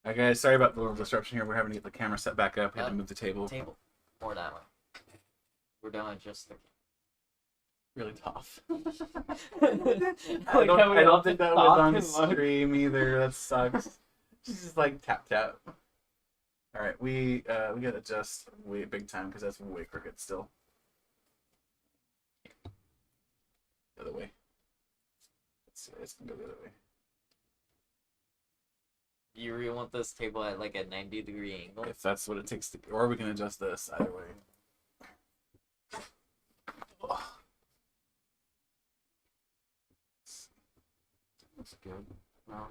Alright guys, sorry about the little disruption here. We're having to get the camera set back up. We had to move the table. Table. More that way. We're done just the Really tough. I I don't think that was on stream either. That sucks. Just like tap tap. Alright, we gotta adjust way big time because that's way crooked still. The other way. It's gonna go the other way. You really want this table at like a 90-degree angle? If that's what it takes to, or we can adjust this either way. Ugh. Looks good. No.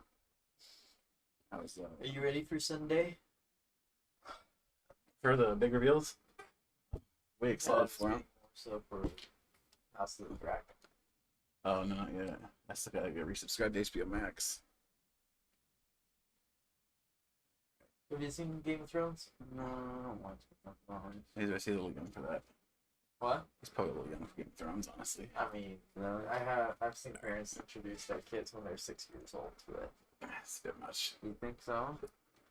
How was Are you ready for Sunday? for the big reveals? Way excited for them. So for House of the Dragon. Oh, no, not yet. I still gotta get resubscribed to HBO Max. Have you seen Game of Thrones? No, I don't want to. He's a little young for that. What? He's probably a little young for Game of Thrones, honestly. I mean, I've seen parents introduce their kids when they're 6 years old to it. It's a bit much. You think so?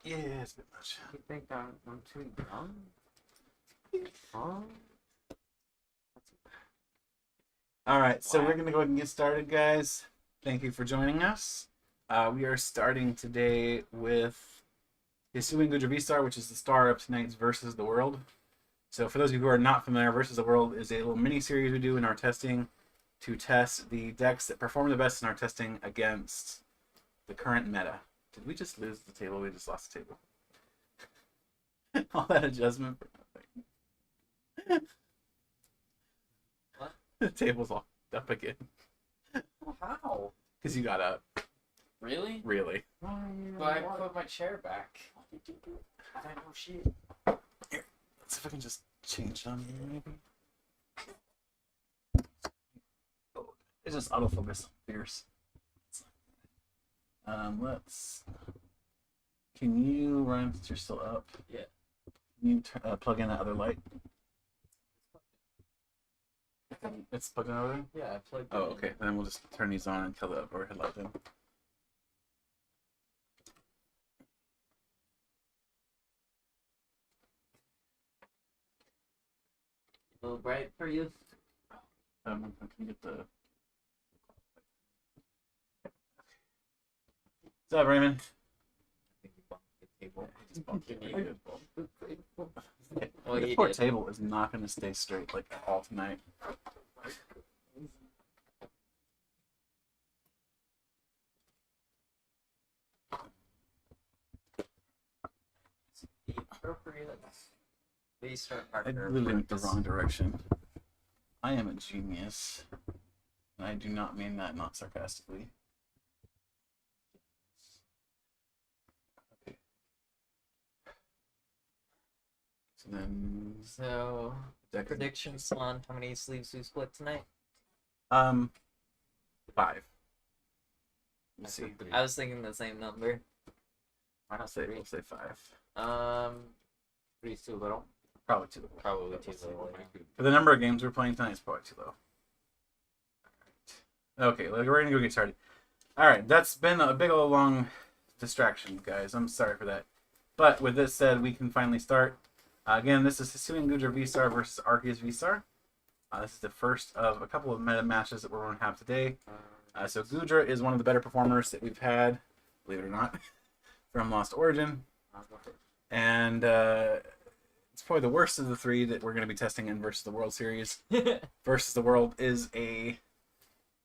Yeah, it's a bit much. You think I'm too young? Huh? Alright, so we're going to go ahead and get started, guys. Thank you for joining us. We are starting today with Hisuian Goodra VSTAR, which is the star of tonight's Versus the World. So for those of you who are not familiar, Versus the World is a little mini-series we do in our testing to test the decks that perform the best in our testing against the current meta. Did we just lose the table? We just lost the table. All that adjustment for nothing. What? The table's all up again. How? Because you got up. Really? Really. But I put my chair back. I don't know shit. Here, let's see if I can just change it on here, maybe. Oh, it's just autofocus. Fierce. Let's. Can you run since you're still up? Yeah. Can you plug in that other light? It's plugged in over there? Yeah, I plugged it Oh, in. okay. Then we'll just turn these on and kill the overhead light then. A little bright for you? I can get the. What's up, Raymond? I think you bumped the table. Just bumped it. You Pretty need good. Well, The you poor did. table is not going to stay straight like all tonight. The appropriate VSTAR I partner. literally went the wrong direction. I am a genius. And I do not mean that not sarcastically. Okay. So then So, deck predictions, Salon, how many sleeves we split tonight? 5. Let's see. I was thinking the same number. Why not say we'll say 5. 3's too little. Probably too low. Probably too little. For the number of games we're playing tonight, it's probably too low. Okay, we're gonna go get started. Alright, that's been a big old long distraction, guys. I'm sorry for that. But with this said, we can finally start. Again, this is Hisuian Goodra VSTAR versus Arceus VSTAR. This is the first of a couple of meta matches that we're going to have today. So Goodra is one of the better performers that we've had, believe it or not, from Lost Origin. And it's probably the worst of the 3 that we're going to be testing in Versus the World series. Versus the World is a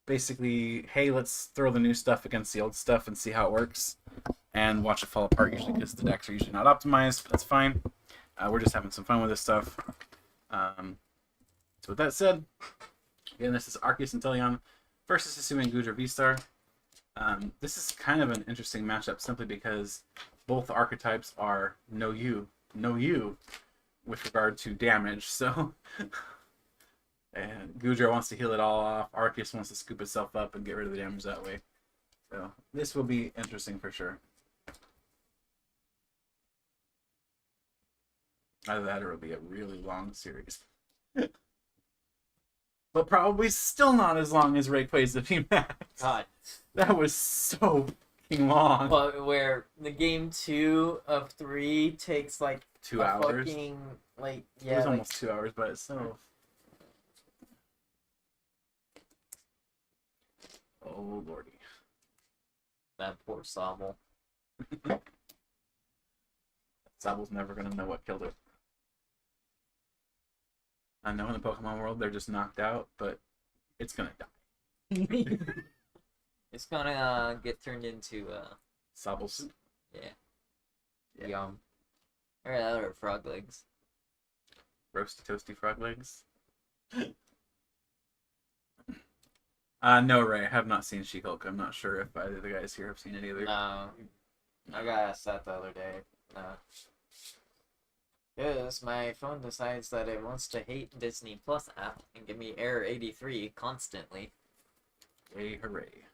basically, hey, let's throw the new stuff against the old stuff and see how it works. And watch it fall apart usually because the decks are usually not optimized, but that's fine. We're just having some fun with this stuff. So with that said, again, this is Arceus and Teleon versus Hisuian Goodra VSTAR. This is kind of an interesting matchup simply because both archetypes are no you with regard to damage. So, and Goodra wants to heal it all off. Arceus wants to scoop itself up and get rid of the damage that way. So this will be interesting for sure. Either that or it'll be a really long series. But probably still not as long as Rayquaza VMAX. God. That was so fucking long. But where the game 2 of 3 takes like 2 a hours. fucking like It was like almost 2 hours by itself. Oh lordy. that poor Sobble. Sabble's never gonna know what killed it. I know in the Pokemon world they're just knocked out, but it's gonna die. It's gonna get turned into Sobble soup. Yeah. yum. Or other frog legs. Roasty toasty frog legs. No, Ray, I have not seen She-Hulk. I'm not sure if either of the guys here have seen it either. No. I got asked that the other day. No. Because my phone decides that it wants to hate Disney Plus app and give me error 83 constantly. Yay, hooray.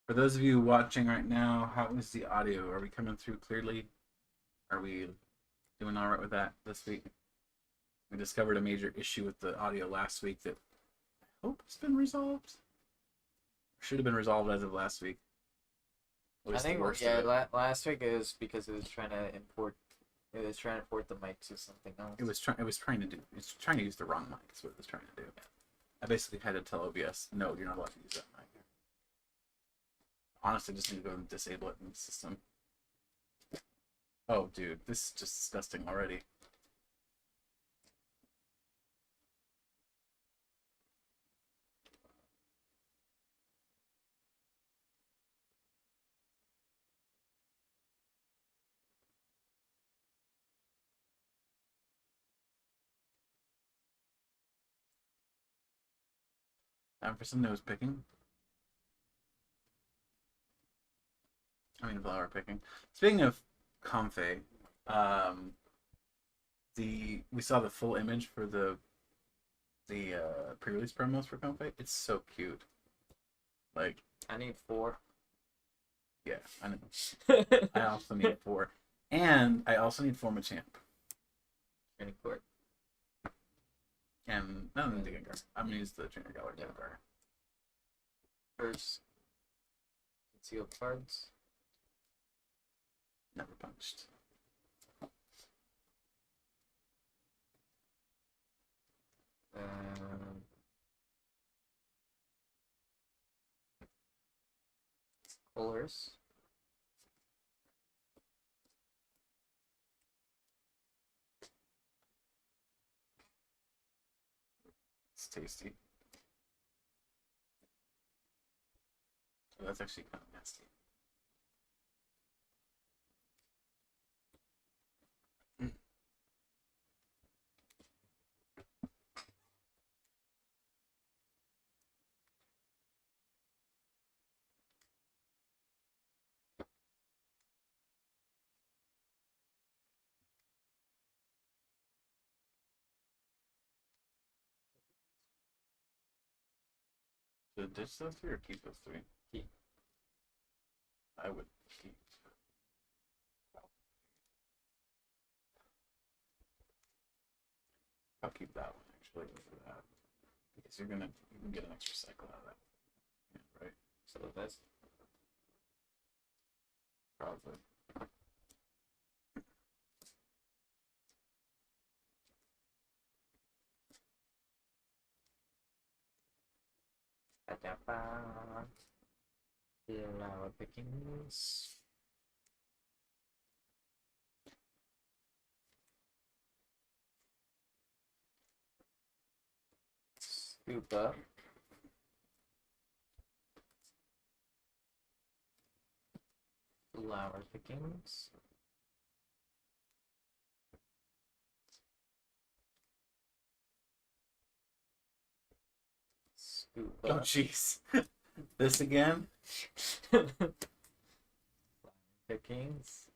For those of you watching right now, how is the audio? Are we coming through clearly? Are we doing all right with that this week? We discovered a major issue with the audio last week that I hope has been resolved. Should have been resolved as of last week. I think last week it was because it was trying to import. It was trying to port the mic to something else. It was trying to use the wrong mic. Is what it was trying to do. I basically had to tell OBS, no, you're not allowed to use that mic. Honestly, just need to go and disable it in the system. Oh, dude, this is just disgusting already. Time for some nose picking. Flower picking. Speaking of Comfey, we saw the full image for the pre-release promos for Comfey. It's so cute. Like, I need 4. yeah, I know. I also need 4, and I also need Form a Champ. Training court. And no, I'm gonna use the Trainer Gallery card. First, concealed cards. Never punched. Colors. It's tasty. Oh, that's actually kind of nasty. Should I ditch those 3 or keep those 3? Keep. I would keep. I'll keep that one actually for that, because you can get an extra cycle out of that. Yeah, right? So this. Probably. Flower pickings. Scoop up. Flower pickings. Scoop Oh up. jeez. This again? Flower pickings.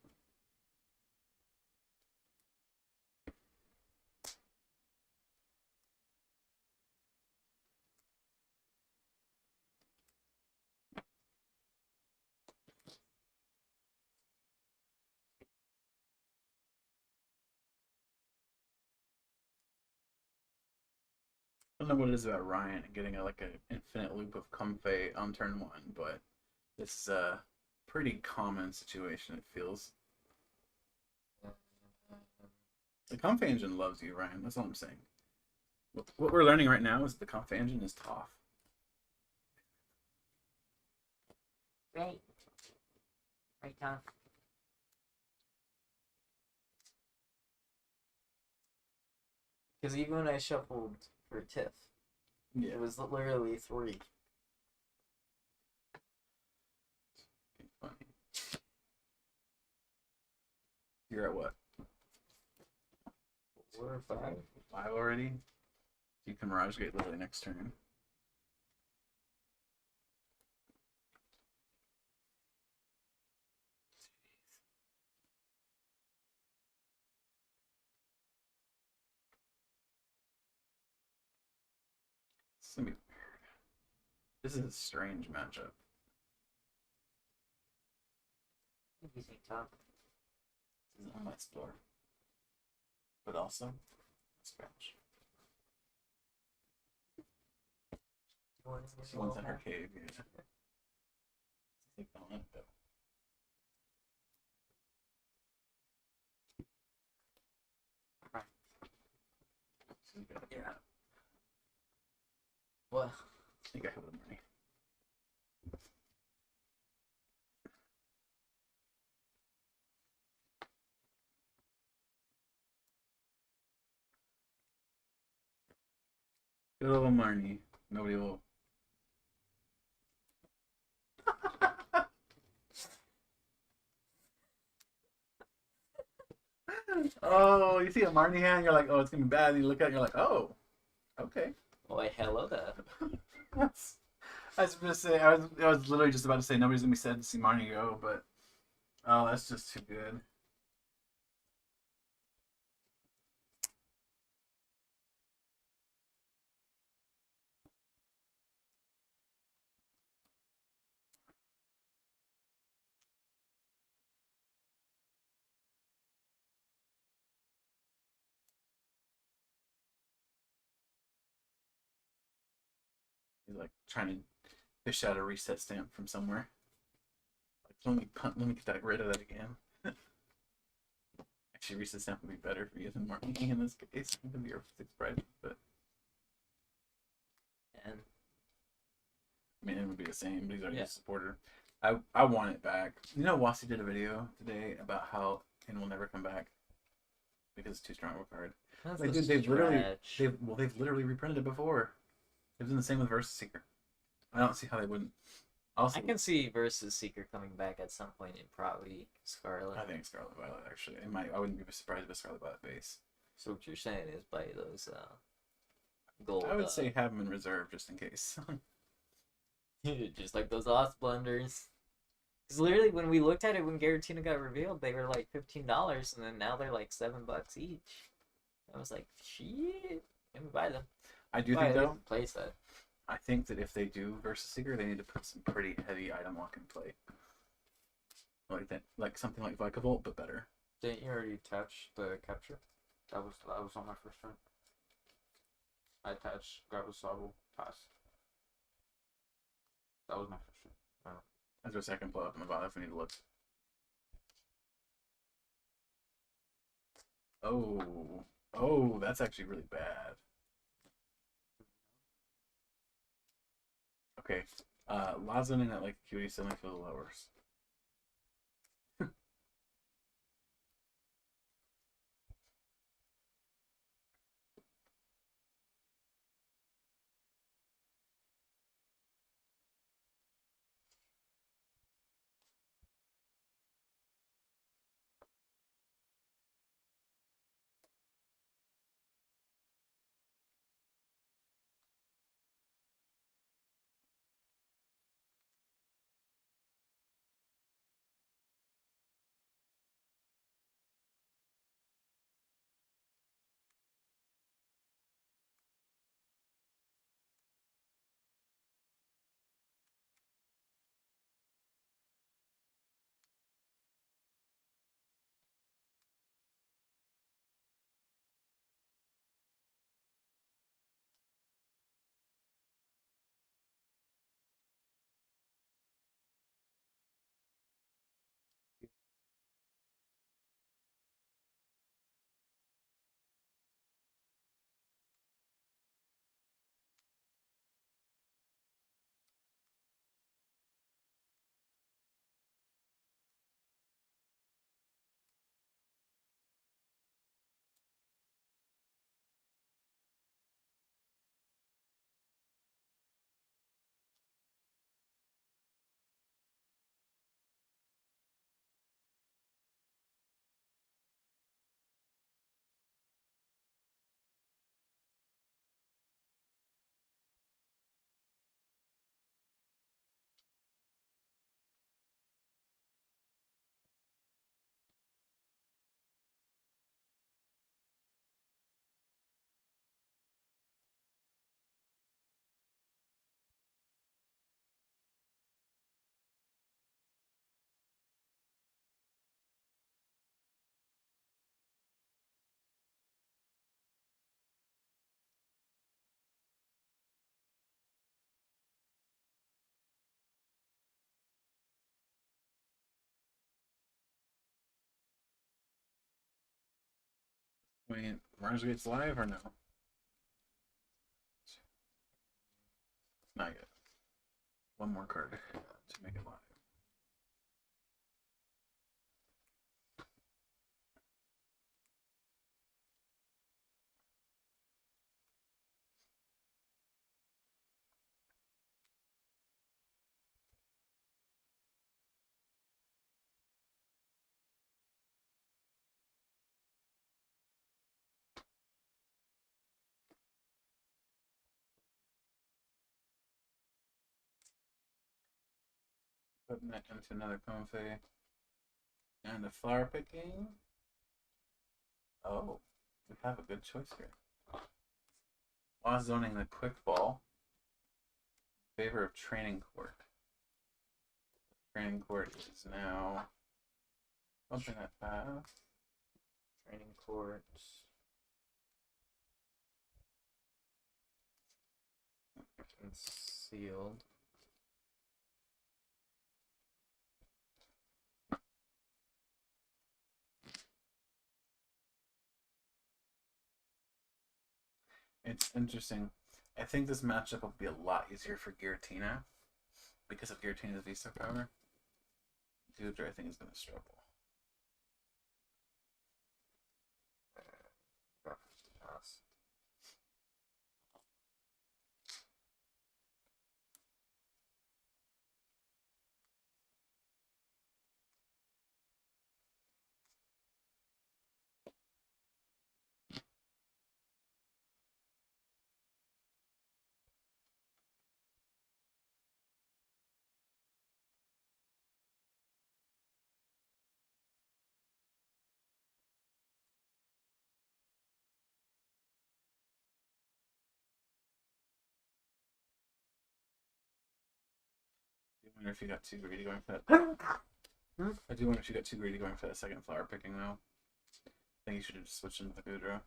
don't know what it is about Ryan and getting like an infinite loop of Comfey on turn 1, but this is a pretty common situation, it feels. The Comfey engine loves you, Ryan. That's all I'm saying. What we're learning right now is the Comfey engine is tough. Right. Right, Tom. Because even when I shuffled for Tiff, Yeah. it was literally 3. Funny. You're at what? 4 or 5. 5 already? You can Mirage Gate literally next turn. This is gonna be weird. This is a strange matchup. What do you think, Tom? This is on my store. But also, a scratch. She wants in her cave, yeah. Take on it, though. Right. Yeah. What? I think I have the money. Good little Marnie. Nobody will. Oh, you see a Marnie hand, you're like, oh, it's gonna be bad. And you look at it, you're like, oh, okay. Why, hello there. I was gonna say, I was literally just about to say nobody's gonna be sad to see Marnie go, but oh, that's just too good. He's like trying to fish out a reset stamp from somewhere. Like, let me get rid of that again. Actually, reset stamp would be better for you than Marnie in this case. It would be your 6 price, but And I mean, it would be the same, but he's already a supporter. I want it back. You know, Wasi did a video today about how Ken will never come back because it's too strong of a card. that's Like, the dude, they've stretch. literally reprinted it before. They've done the same with Versus Seeker. I don't see how they wouldn't. Also, I can see Versus Seeker coming back at some point in probably Scarlet. I think Scarlet Violet actually. It might. I wouldn't be surprised if it's Scarlet Violet base. So what you're saying is buy those gold. I would say have them in reserve just in case. just like those Lost Blunders. Because literally, when we looked at it when Garatina got revealed, they were like $15, and then now they're like $7 each. I was like, shit, let me buy them. I do think though. Play set. I think that if they do Versus Seeker, they need to put some pretty heavy item lock in play. Like that, like something like Vikavolt, but better. Didn't you already attach the capture? That was on my first turn. I attached Gabasabo pass. That was my first turn. Oh. That's our second blow up in the bottom if we need to look. Oh, that's actually really bad. Okay, Lazanin at like QE suddenly feels a lot worse. Wait, Mars Gate's live or no? Not yet. One more card to make it live. Putting that into another Comfey. And a flower picking. Oh, we have a good choice here. While zoning the quick ball. In favor of training court. Training court is now bumping that path. Training court. Concealed. It's interesting. I think this matchup will be a lot easier for Giratina because of Giratina's V-Star power. Goodra, I think, is going to struggle. Pass. I wonder if you got too greedy going for that. I do wonder if you got too greedy going for that second flower picking, though. I think you should have just switched into the Goodra.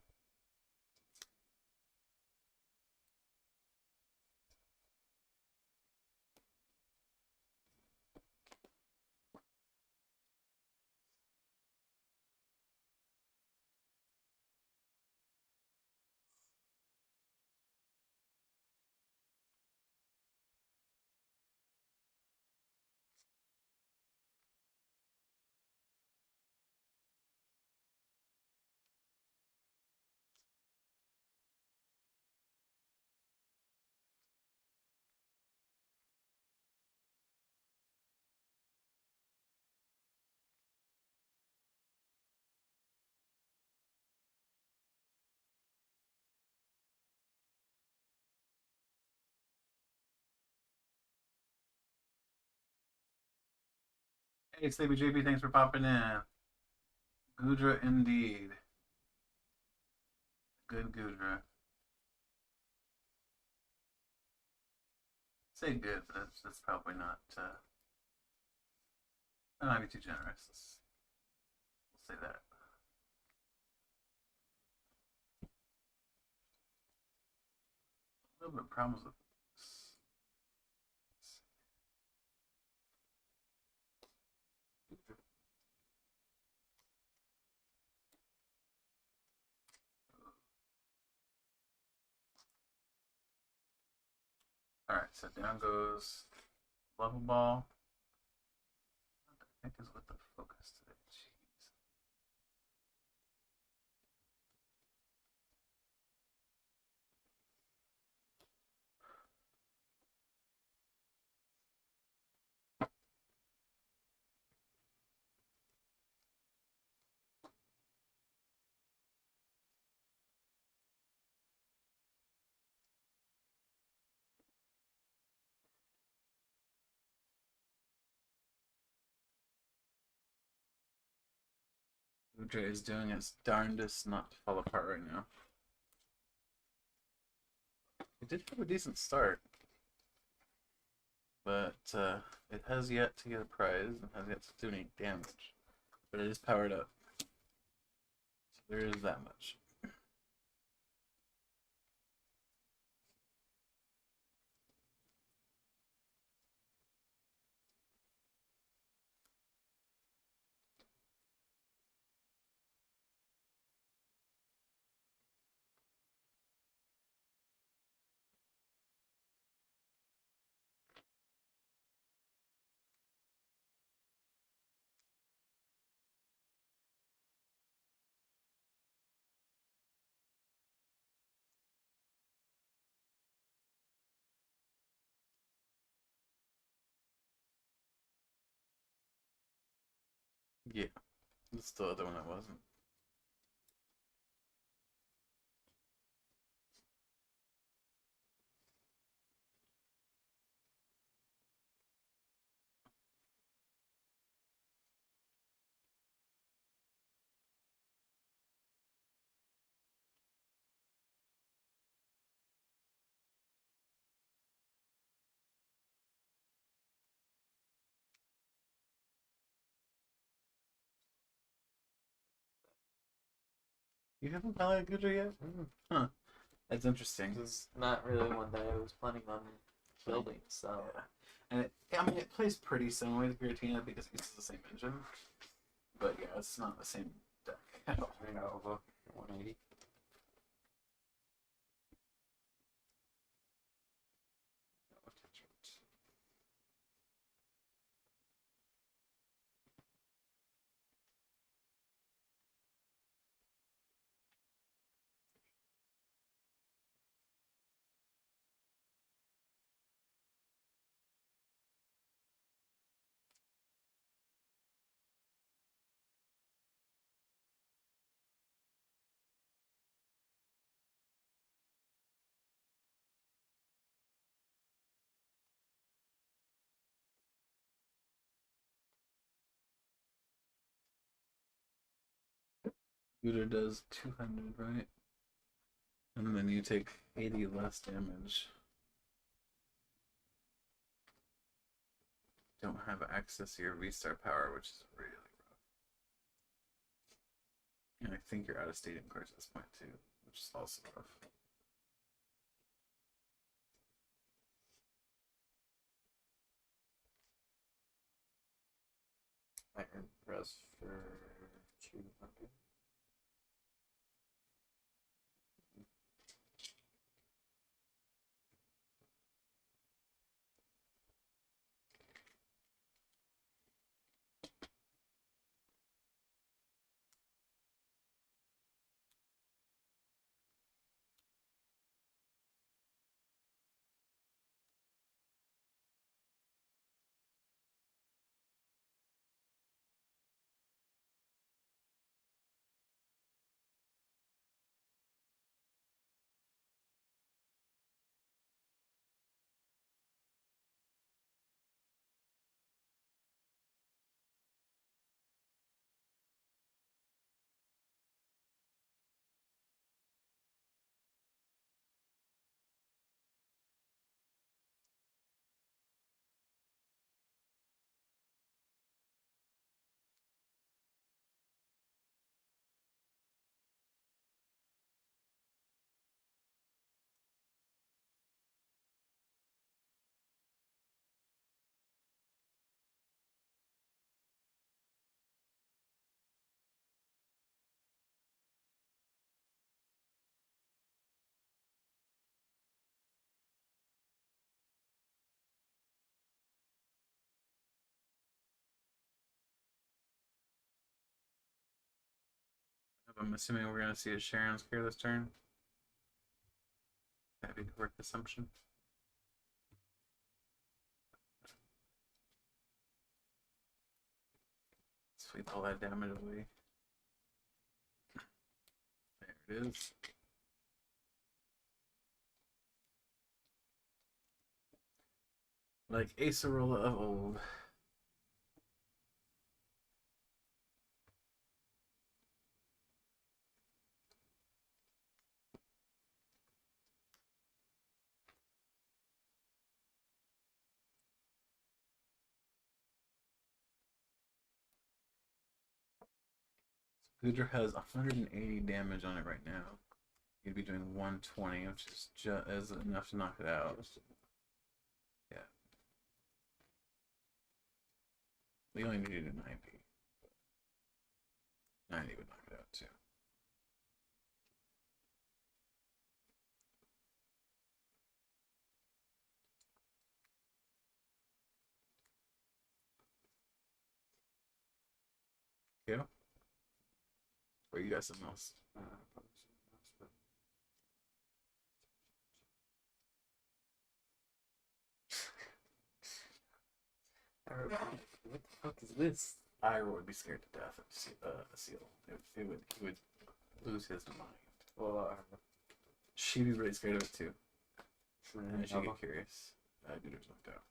Hey, Sleepy JP, thanks for popping in. Goodra indeed. Good Goodra. Say good, but that's probably not. That might be too generous. We'll say that. A little bit of problems with this. Alright, so down goes level ball. What the heck is with the focus today? Jeez. Goodra is doing its darndest not to fall apart right now. It did have a decent start, but it has yet to get a prize and has yet to do any damage. But it is powered up, so there is that much. Yeah. It's the other one that wasn't. You haven't piloted Goodra yet? Mm. Huh. That's interesting. This is not really one that I was planning on building, so Yeah. And I mean, it plays pretty similar to Giratina because it uses the same engine. But yeah, it's not the same deck at all. Right out of a 180. No attachment. Goodra does 200, right? And then you take 80 less damage. Don't have access to your V-Star power, which is really rough. And I think you're out of stadium cards at this point too, which is also rough. Iron press for 200. I'm assuming we're going to see a Sharon's Care this turn. That'd be the correct assumption. Sweep all that damage away. There it is. Like Acerola of old. Goodra has 180 damage on it right now. You'd be doing 120, which is just as enough to knock it out. Yeah. We only need to do 90. 90 would knock it out too. Yeah. Or you got something else? Probably something else, but what the fuck is this? Ira would be scared to death of a seal. He would lose his mind. Well, She'd be really scared of it too. Serena And then she'd Nova. get curious. Gooder's knocked out.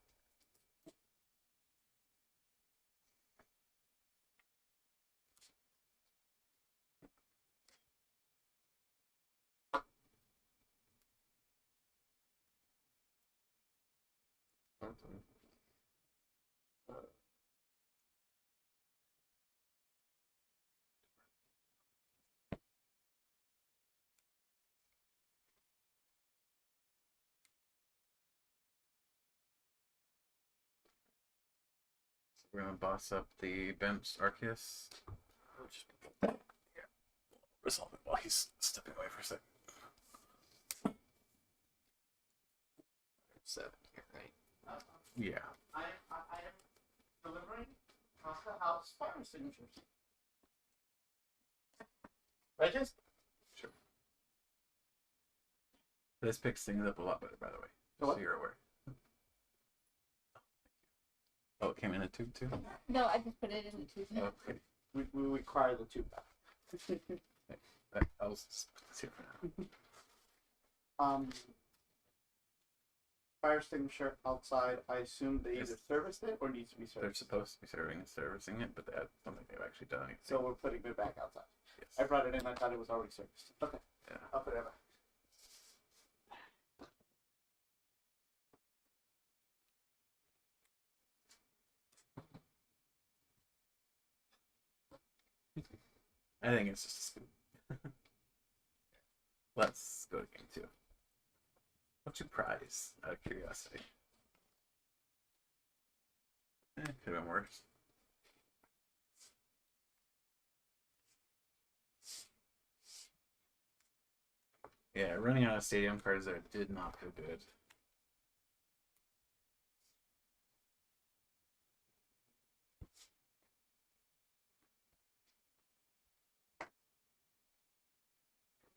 We're gonna boss up the bench Arceus. Resolve it while he's stepping away for a sec. 7 here, right? Yeah. I am delivering across the house fire signatures. Right, Jason? Sure. This picks things up a lot better, by the way. The what? So you're aware. Oh, it came in a tube too? No, I just put it in the tube. Okay. We require the tube back. I'll just see it for now. Fire extinguisher outside. I assume they either Yes. serviced it or needs to be They're serviced. supposed to be servicing it, but I don't think they've actually done anything. So we're putting it back outside. yes. I brought it in. I thought it was already serviced. Okay. Yeah. I'll put it back. I think it's just a scoop. Let's go to game 2. What's your prize, out of curiosity? Could have been worse. Yeah, running out of stadium cards there did not feel good.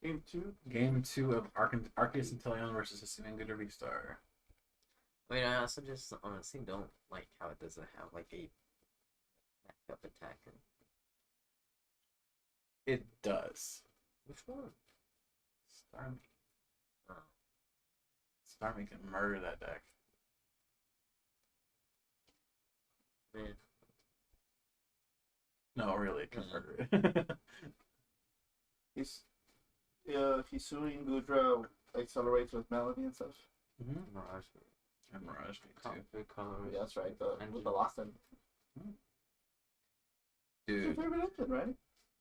Game 2. Game 2 of Arceus Inteleon versus Hisuian Goodra VSTAR. I mean, I also just honestly don't like how it doesn't have like a backup attacker. It does. Which one? Starmie. Oh. Starmie can murder that deck. Man. No, really, it can Mhm. murder it. Hisuian Goodra accelerates with melody and stuff. Mm-hmm. Mirage. And Mirage Me too. Big colors. Yeah, that's right. Engine. With the last one. It's your Dude, favorite engine, right?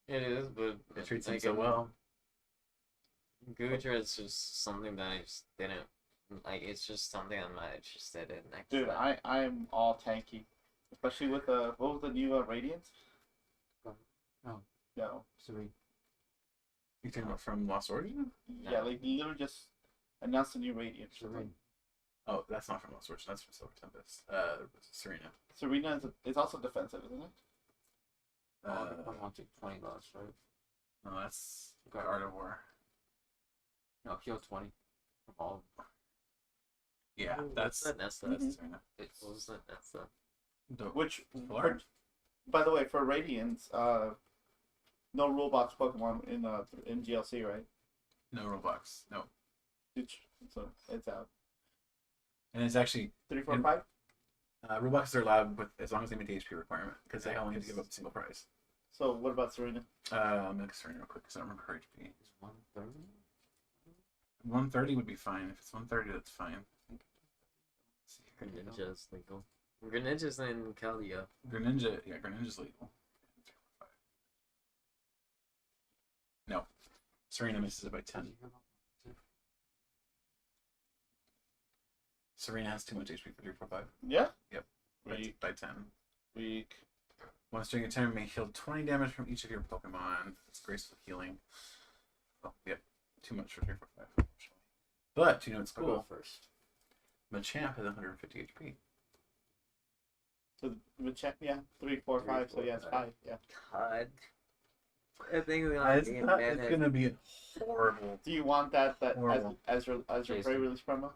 It is, but it treats him like, so well. Goodra is just something that I just didn't like. It's just something I'm not interested in. Dude, I'm all tanky, especially with what was the new Radiant? Oh. No. Serene. You talking about from Lost Origin? Yeah, like literally just announced a new Radiant. Serene. Oh, that's not from Lost Origin. That's from Silver Tempest. Serena. Serena is also defensive, isn't it? I want to take 20 loss, right? No, that's Okay. Art of War. No, heal 20 from all of them. Yeah, Ooh, that's what's that Nessa? that's Serena. It's What was that Nessa? Which, Large? by the way, for Radiance, no rule box Pokemon in GLC, right? No Roblox. No, So it's out. and it's actually 3, 4, And- 5. Robloxes are allowed with as long as they meet the HP requirement because they only have to give up a single prize. So what about Serena? I'm gonna Serena real quick because I don't remember her HP. It's 130. 130 would be fine. If it's 130, that's fine. Let's see here. Greninja's legal. Greninja's in Kalia. Greninja, yeah, Greninja's legal. No, Serena misses it by 10. Serena has too much HP for 3, 4, 5. Yeah. By 10. Weak. Once during a turn, may heal 20 damage from each of your Pokemon. It's graceful healing. Oh, yep. Too much for 3, 4, 5, unfortunately. But, you know what's I'll go cool? first. Machamp has 150 HP. So the check, yeah, 3, 4, 5. So yeah, it's 5. Yeah. God. I think we're It's gonna be horrible. Do you want that Horrible. as your Jason. pre-release promo?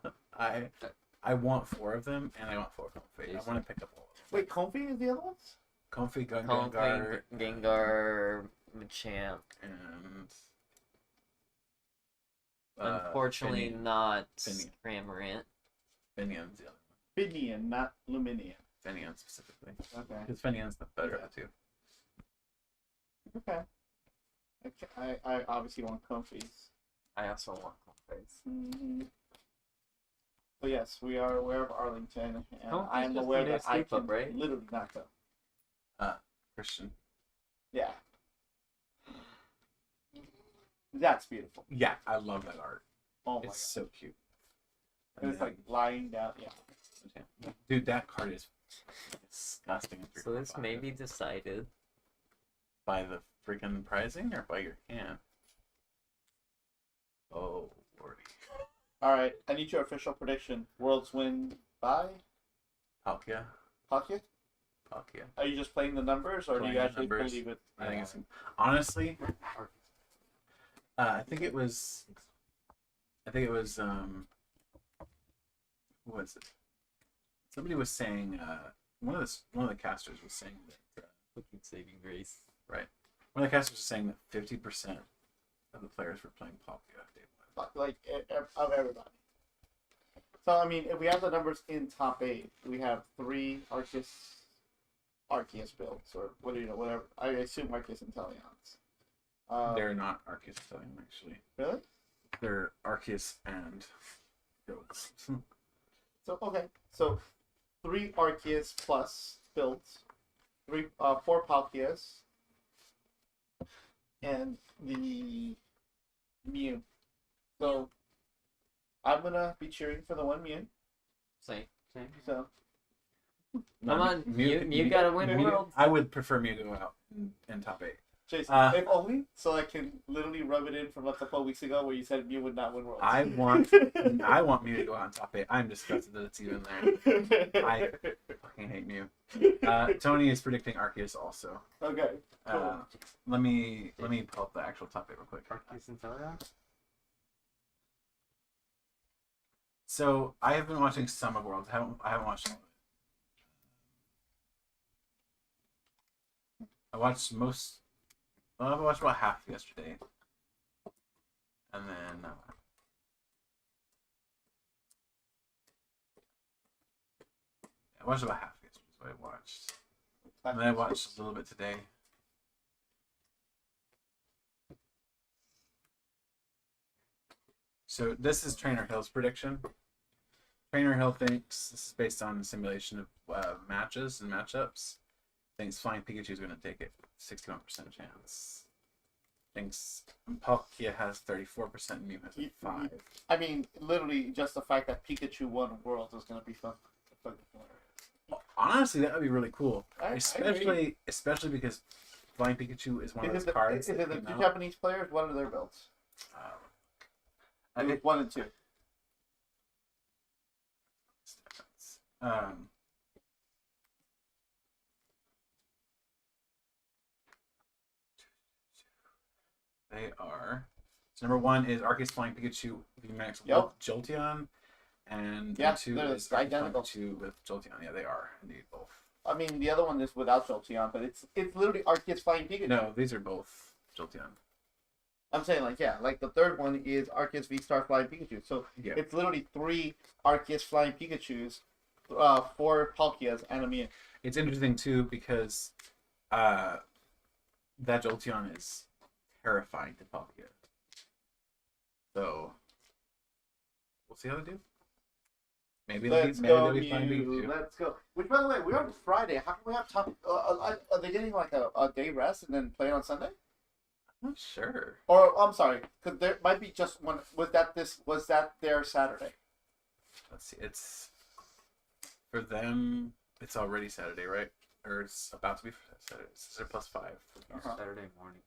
I want 4 of them, and I want 4 Comfey. I Jason. want to pick up all of them. Wait, Comfy is the other ones? Comfy, Gengar, Gengar, Machamp. and Unfortunately, Finian. not Finian. Cramorant. Finian's the other Finian, not Luminian. one. Finian specifically. Okay. Because Finian's the better of the two. Okay. I obviously want comfies. I also want Comfeys. So yes, we are aware of Arlington, and Comfy's I am just aware need a that I sleep can up, right? literally not go. Christian. Yeah. That's beautiful. Yeah, I love that art. Oh my It's so cute. god. And it's like lying down. Yeah. Dude, that card is disgusting. in So this 3.5. may be decided. By the freaking pricing or by your hand? Oh, lordy. All right. I need your official prediction. Worlds win by Palkia. Palkia? Palkia. Are you just playing the numbers, or do Playing you the actually numbers. believe it? I think it's honestly. I think it was. Who was it? Somebody was saying. One of the casters was saying that. Fucking saving grace. Right. One of the casters was saying that 50% of the players were playing Palkia day one. Like of everybody. So I mean, if we have the numbers in top 8, we have 3 Arceus builds, or whatever. I assume Arceus and Teleons. They're not Arceus Stallion, actually. Really? They're Arceus and Goats. So okay, so 3 Arceus plus builds, 4 Palkias, and the Mew. So I'm gonna be cheering for the one Mew. Same. So Come on, Mew gotta win Worlds. I would prefer Mew to go out in top 8. Jason, if only so I can literally rub it in from a couple of weeks ago where you said Mew would not win Worlds. I want Mew to go out in top 8. I'm disgusted that it's even there. I fucking hate Mew. Tony is predicting Arceus also. Okay. Cool. Let me pull up the actual top 8 real quick. Arceus and Teleon? So I have been watching some of Worlds. I haven't watched all of it. I watched most. Well, I watched about half yesterday, and then I watched about half yesterday. Is what I watched, and then I watched a little bit today. So this is Trainer Hill's prediction. Trainer Hill thinks this is based on simulation of matches and matchups. Thinks Flying Pikachu is going to take it, 61% chance. Thinks Palkia has 34%, Mew has 5. I mean, literally, just the fact that Pikachu won Worlds is gonna be fun. Honestly, that would be really cool, I agree. especially because Flying Pikachu is one of Is those cards. it that the came 2 out. Japanese players? What are their builds? I It was think 1 and 2. They are. So number 1 is Arceus Flying Pikachu VMAX Yep. with Jolteon, and Yeah, number 2 they're is Arceus Flying identical. Pikachu with Jolteon. Yeah, they are indeed both. I mean, the other one is without Jolteon, but it's literally Arceus Flying Pikachu. No, these are both Jolteon. I'm saying, like the third one is Arceus VSTAR Flying Pikachu. So Yeah. it's literally 3 Arceus Flying Pikachus, 4 Palkias, and a Mew. It's interesting too because that Jolteon is terrifying to Palkia. So we'll see how they do. Maybe Let's they'll go, be Flying Mew. Pikachu. Let's go. Which, by the way, we're on Friday. How can we have time? Are they getting like a day rest and then play on Sunday? I'm not sure. Or I'm sorry, because there might be just one. Was that their Saturday? Let's see. It's for them. It's already Saturday, right? Or it's about to be Saturday. It's a +5. Uh-huh. Saturday morning.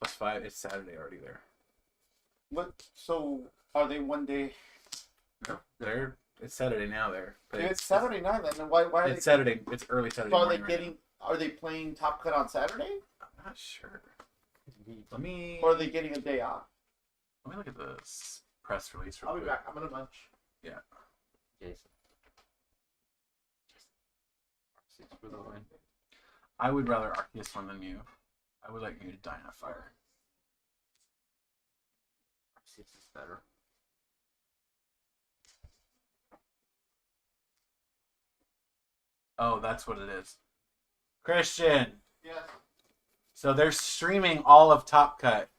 +5. It's Saturday already there. What? So are they one day? No, it's Saturday now there. But It's Saturday night then. Why are It's they? Saturday. It's early Saturday So are they morning. right getting? Are they playing Top Cut on Saturday, now. I'm not sure. Let me or are they getting a day off? look at the press release. Real I'll be quick. back. I'm gonna munch. Jason. Arceus for the win. I would rather Arceus win than Mew. I would like Mew to die in a fire. Arceus is better. Oh, that's what it is. Christian! Yes. So they're streaming all of Top Cut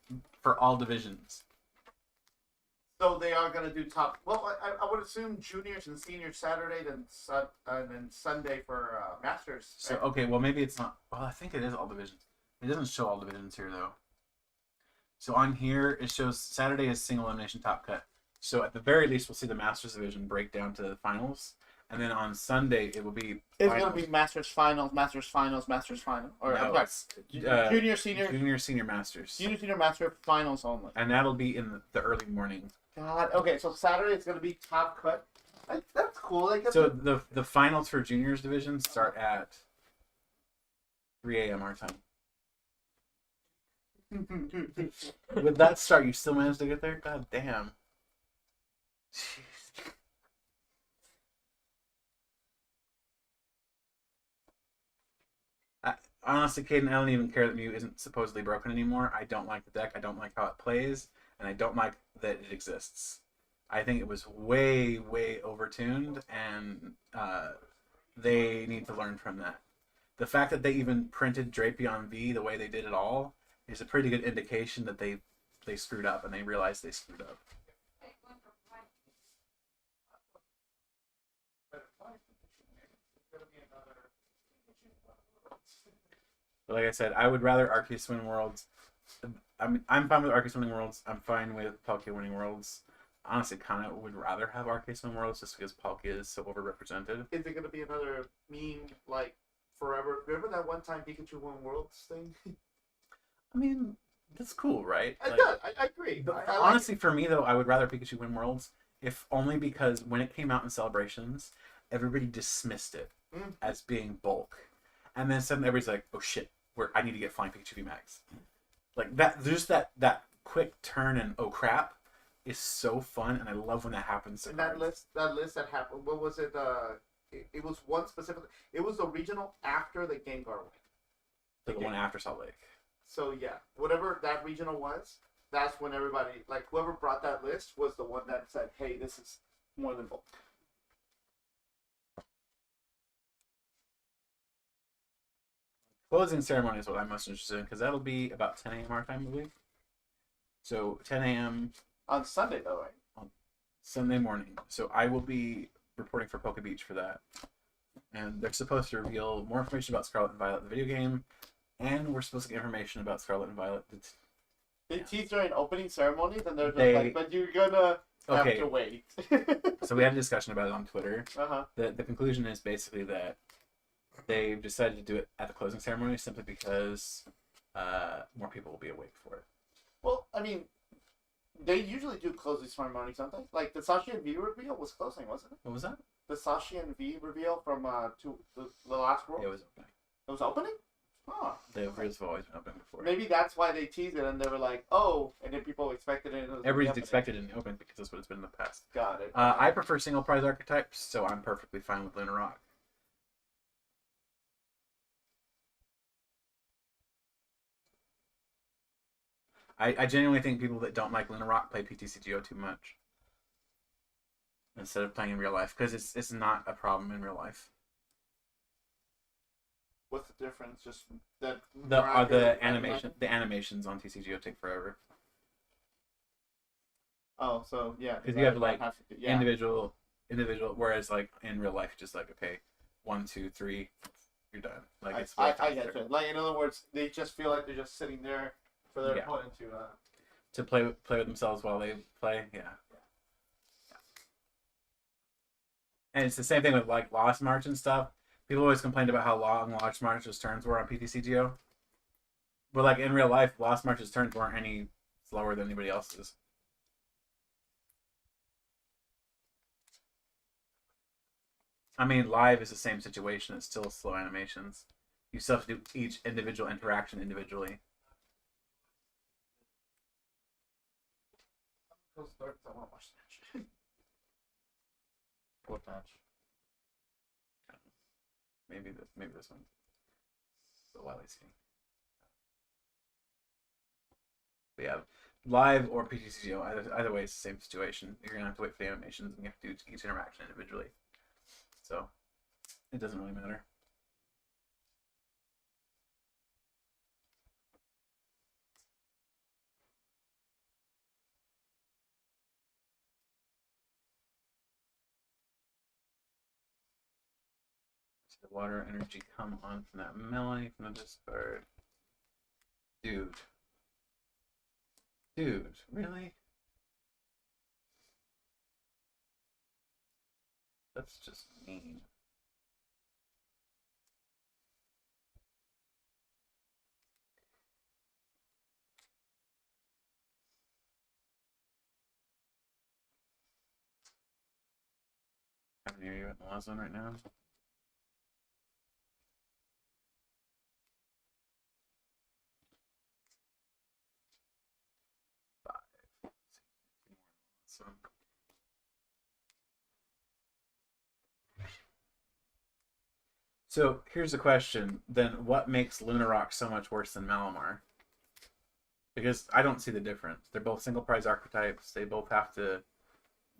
for all divisions. So they are gonna do top. Well, I would assume juniors and seniors Saturday, then Sunday for masters. So, okay, well, maybe it's not. Well, I think it is all divisions. It doesn't show all divisions here, though. So on here, it shows Saturday is single elimination Top Cut. So at the very least, we'll see the Masters division break down to the finals. And then on Sunday, it will be. It's finals. gonna be masters finals, masters finals, masters final, or No, sorry, it's, junior, senior, junior, senior Masters. junior, senior, master finals only. And that'll be in the early morning. God. Okay, so Saturday it's gonna be top cut. That's cool. I guess. So the finals for juniors division start at 3 a.m. our time. With that start, you still managed to get there? God damn. Jeez. Honestly, Caden, I don't even care that Mew isn't supposedly broken anymore. I don't like the deck. I don't like how it plays. And I don't like that it exists. I think it was way, way overtuned, and they need to learn from that. The fact that they even printed Drapion V the way they did it all is a pretty good indication that they screwed up, and they realized they screwed up. But like I said, I would rather Arceus win Worlds. I'm fine with Arceus winning Worlds. I'm fine with Palkia winning Worlds. Honestly, kind of would rather have Arceus win Worlds just because Palkia is so overrepresented. Is it gonna be another meme like forever? Remember that one time Pikachu won Worlds thing? I mean, that's cool, right? I agree. But I honestly, for me though, I would rather Pikachu win Worlds, if only because when it came out in Celebrations, everybody dismissed it as being bulk, and then suddenly everybody's like, "Oh shit, I need to get Flying Pikachu V Max." Like that, just that quick turn and oh crap is so fun, and I love when that happens. And that list that happened. What was it? It was one specific. It was the regional after the Gengar win. The one after Salt Lake. So yeah, whatever that regional was, that's when everybody, like whoever brought that list, was the one that said, "Hey, this is more than bulk." Closing ceremony is what I'm most interested in because that'll be about 10 a.m. our time, I believe. So 10 a.m. On Sunday, though, right? on Sunday morning. So I will be reporting for Poke Beach for that. And they're supposed to reveal more information about Scarlet and Violet, the video game, and we're supposed to get information about Scarlet and Violet. They tease during opening ceremonies, and they're just They- like, "But you're gonna have Okay. to wait." So we had a discussion about it on Twitter. Uh-huh. The conclusion is basically that they've decided to do it at the closing ceremony simply because more people will be awake for it. Well, I mean, they usually do closing ceremonies, don't they? Like the Sashian V reveal was closing, wasn't it? What was that? The Sashian V reveal from to the last world. It was opening. It was opening. Oh. The reveals have always been open before. Maybe that's why they teased it, and they were like, "Oh," and then people expected it. And it was Everybody's opening. expected in the open because that's what it's been in the past. Got it. I prefer single prize archetypes, so I'm perfectly fine with Lunar Rock. I genuinely think people that don't like Lunar Rock play PTCGO too much instead of playing in real life because it's not a problem in real life. What's the difference? Just that The animations on TCGO take forever. Oh, so yeah. Because you have to like yeah. individual, whereas like in real life, just like okay, 1, 2, 3, you're done. Like it's I get it. Like in other words, they just feel like they're just sitting there for their Yeah. opponent to play with themselves while they play. Yeah. And it's the same thing with like Lost March and stuff. People always complained about how long Lost March's turns were on PTCGO. But like in real life, Lost March's turns weren't any slower than anybody else's. I mean, live is the same situation. It's still slow animations. You still have to do each individual interaction individually. I want to watch that. What match? Maybe this one. So while he's seeing. But yeah, live or PTCGO, either way, it's the same situation. You're gonna have to wait for the animations, and you have to do each interaction individually. So it doesn't really matter. So the water energy come on from that melee from the discard. Dude. Dude, really? That's just mean. How many are you at the last one right now? So here's the question: then what makes Lunarock so much worse than Malamar? Because I don't see the difference. They're both single prize archetypes. They both have to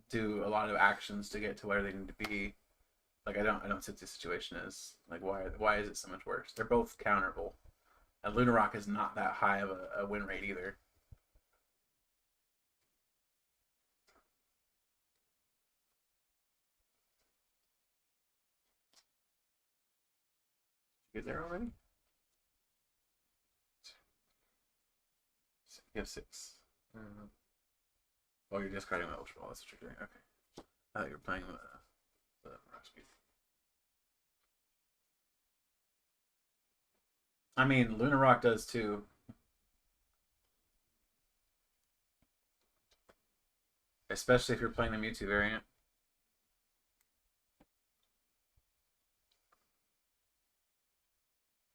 do a lot of actions to get to where they need to be. Like I don't see what the situation is. Like why is it so much worse? They're both counterable, and Lunarock is not that high of a win rate either. You get there already? You have 6. Oh, you're discarding the Ultra Ball. That's what you're doing. Okay. I thought you were playing the rock speed. I mean, Lunarock does too. Especially if you're playing the Mewtwo variant.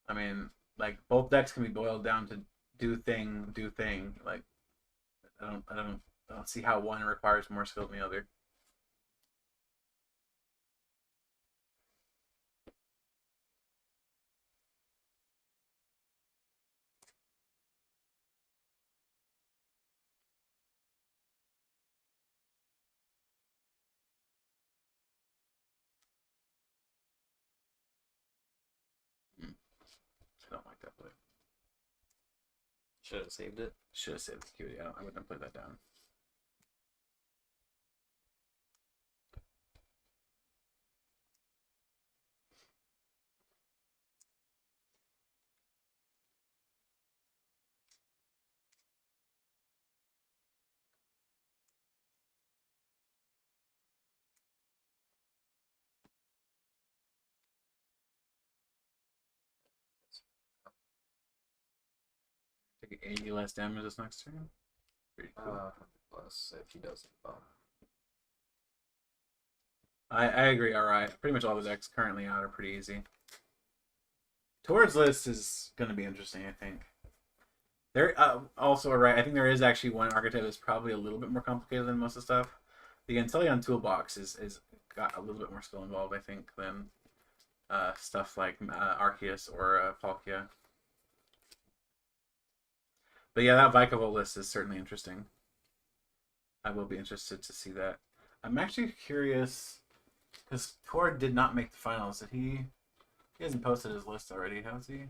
I mean, like both decks can be boiled down to do thing. Like I don't see how one requires more skill than the other. I don't like that play. Should have saved it. Should have saved the cutie. I wouldn't have played that down. Take 80 less damage this next turn. Pretty cool. Plus if he doesn't bomb. I agree. All right, pretty much all the decks currently out are pretty easy. Towards list is going to be interesting, I think. There also right. I think there is actually one archetype that's probably a little bit more complicated than most of the stuff. The Inteleon Toolbox is got a little bit more skill involved, I think, than stuff like Arceus or Palkia. But yeah, that Vikavolt list is certainly interesting. I will be interested to see that. I'm actually curious because Tord did not make the finals. Did he? He hasn't posted his list already, has he?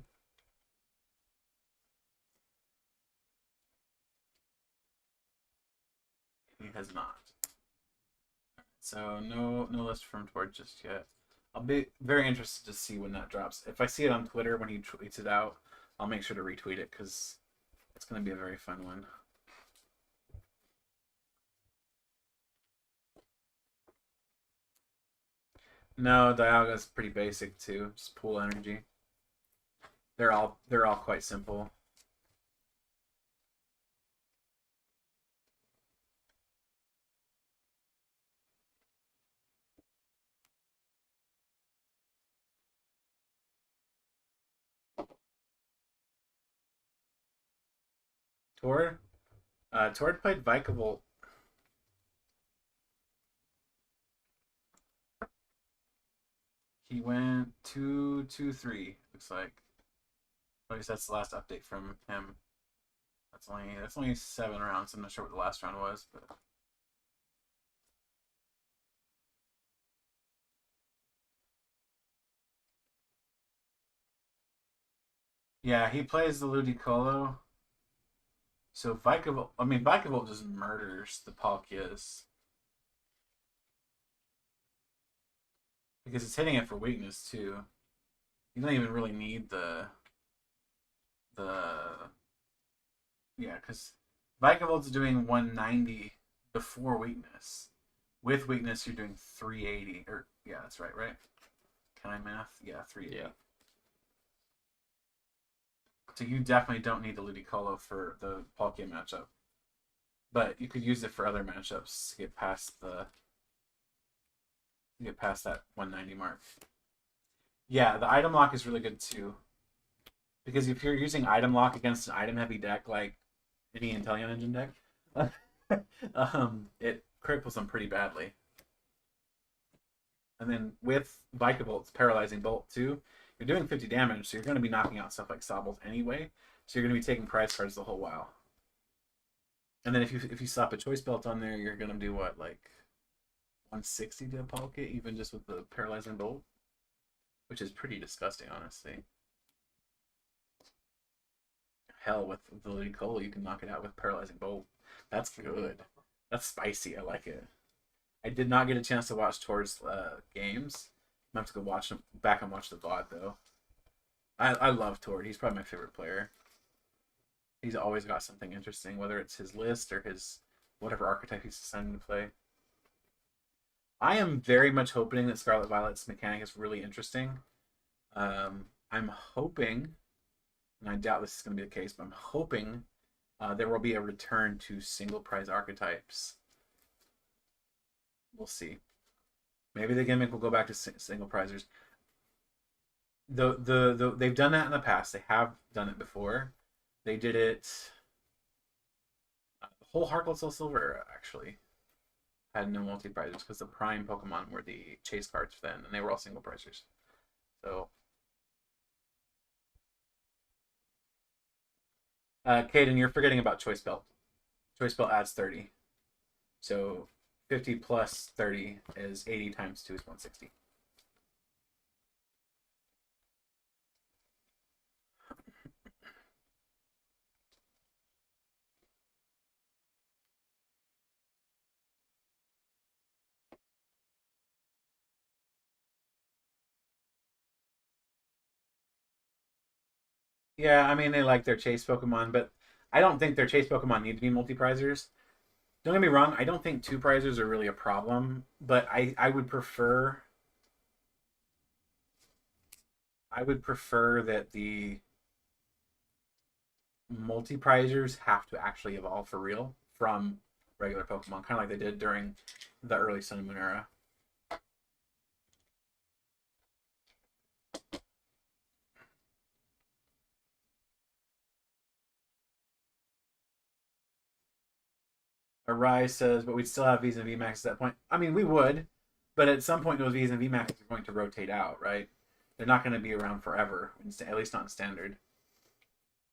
He has not. So no list from Tord just yet. I'll be very interested to see when that drops. If I see it on Twitter when he tweets it out, I'll make sure to retweet it because it's going to be a very fun one. No, Dialga's pretty basic too. Just pool energy. They're all quite simple. Tord played Vikavolt. He went 2-2-3, looks like. At least that's the last update from him. That's only 7 rounds. I'm not sure what the last round was, but yeah, he plays the Ludicolo. So Vikavolt just murders the Palkias because it's hitting it for weakness too. You don't even really need the yeah, because Vikavolt's doing 190 before weakness. With weakness, you're doing 380. Or yeah, that's right, right? Can I math? Yeah, 380. Yeah. So you definitely don't need the Ludicolo for the Palkia matchup. But you could use it for other matchups to get past that 190 mark. Yeah, the item lock is really good too. Because if you're using item lock against an item heavy deck like any Inteleon engine deck, it cripples them pretty badly. And then with Vikavolt's Paralyzing Bolt too, you're doing 50 damage, so you're going to be knocking out stuff like Sobbles anyway. So you're going to be taking prize cards the whole while. And then if you slap a Choice Belt on there, you're going to do what, like 160 to a Palkia, even just with the Paralyzing Bolt? Which is pretty disgusting, honestly. Hell, with the Ludicolo, you can knock it out with Paralyzing Bolt. That's good. That's spicy. I like it. I did not get a chance to watch Tor's games. I'm going to have to go watch him back and watch the VOD, though. I love Tor. He's probably my favorite player. He's always got something interesting, whether it's his list or his whatever archetype he's deciding to play. I am very much hoping that Scarlet Violet's mechanic is really interesting. I'm hoping, and I doubt this is going to be the case, but I'm hoping there will be a return to single prize archetypes. We'll see. Maybe the gimmick will go back to single prizers. They've done that in the past. They have done it before. They did it. The whole Heart Gold Soul Silver era actually had no multi prizers because the prime Pokemon were the chase cards then, and they were all single prizers. So, Caden, you're forgetting about Choice Belt. Choice Belt adds 30. So 50 plus 30 is 80 times 2 is 160. Yeah, I mean, they like their chase Pokemon, but I don't think their chase Pokemon need to be multi-prizers. Don't get me wrong, I don't think 2 prizers are really a problem, but I would prefer that the multi-prizers have to actually evolve for real from regular Pokemon, kind of like they did during the early Sun and Moon era. Arise says, but we'd still have V's and VMAX at that point. I mean, we would, but at some point those V's and VMAX are going to rotate out, right? They're not going to be around forever, at least not in standard.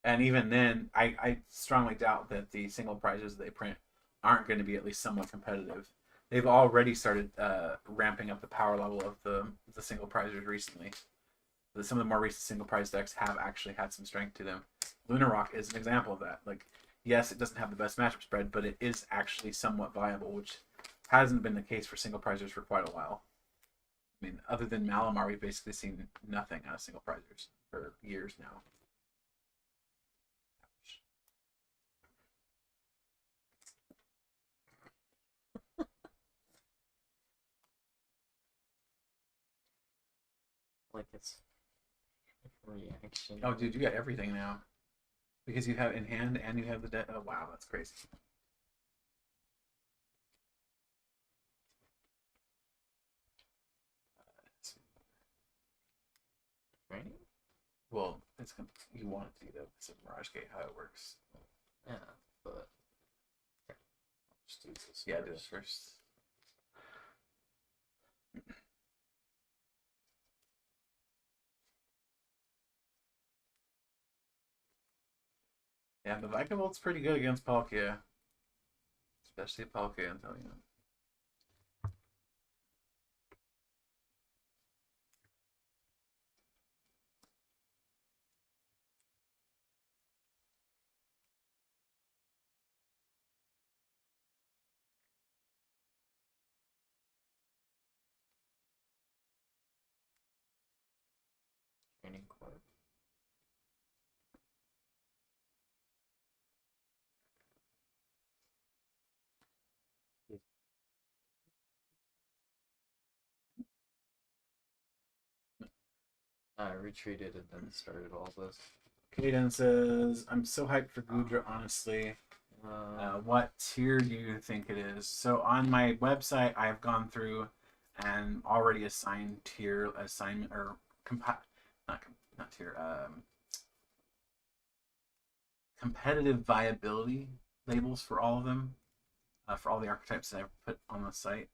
And even then, I strongly doubt that the single prizes they print aren't going to be at least somewhat competitive. They've already started ramping up the power level of the single prizers recently. Some of the more recent single prize decks have actually had some strength to them. Lunarock is an example of that. Like, yes, it doesn't have the best matchup spread, but it is actually somewhat viable, which hasn't been the case for single prizers for quite a while. I mean, other than Malamar, we've basically seen nothing out of single prizers for years now. Like it's reaction. Oh, dude, you got everything now. Because you have in hand and you have the deck. Oh, wow, that's crazy. Right? Well, you want it to be though. It's a Mirage Gate how it works. Yeah, but Just do this. Yeah, do this first. Yeah, the Vikavoult's pretty good against Palkia. Especially Palkia, I'm telling you. Training court. I retreated and then started all this. Kaden says, I'm so hyped for Goodra, honestly. What tier do you think it is? So on my website, I've gone through and already assigned tier assignment or not tier competitive viability labels for all of them, for all the archetypes that I've put on the site.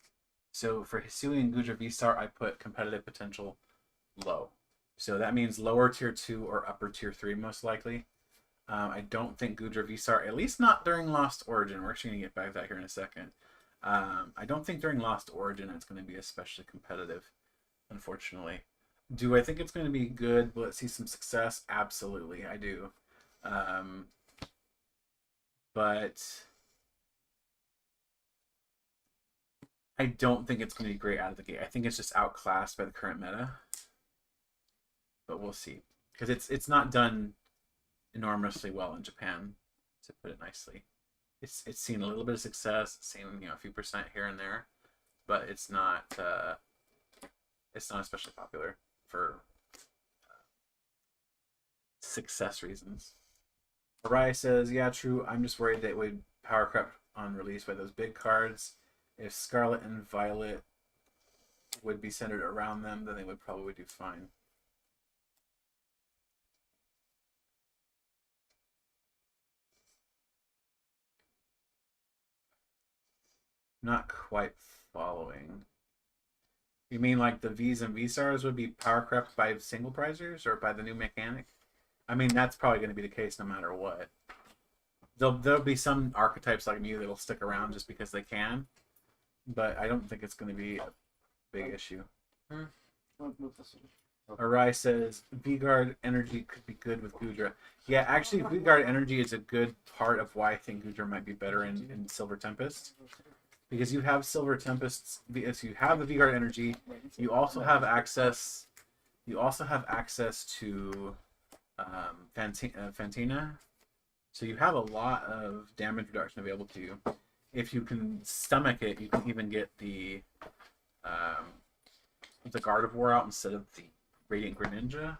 So for Hisuian Goodra VSTAR, I put competitive potential low. So that means lower tier 2 or upper tier 3 most likely. I don't think Goodra VSTAR, at least not during Lost Origin. We're actually going to get back to that here in a second. I don't think during Lost Origin it's going to be especially competitive, unfortunately. Do I think it's going to be good? Will it see some success? Absolutely, I do. But I don't think it's going to be great out of the gate. I think it's just outclassed by the current meta. But we'll see. Because it's not done enormously well in Japan, to put it nicely. It's seen a little bit of success, it's seen a few percent here and there, but it's not especially popular for success reasons. Arai says, yeah, true. I'm just worried that it would power creep on release by those big cards. If Scarlet and Violet would be centered around them, then they would probably do fine. Not quite following. You mean like the V's and V-Stars would be power crept by single prizers or by the new mechanic? I mean, that's probably going to be the case no matter what. There'll be some archetypes like Mew that'll stick around just because they can, but I don't think it's going to be a big issue. Arai says V-Guard energy could be good with Goodra. Yeah, actually, V-Guard energy is a good part of why I think Goodra might be better in Silver Tempest. Because you have Silver Tempests, if you have the V-Guard energy, you also have access. You also have access to Fantina, so you have a lot of damage reduction available to you. If you can stomach it, you can even get the Gardevoir out instead of the Radiant Greninja.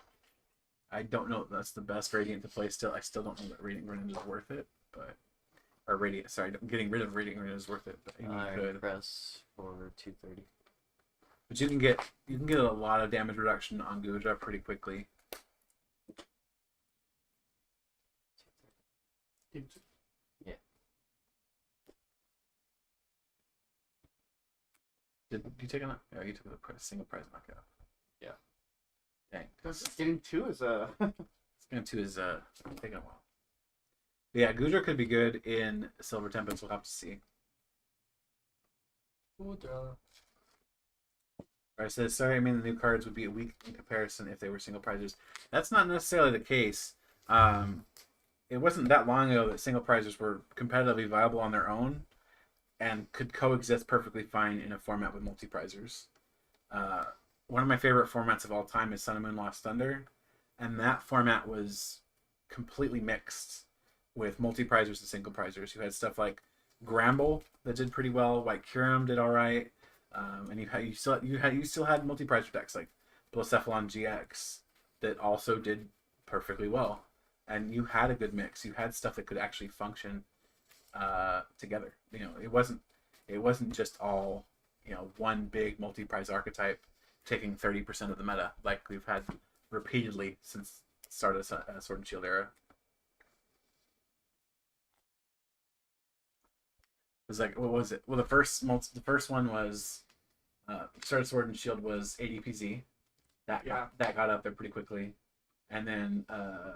I don't know if that's the best Radiant to play still. I still don't know that Radiant Greninja is worth it, but. Or Radiant, sorry, getting rid of Radiant Greninja is worth it. But you could Press for 230. But you can get a lot of damage reduction on Goodra pretty quickly. Yeah. Did you take a you took the single prize knockout. Yeah. Dang. Getting 2 is a. Getting 2 is taking a while. But yeah, Goodra could be good in Silver Tempest. We'll have to see. Goodra. I said, sorry, I mean the new cards would be weak in comparison if they were single prizers. That's not necessarily the case. It wasn't that long ago that single prizers were competitively viable on their own and could coexist perfectly fine in a format with multi-prizers. One of my favorite formats of all time is Sun and Moon Lost Thunder, and that format was completely mixed with multi-prizers and single prizers. You had stuff like Gramble that did pretty well, White Kyurem did all right, and you still had multi-prizer decks like Blacephalon GX that also did perfectly well, and you had a good mix. You had stuff that could actually function together. It wasn't just all one big multi-prize archetype taking 30% of the meta like we've had repeatedly since the start of Sword and Shield era. It was like, what was it? Well, the first one was Start of Sword and Shield was ADPZ. That got up there pretty quickly. And then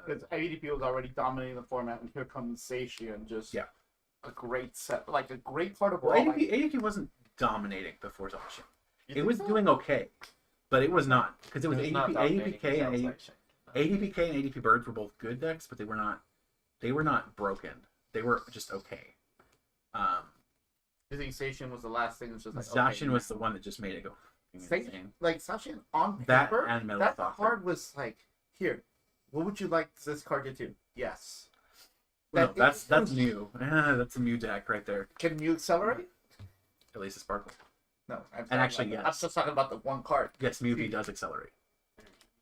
Because ADP was already dominating the format, and here comes Satian, just Yeah. a great set, like a great part of well, all. ADP wasn't dominating before Zacian. You It think was so? doing okay, but it was not because it was not dominating ADPK and himself, actually. ADPK and ADP Birds were both good decks, but they were not broken. They were just okay. You think Satian was the last thing? That's just like Zacian okay, was the one that just made it go insane. like Satian on That paper. and Metal That Thought. card was like, here. What would you like this card to do? Yes. No, that's new. That's a new deck right there. Can you accelerate? At least a Sparkle. No. I'm And actually, I'm yes. just talking about the one card. Yes, Mew V does accelerate.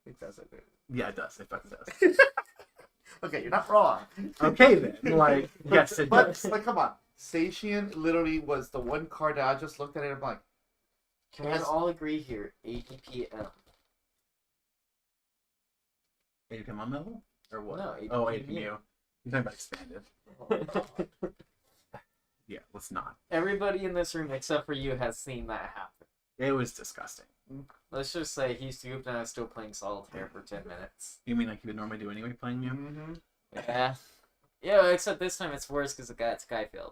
It doesn't. Yeah, it does. It fucking does. Okay, you're not wrong. Okay then. Like, yes, it But does. like, come on. Satian literally was the one card that I just looked at it and I'm like, Can we Yes. all agree here? ADPM. ADP on level? Or what? No, Oh, ADP ADP Mew. Mew. You're talking about expanded. Yeah, let's not. Everybody in this room except for you has seen that happen. It was disgusting. Let's just say he stooped and I was still playing solitaire for 10 minutes. You mean like you would normally do anyway playing Mew? mm-hmm. Yeah. Yeah, except this time it's worse because the guy at Skyfield.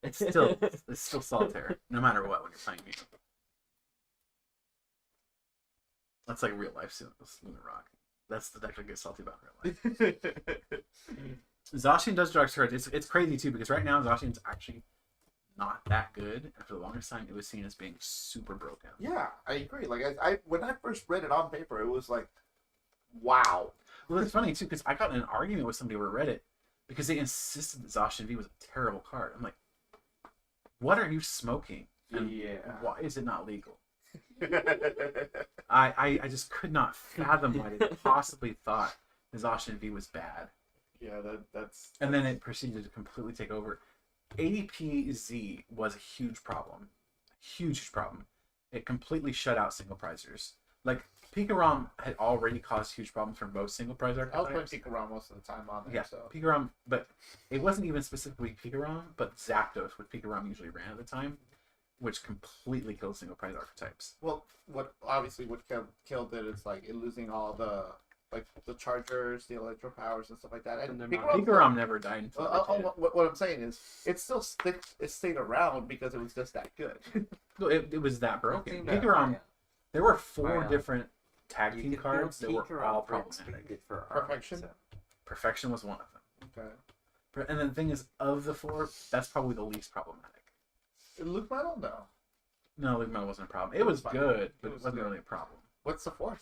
It's still solitaire, no matter what when you're playing Mew. That's like real life Lunar Rock. That's the deck I get salty about in real life. Zacian does draw cards. It's crazy too because right now Zacian's actually not that good, and for the longest time it was seen as being super broken. Yeah, I agree. Like I when I first read it on paper, it was like, wow. Well, it's funny too because I got in an argument with somebody over Reddit because they insisted that Zacian V was a terrible card. I'm like, what are you smoking? And Yeah. why is it not legal? I just could not fathom why they possibly thought the Zacian V was bad. Yeah, that's. And then it proceeded to completely take over. ADP Z was a huge problem. Huge problem. It completely shut out single prizers. Like, Pikarom had already caused huge problems for most single prize I was playing archetypes. Pikarom most of the time on there. Yeah, So. Pikarom, but it wasn't even specifically Pikarom, but Zapdos, which Pikarom usually ran at the time, which completely killed single prize archetypes. Well, what killed it is like it losing all the the chargers, the electro powers, and stuff like that. And And they're Pikarom never died until what I'm saying is, it still stayed around because it was just that good. No, it was that broken. Yeah. Pikarom, there were four Yeah. different tag You team could cards that build were Pikarom all for problematic. expanded for Perfection? Army, so- Perfection was one of them. Okay. And then the thing is, of the four, that's probably the least problematic. Luke Metal, no. No, Luke Metal wasn't a problem. It was fine. good, but It it was wasn't good. really a problem. What's the fourth?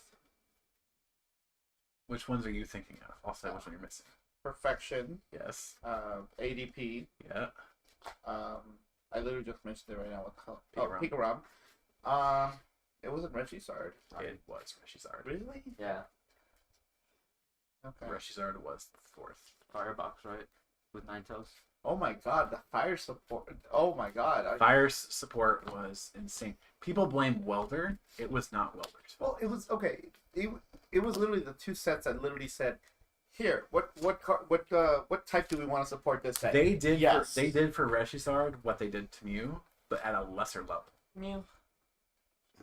Which ones are you thinking of? I'll say which one you're missing. Perfection. Yes. ADP. Yeah. I literally just mentioned it right now. Pikarom. Pikarom. It wasn't Registard. It was Reshizard. Really? Yeah. Okay. Reshizard was the fourth. Firebox, right? With Ninetales. Oh my god, the fire support. Oh my god. Fire's support was insane. People blame Welder. It was not Welder's fault. Well, it was okay. It was literally the two sets that literally said, "Here, what type do we want to support this set?" They did. Yes. They did for Reshizard what they did to Mew, but at a lesser level. Mew.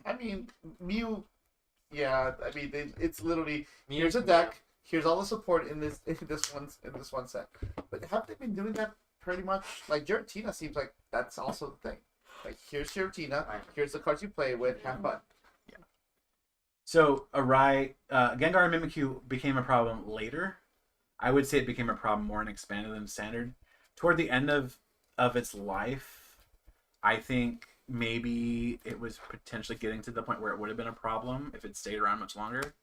I mean, Mew. Yeah, I mean, it's literally Mew. here's a deck. Here's all the support in this one set. But have they been doing that pretty much? Like Giratina seems like that's also the thing. Like here's Giratina. Here's the cards you play with. Have fun. So Gengar and Mimikyu became a problem later. I would say it became a problem more in expanded than standard. Toward the end of its life, I think maybe it was potentially getting to the point where it would have been a problem if it stayed around much longer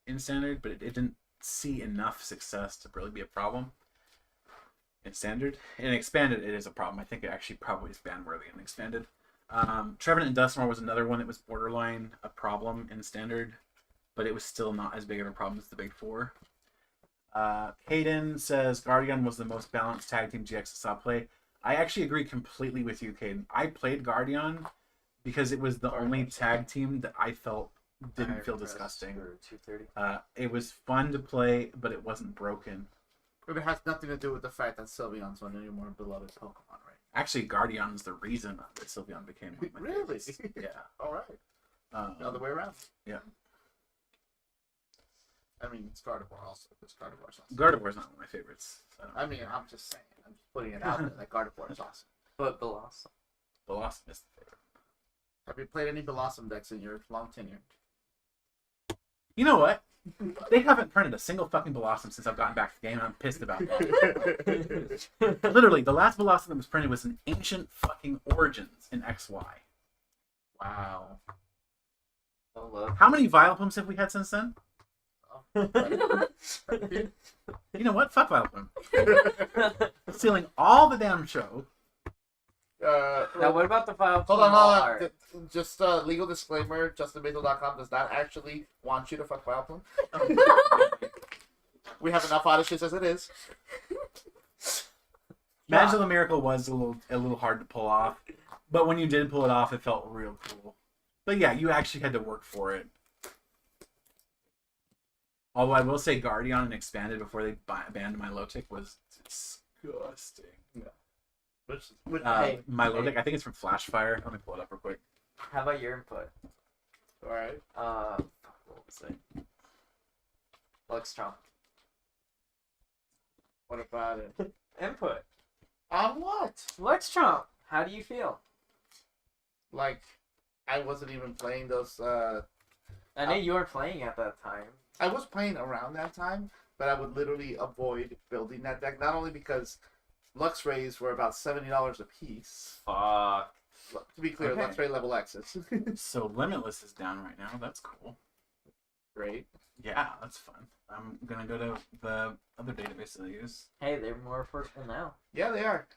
in standard, but it didn't see enough success to really be a problem in standard. In expanded, it is a problem. I think it actually probably is ban worthy in expanded. Trevenant and Dusknoir was another one that was borderline a problem in standard, but it was still not as big of a problem as the big four. Caden says Guardian was the most balanced tag team GX I saw play. I actually agree completely with you, Caden. I played Guardian because it was the only tag team that I felt didn't feel disgusting. For 230. It was fun to play, but it wasn't broken. But it has nothing to do with the fact that Sylveon's one of your more beloved Pokemon, right? Actually, Guardian's the reason that Sylveon became one of my Really? favorites. Yeah. All right. The other way around. Yeah. I mean, it's Gardevoir also, because Gardevoir's awesome. Gardevoir's not one of my favorites. So I mean, I'm just saying. I'm just putting it out there that Gardevoir is awesome. But Blossom. Blossom is the favorite. Have you played any Blossom decks in your long tenure? You know what? They haven't printed a single fucking Blossom since I've gotten back to the game, and I'm pissed about that. Literally, the last Blossom that was printed was an Ancient fucking Origins in XY. Wow. Oh, love. How many Vileplumes have we had since then? You know what? Fuck Vileplume. Stealing all the damn show. Now, what about the file? Hold on. Just legal disclaimer: JustinBasil.com does not actually want you to fuck Vileplume. We have enough odysseys as it is. Magic of the Miracle was a little hard to pull off, but when you did pull it off, it felt real cool. But yeah, you actually had to work for it. Although I will say Guardian and Expanded before they banned my Milotic was disgusting. Hey, Milotic, I think it's from Flashfire. Let me pull it up real quick. How about your input? Alright. What was it? Luxtron. What about it? Input. On what? Luxtron. How do you feel? Like, I wasn't even playing those. I know you were playing at that time. I was playing around that time, but I would literally avoid building that deck. Not only because Luxrays were about $70 a piece. Fuck. To be clear, Okay. Luxray level X's. So Limitless is down right now. That's cool. Great. Yeah, that's fun. I'm gonna go to the other database that I use. Hey, they're more affordable now. Yeah, they are.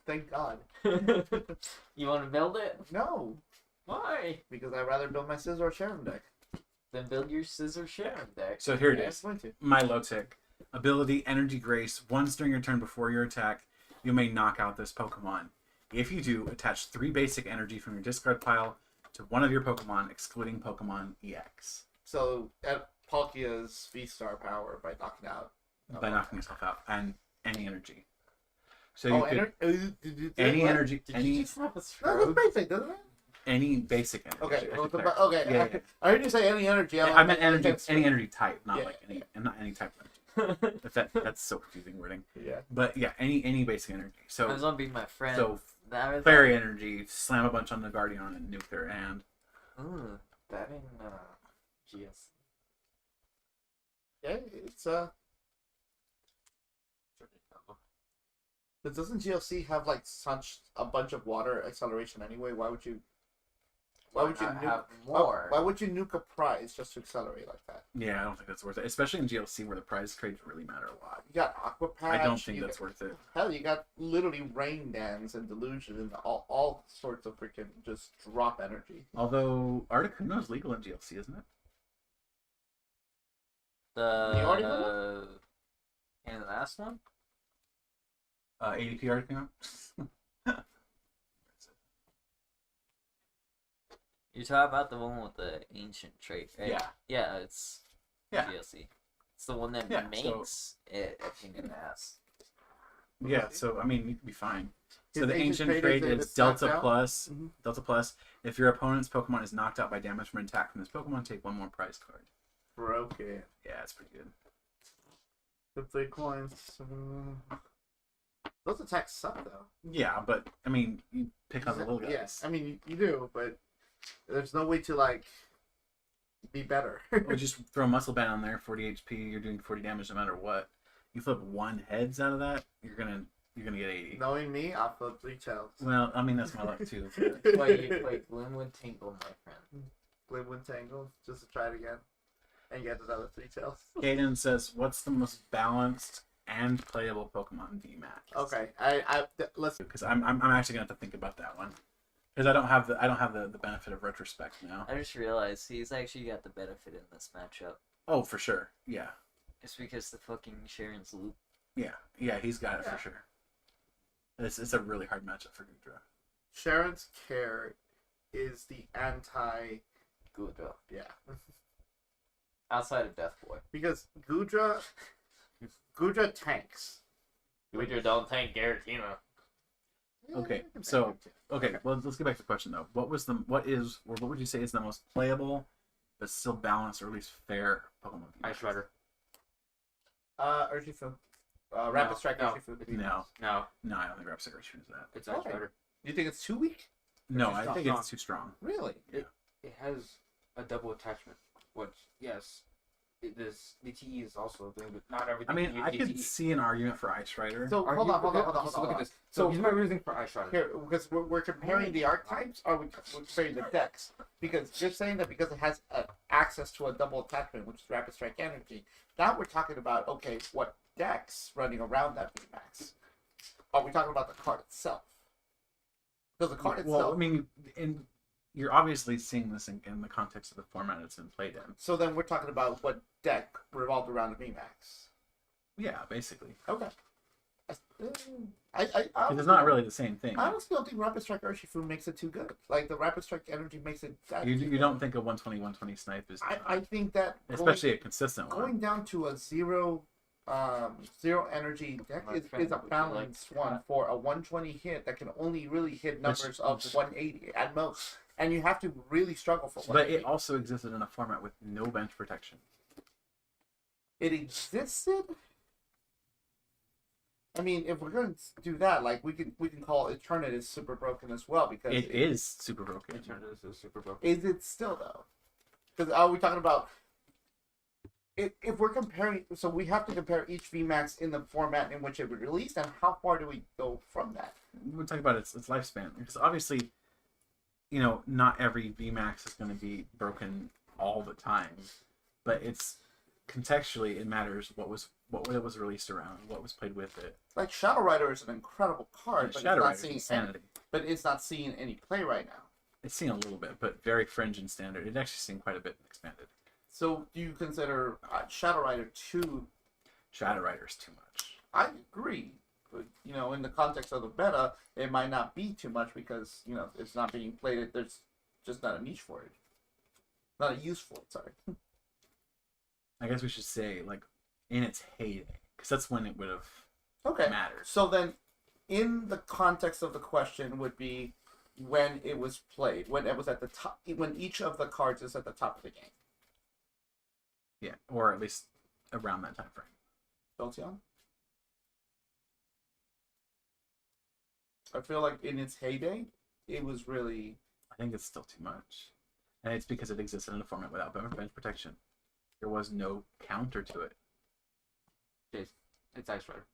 Thank God. You want to build it? No, Why? because I'd rather build my Scizor or Sharon deck. Then build your Scissor Sharon deck. So here it Yeah, is. I'm going to. Milotic. Ability, Energy Grace. Once during your turn before your attack, you may knock out this Pokemon. If you do, attach 3 basic energy from your discard pile to one of your Pokemon, excluding Pokemon EX. So, at Palkia's V-Star power by knocking out. By knocking yourself out. And any energy. So you could... Any Any energy... Did Any... you just have a No, that's stroke? basic, doesn't it? Any basic energy. Okay, I well, should clarify. okay. Yeah, yeah. I heard you say any energy. I meant energy. Any energy type, not Yeah. like any, not any type of energy. That's so confusing wording. Yeah. But yeah, any basic energy. I So was gonna be my friend. so That was fairy energy, slam a bunch on the Guardian and nuke their hand. Ooh, that in GS. Yeah, it's But doesn't GLC have like such a bunch of water acceleration anyway? Why would you? Why would you not nuke? have more? Why would you nuke a prize just to accelerate like that? Yeah, I don't think that's worth it, especially in GLC where the prize trades really matter a lot. You got Aqua Patch. I don't think you that's got, worth it. Hell, you got literally Rain Dance and Delusion and all sorts of freaking just drop energy. Although Articuno is legal in GLC, isn't it? The You already know and the last one. ADP Articuno. You're talking about the one with the ancient trait, right? Yeah. Yeah, it's Yeah. GLC. It's the one that Yeah, makes it a thing in the ass. Yeah, so I mean, you could be fine. So His the ancient trait trait is is it's knocked Delta out? Plus. Mhm. Delta Plus. If your opponent's Pokemon is knocked out by damage from an attack from this Pokemon, take one more prize card. Broken. Yeah, it's pretty good. The 3 coins. Those attacks suck though. Yeah, but I mean, you pick on the little guys. Yes, I mean you do, but there's no way to like be better. Or just throw a muscle band on there, 40 HP. You're doing 40 damage no matter what. You flip 1 heads out of that, you're gonna get 80. Knowing me, I'll flip 3 tails. Well, I mean that's my luck too. Wait, you played Gloomwood Tingle, my friend. Glimwood Tangle, just to try it again. And get another 3 tails. Kaden says, "What's the most balanced and playable Pokemon VMAX?" Okay, let's. Because I'm actually gonna have to think about that one. Because I don't have the benefit of retrospect now. I just realized he's actually got the benefit in this matchup. Oh, for sure. Yeah. It's because the fucking Sharon's loop. Yeah, he's got it Yeah. for sure. It's a really hard matchup for Goodra. Sharon's Care is the anti. Goodra. Yeah. Outside of Death Boy. Because Goodra tanks. Goodra don't tank Garatina. Okay, so okay, well let's get back to the question though. What would you say is the most playable, but still balanced or at least fair Pokemon? Ice Rider. Urshifu. Rapid No, Strike no. Urshifu. No, No, I don't think Rapid Strike Urshifu is that. it's Ice Why? Rider. You think it's too weak? No, too I strong. think it's too strong. Really? It has a double attachment, which yes, this DTE is also a thing, but not I everything. mean, is I could DTE. see an argument for Ice Rider. So Are hold you- on. okay, so look at this. So here's my reasoning for Ice Rider. Here, because we're comparing the archetypes, or we're comparing the decks. Because you're saying that because it has access to a double attachment, which is Rapid Strike Energy. Now we're talking about, okay, what decks running around that VMAX? Are we talking about the card itself? Because the card well, itself. I mean, you're obviously seeing this in the context of the format it's been played in. So then we're talking about what deck revolved around the VMAX. Yeah, basically. Okay. I Because it's not really the same thing. I honestly don't think Rapid Strike Urshifu makes it too good. Like, the Rapid Strike Energy makes it that You don't think a 120 snipe is, I think that especially a consistent one. going down to a zero energy deck My is friend, a would you balanced like one that? for a 120 hit that can only really hit numbers Which- of 180 at most. And you have to really struggle for But 180. it also existed in a format with no bench protection. It existed. I mean, if we're going to do that, like we can call Eternatus super broken as well because It is super broken. Eternatus is super broken. Is it still though? Because are we talking about if we're comparing? So we have to compare each VMAX in the format in which it was released, and how far do we go from that? We're talking about its lifespan because obviously, not every VMAX is going to be broken all the time, but it's contextually it matters what it was released around, what was played with it. Like Shadow Rider is an incredible card, but Shadow it's not Rider is seeing insanity. it's not seeing any play right now. It's seen a little bit, but very fringe and standard. It actually seen quite a bit expanded. So do you consider Shadow Rider too? Shadow Rider is too much. I agree, but in the context of the meta, it might not be too much because it's not being played. There's just not a niche for it, not a use for it. Sorry. I guess we should say like in its heyday, because that's when it would have Okay. mattered. So then, in the context of the question would be when it was played, when it was at the top, when each of the cards is at the top of the game. Yeah, or at least around that time frame. Jolteon? I feel like in its heyday, it was really. I think it's still too much, and it's because it existed in a format without bench protection. There was no counter to it. Jason, it's Ice Rider.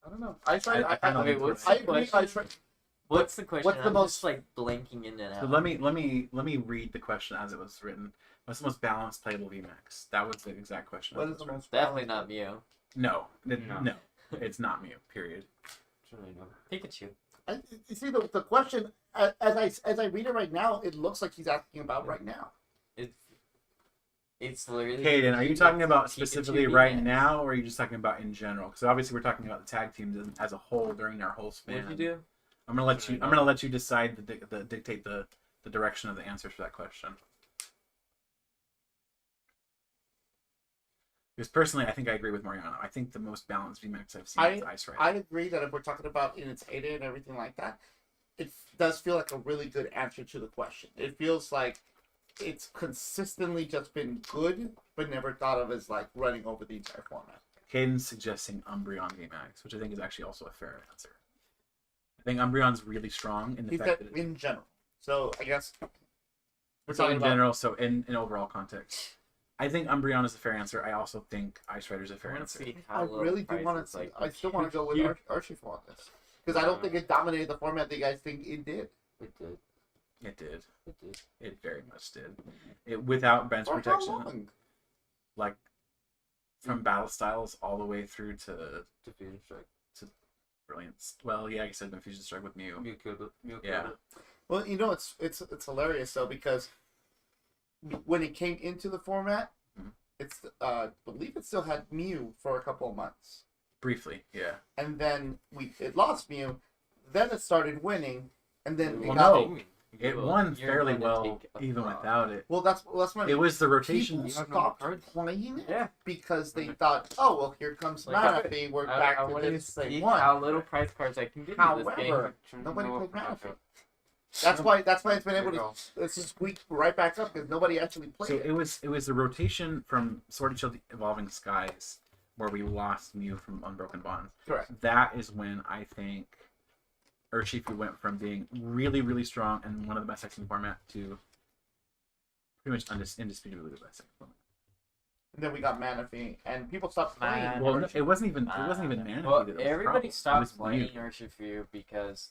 I don't know. I tried. I don't Wait, think what's I the agree. I question? tried. What's the question? what's the I'm most- just like blanking in and out. So let me read the question as it was written. What's the most balanced playable VMAX? That was the exact question. What as is the it was most? Definitely not Mew. written. No. No, it's not Mew. Period. Surely no. Pikachu. You see the question as I read it right now, it looks like he's asking about right now. It's literally. Caden, are you talking about Pikachu specifically VMAX. right now, or are you just talking about in general? Because obviously we're talking about the tag teams as a whole during their whole span. What'd you do? I'm gonna let you decide dictate the direction of the answers for that question. Because personally, I think I agree with Mariano. I think the most balanced VMAX I've seen is Ice Rider. I agree that if we're talking about in its heyday and everything like that, it does feel like a really good answer to the question. It feels like it's consistently just been good, but never thought of as like running over the entire format. Caden's suggesting Umbreon VMAX, which I think is actually also a fair answer. I think Umbreon's really strong in the He fact said that in general. So I guess we're so talking in about general, so in overall context. I think Umbreon is a fair answer. I also think Ice Rider is a I fair want to answer. see I how low really do price want is, to. like, I still want to go with Urshifu on this because I don't think it dominated the format that you guys think it did. It did. It did. It did. It very much did. It without bench For how protection, long? like from battle styles all the way through to Diffusion Strike. brilliance. Well, yeah, I said Fusion Strike with Mew. Mew killed it. Mew killed Yeah. it. Well, it's hilarious though because when it came into the format, Mhm. it's I believe it still had Mew for a couple of months, Briefly, yeah. and then it lost Mew, then it started winning, and then it Well, got no. It won You're fairly going to well take a even fraud. without it. well. That's my It was the rotation. people You have no stopped cards? playing it Yeah. because they thought, oh well, here comes Like, Manaphy, we're back I to want to this see thing one. how little price cards I can get in this game. However, nobody played Manaphy. That's why it's been able There to you it's just squeak right back up because nobody actually played So it. it was the rotation from Sword and Shield Evolving Skies where we lost Mew from Unbroken Bonds. Correct. That is when I think Urshifu went from being really, really strong and one of the best decks in the format to pretty much indisputably the best deck in the format. And then we got Manaphy, and people stopped playing. Man. Well, no, Urshifu. it wasn't even Mana. Well, that was the everybody problem. It stopped was playing Mew. Urshifu because,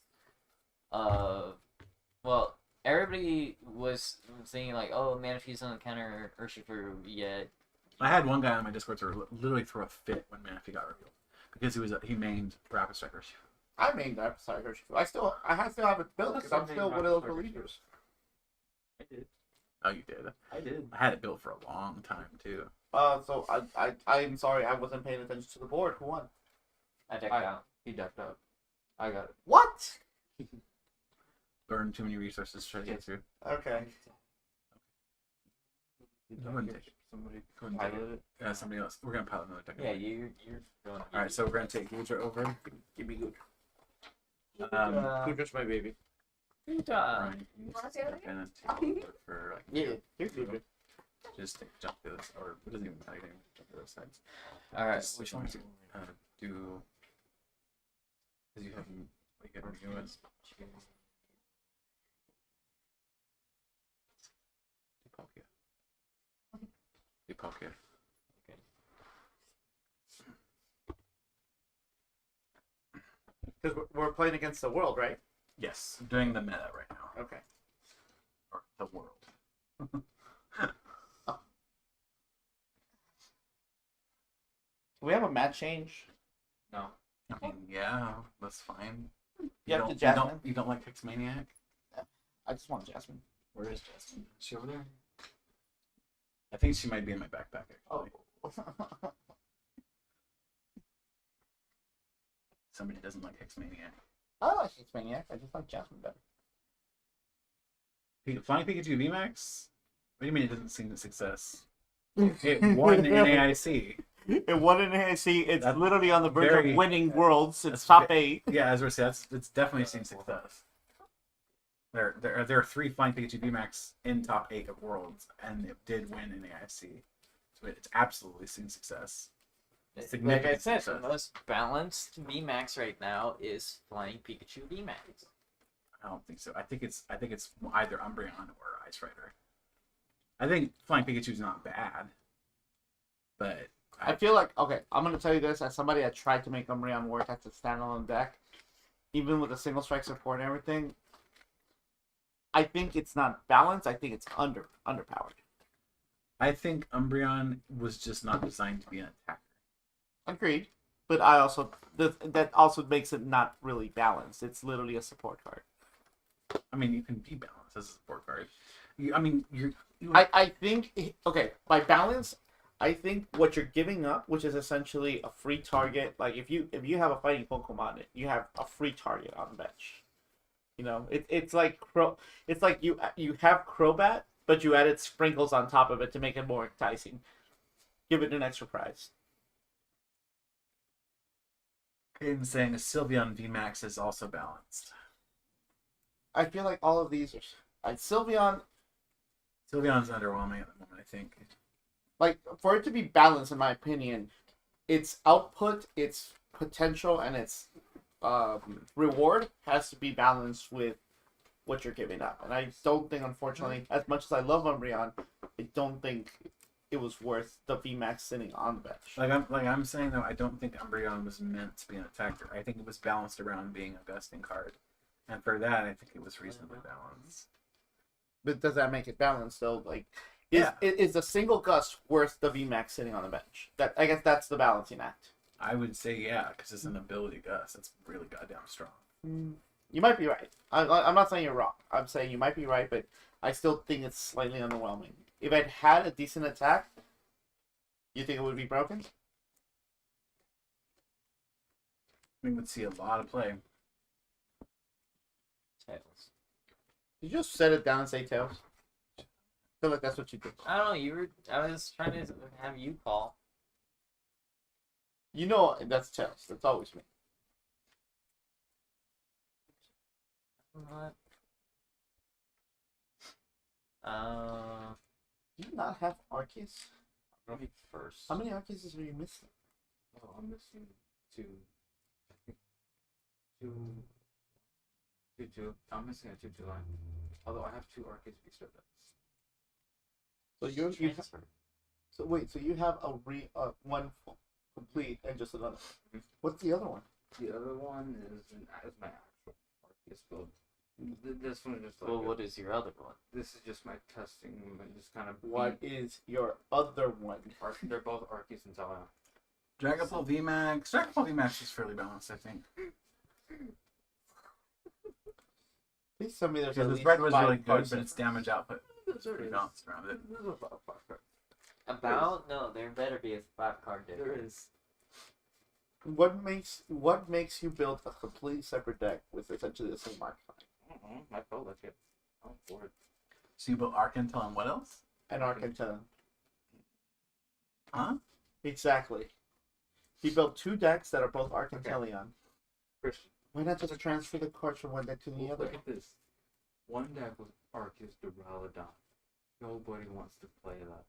well, everybody was thinking like, oh, Manaphy's on the counter Urshifu yet. I had one guy on my Discord to literally throw a fit when Manaphy got revealed because he mained Rapid Strike Urshifu. I made that side Urshifu. I still have it built because I'm still one of those believers. I did. Oh, you did. I did. I had it built for a long time too. So I'm sorry I wasn't paying attention to the board. Who won? I decked out. He decked out. I got it. What? Burned too many resources to try to get through. Okay. I wouldn't take it. Somebody Wouldn't take piloted it. Somebody else. We're gonna pilot another deck. Yeah, you're going. All right, so we're gonna take Goodra over. Give me good. Who my baby? Good job. Ryan, You wanna say it again? and take over for like Yeah, here's good. just take jump to this, or it doesn't even matter. You can jump to those sides. All right, Just which want one? to do? Because you have Mew as Palkia. Do Palkia. Because we're playing against the world, right? Yes, I'm doing the meta right now, Okay. or the world. Do we have a match change? No. I mean, yeah, that's fine. You have to you Jasmine. don't like Hex Maniac? I just want Jasmine. Where is Jasmine? Is she over there? I think she might be in my backpack. Actually. Oh. Somebody doesn't like Hex Maniac. I like Maniac. I just like Jasmine better. Flying Pikachu VMAX? What do you mean it doesn't seem a success? It won in AIC. It won in AIC. It's That's literally on the verge very- of winning Worlds. It's that's top ve- 8. Yeah, as we're saying, it's definitely seen success. There are 3 Flying Pikachu VMAX in top 8 of Worlds, and it did win in AIC. So it's absolutely seen success. Like I Significant said, the success. most balanced VMAX right now is Flying Pikachu VMAX. I don't think so. I think it's either Umbreon or Ice Rider. I think Flying Pikachu's not bad, but I feel like, okay, I'm going to tell you this as somebody that tried to make Umbreon work as a standalone deck, even with a single strike support and everything. I think it's not balanced. I think it's underpowered. I think Umbreon was just not designed to be an attacker. Agreed. But I also that also makes it not really balanced. It's literally a support card. I mean, you can be balanced as a support card. I think okay, by balance, I think what you're giving up, which is essentially a free target, like if you have a fighting Pokemon, you have a free target on the bench. You know, it's like you have Crobat, but you added sprinkles on top of it to make it more enticing. Give it an extra prize. I'm saying a Sylveon VMAX is also balanced. I feel like all of these are Sylveon. Sylveon's underwhelming at the moment, I think. Like for it to be balanced, in my opinion, its output, its potential, and its reward has to be balanced with what you're giving up. And I don't think, unfortunately, as much as I love Umbreon, I don't think it was worth the VMAX sitting on the bench. I'm saying though, I don't think Umbreon was meant to be an attacker. I think it was balanced around being a besting card, and for that, I think it was reasonably balanced. But does that make it balanced though? Like, Yeah. is a single gust worth the VMAX sitting on the bench? That I guess that's the balancing act. I would say yeah, because it's an ability gust. It's really goddamn strong. You might be right. I'm not saying you're wrong. I'm saying you might be right, but I still think it's slightly underwhelming. If it had a decent attack, you think it would be broken? We would see a lot of play. Tails. Did you just set it down and say Tails? I feel like that's what you did. I don't know. I was trying to have you call. You know that's Tails. That's always me. What? Do you not have Arceus? I'm gonna be first. How many Arceuses are you missing? Oh, I'm missing two. Two. I'm missing a 2-2 line. Although I have two Arceus V-Star decks. So you have one complete and just another. Mhm. What's the other one? The other one is my actual Arceus build. This one is just like Well, what is your other one? this is just my testing and just kind of What is your other one? They're both Arceus and Talon. Dragapult VMAX. Dragapult VMAX is fairly balanced, I think. Please tell me there's Because at the least spread was 5 really good, cards but in its damage output is There pretty is. balanced around it. There's about 5 cards. About? No, there better be a 5-card There difference. is. What makes you build a completely separate deck with essentially the same archetype? I felt like it. I'm bored. So you built Arcantel and what else? An Arcantella. Huh? Exactly. He built 2 decks that are both Arcantelion. Christian, Why not just transfer the cards from one deck to the other? look at this. One deck was Arceus Duraludon. Nobody wants to play that.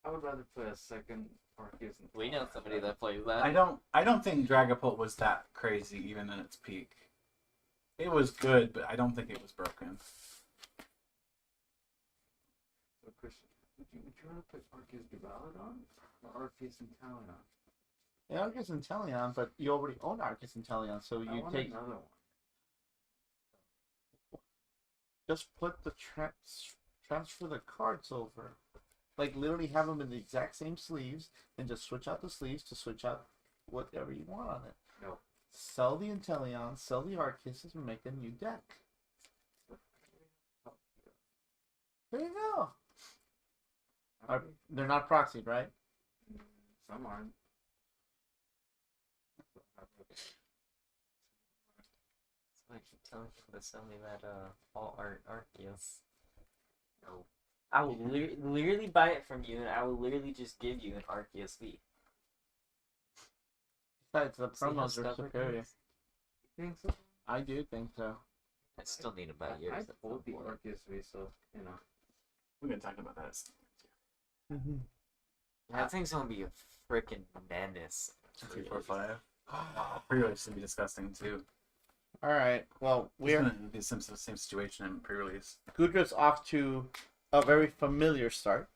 I would rather play a second Arceus. We know somebody that plays that. I don't think Dragapult was that crazy even in its peak. It was good, but I don't think it was broken. So Christian, would you rather play Arceus Duraludon or Arceus and Talon? Yeah, Arceus and Teleon, but you already own Arceus and Teleon, so I you want take another one. just put the transfer the cards over. Like literally have them in the exact same sleeves and just switch out the sleeves to switch out whatever you want on it. No. Sell the Inteleon, sell the Arceuses, and make a new deck. There you go. They're not proxied, right? Some aren't. So I keep telling people to sell me that all art Arceus. No. I will literally buy it from you, and I will literally just give you an Arceus V. Besides, the See how promos are stubborn he superior. is? You think so? I do think so. I still need to buy yours. I at some pulled the point. Arceus V, so you know. We're gonna talk about that. That thing's gonna be a freaking menace. 3, 4, 5. Pre-release should be disgusting too. All right. Well, We're we're gonna be the same situation in pre-release. Goodra's off to a very familiar start.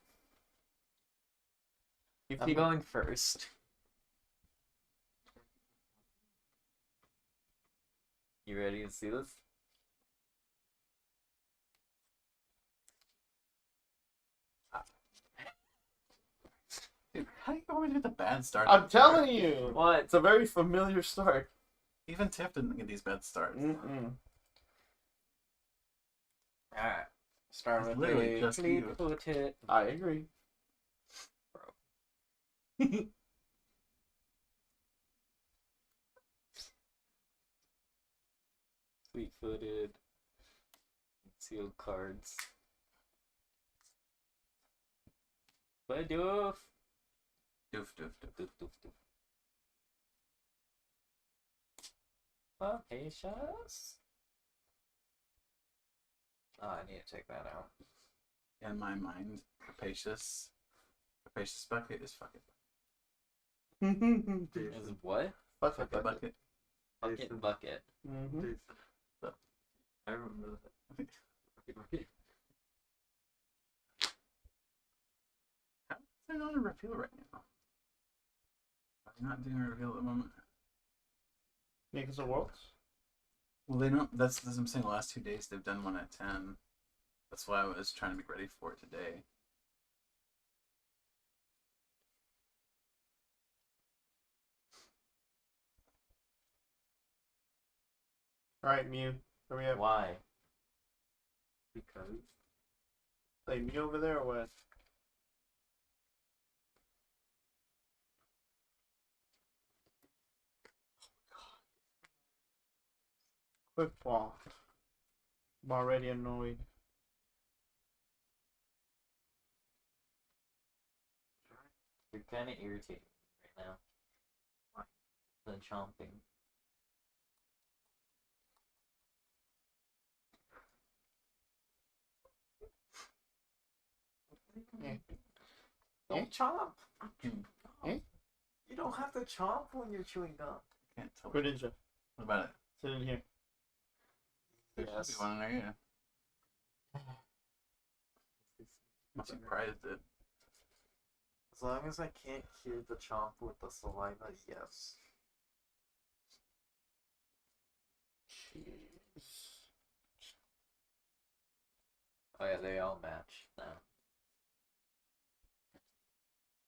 I'm going first. You ready to see this? Dude, how do you always get the bad start? I'm telling you, What? it's a very familiar start. Even Tiff didn't get these bad starts. Mm-mm. Alright. Start It's with literally a... just Please you. put it. I agree. Fleet-footed. Sealed cards. But doof. Doof, doof, doof. Doof, doof, doof. Capacious. Oh, I need to take that out. In my mind, capacious bucket is fucking Is it what? Bucket, bucket. bucket. Bucket and bucket. Mm-hmm. I remember that. How is there not a reveal right now? Are they not doing a reveal at the moment? Makers of Worlds? Well, they don't. That's what I'm saying. The last 2 days they've done one at 10. That's why I was trying to be ready for it today. Alright, Mew. Hurry up. Why? Because Play Mew over there or what? Quick ball. I'm already annoyed. You're kind of irritating me right now. Why? The chomping. Don't chomp. Eh? You don't have to chomp when you're chewing gum. Can't tell. Greninja. What about it? Sit in here. There should be one in there, yeah. I'm surprised it. As long as I can't hear the chomp with the saliva, yes. Jeez. Oh yeah, they all match now.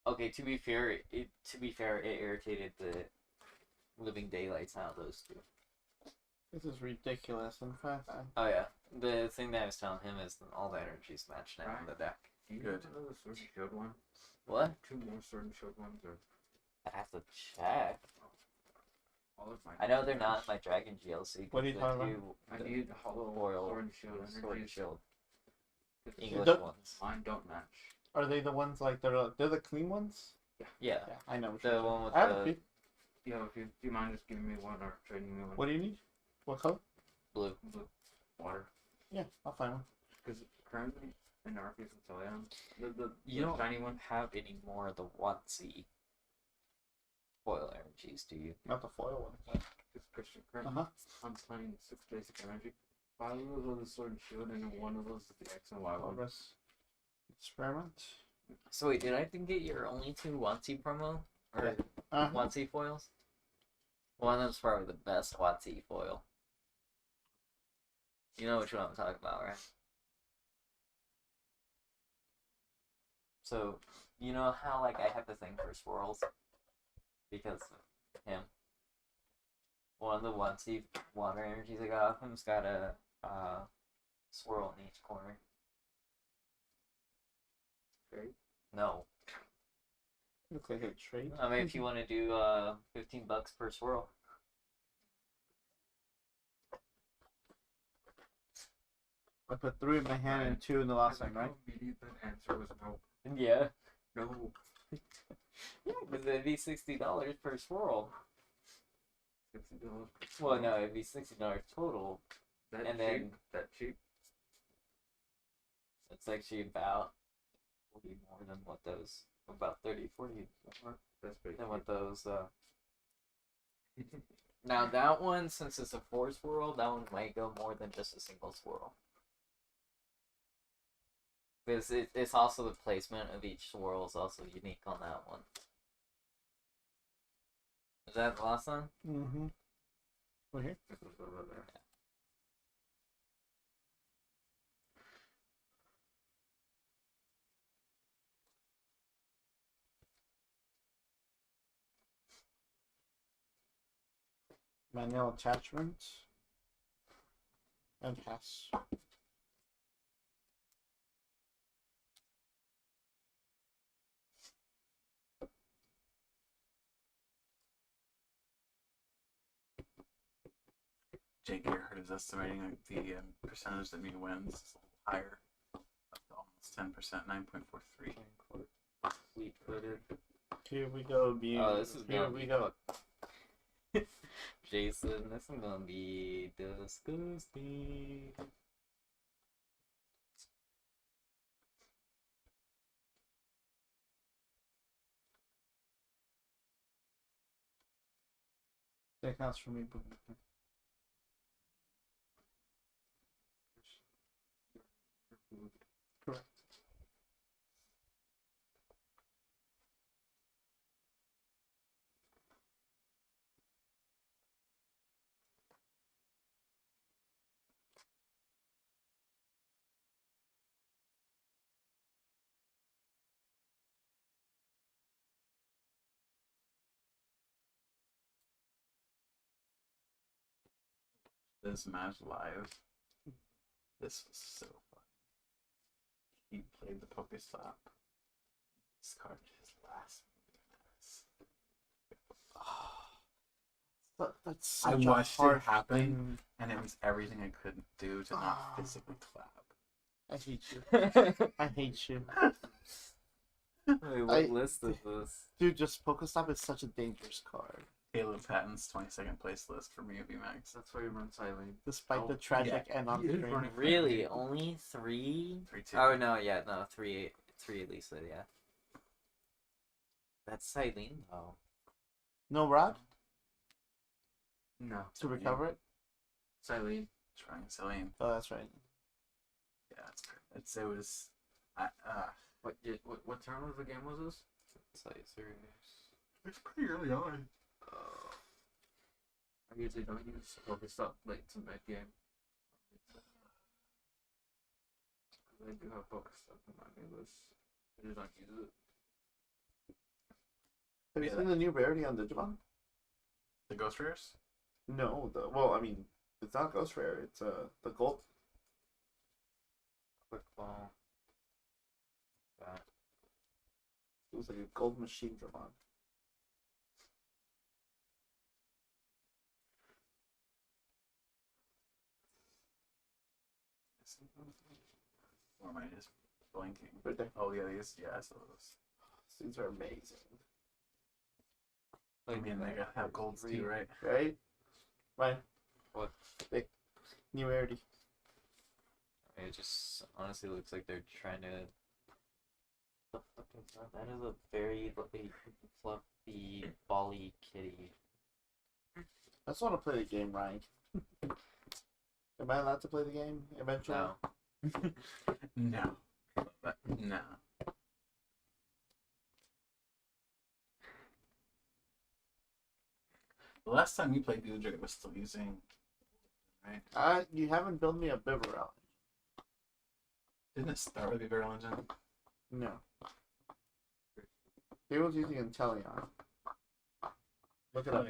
Okay, to be fair, it irritated the living daylights out of those two. This is ridiculous. In fact, Oh yeah, the thing that I was telling him is that all the energies match now in the deck. You Good. have another Sword and Shield one? What? 2 more Sword and Shield ones, or I have to check. all of mine? I know they're not in my Dragon GLC. What are you the talking two- I the need Hollow Royal Sword and Shield Sword and energies. Shield. 'cause English Don't- ones. Mine don't match. are they the ones like they're the clean ones? Yeah. Yeah, I know. What The you're one with I have a the few. Yeah, if you do you mind just giving me one or trading me one? What do you need? What color? blue. Blue. Water. Yeah, I'll find one. Because currently in Arceus and Teleon, You the don't shiny one. have any more of the onesie foil energies, do you? Not the foil one. Because Christian Uh currently, huh. I'm playing 6 basic energy. 5 of those are the Sword and Shield, and then 1 of those is the X and Y one. Progress. Experiment. So wait, did I think get your only 2 onesie promo? Or Yeah. Uh-huh. onesie foils? One of them's probably the best onesie foil. You know which one I'm talking about, right? So, you know how like I have the thing for swirls? Because of him. One of the onesie water energies I got off him's got a swirl in each corner. Okay. No. Looks like a trade. I mean, if you want to do $15 per swirl. I put 3 in my hand and 2 in the last one, right? Immediate answer was no. Yeah. No. Yeah, because it'd be $60 per swirl. $60. Well, no, it'd be $60 total. That and cheap? then- That cheap? It's actually about 40 more than what those, about 30, 40 more That's pretty than cheap. what those, Now that one, since it's a 4 swirl, that one might go more than just a single swirl. Because it's also the placement of each swirl is also unique on that one. Is that the last one? Mm-hmm. We're here. This was over there. Manual attachment. And pass. Jake Earhart is estimating like the percentage that me wins is a little higher, up to almost 10%, 9.43. Sweet footed. Here we go, beauty. Oh, this is Here gonna we be go. Jason, this is gonna be disgusting. That counts for me. But... Correct. This match live. This was so fun. He played the Pokeslap. Discarded his last move. That's I such a watched it hard happen, thing. and it was everything I couldn't do to not physically clap. I hate you. I hate you. Wait, what I- list is this? Dude, just Pokestop is such a dangerous card. Caleb Patton's 22nd place list for me would be max. That's why you run silent. Despite Oh, the tragic end on he is screen. running. Really? Only 3? 3-2. Oh no, yeah, no, 3 at least, yeah. That's Silene though. No Rod No. to recover it. Silene. Trying Celine. Oh, that's right. Yeah, it was. What turn of the game was this? It's pretty early on. I usually don't use focus up late to mid game. I do have focus up in my main list. I just don't use it. Have you Yeah, seen the new rarity on Digimon? The Ghost Rares? No, I mean, it's not Ghost Rare. It's the gold. Quick ball. That. It was like a gold machine Dramon. Or am I just blinking? Right there. Oh, yeah, these. Yeah, I saw those. These are amazing. I mean, they gotta have golds too, right? Right? Right. What? Big new rarity. It just honestly looks like they're trying to. The fuck is that? That is a very fluffy, bally kitty. I just want to play the game, Ryan. Am I allowed to play the game eventually? No. No. No. The last time we played Goodra, it was still using, right? You haven't built me a Bibarel. Didn't it start with the Barrel Engine? No. He was using Inteleon. Look it up.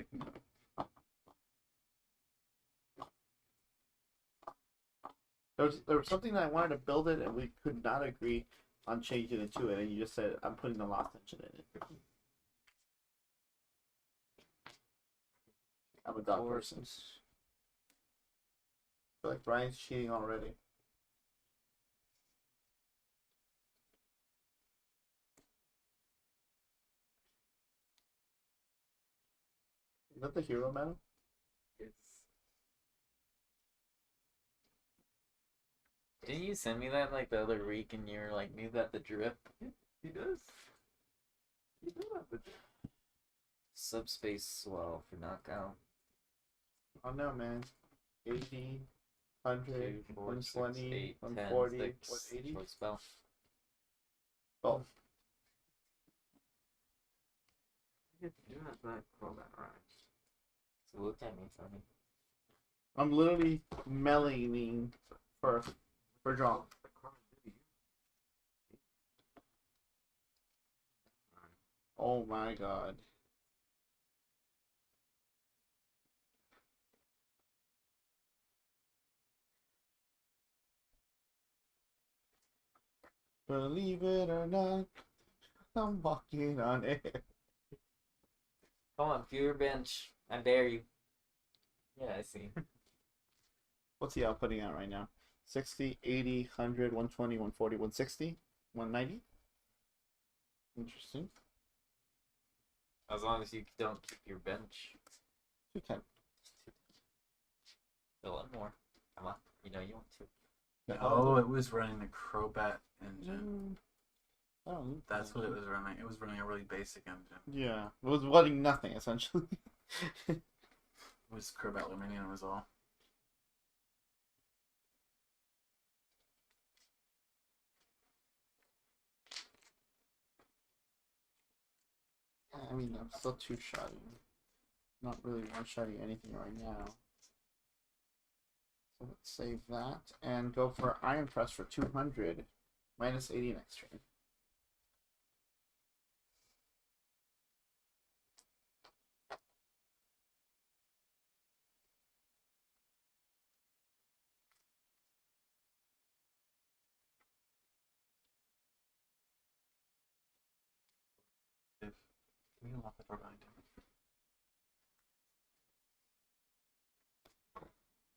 There was something that I wanted to build it, and we could not agree on changing it to it, and you just said, I'm putting the Lost Engine in it. I'm a dog person. I feel like Brian's cheating already. Is that the hero medal? It's Didn't you send me that like the other week and you were like, need that the drip? he does. He does have the Subspace swell for knockout. Oh no, man. 80, 100, 2, 4, 120, 6, 8, 140, 10, 6, 180. short spell. Oh, You do have that combat right. So look at me, Tony. I'm literally melaning for draw. The card did you? Oh my god. Believe it or not, I'm walking on air. Come on, viewer bench. I dare you. Yeah, I see. What's he outputting out right now? 60, 80, 100, 120, 140, 160, 190? Interesting. As long as you don't keep your bench. 210. Fill one more. Come on. You know you want to. Oh, it was running the Crobat engine. Oh, That's what it was running. It was running a really basic engine. yeah. It was running nothing, essentially. It was Crobat Luminion was all. I mean, I'm still two-shotting. Not really one-shotting anything right now. So let's save that and go for Iron Press for 200. Minus 80 next turn. Can you lock the door behind him?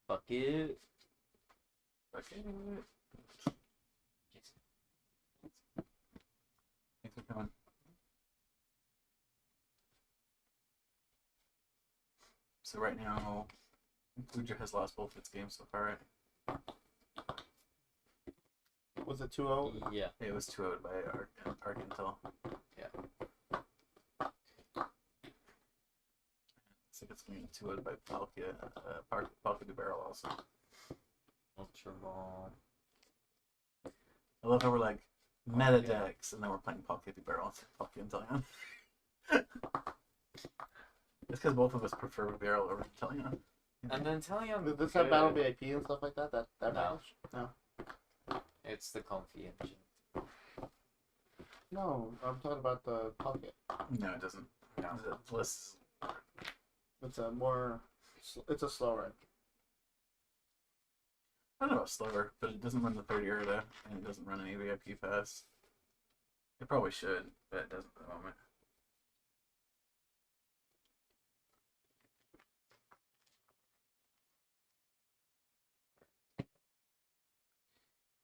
Bucket. Okay. Thanks for coming. So right now, Goodra has lost both its games so far, right? Was it 2-0? Yeah. It was 2-0 by Arc Intel. looks like it's going to be 2-wood by Palkia the Barrel also. Ultra Ball. I love how we're like meta decks, and then we're playing Palkia the Barrel instead of Palkia and Teleon. It's because both of us prefer Barrel over Teleon. And then Teleon. Does this have battle VIP and stuff like that? That No. much? No. It's the comfy engine. No, I'm talking about the pocket. No, it doesn't. No, the list. It's a more. It's a slower. I don't know about slower, but it doesn't run the 30 Erta, and it doesn't run any VIP fast. It probably should, but it doesn't at the moment.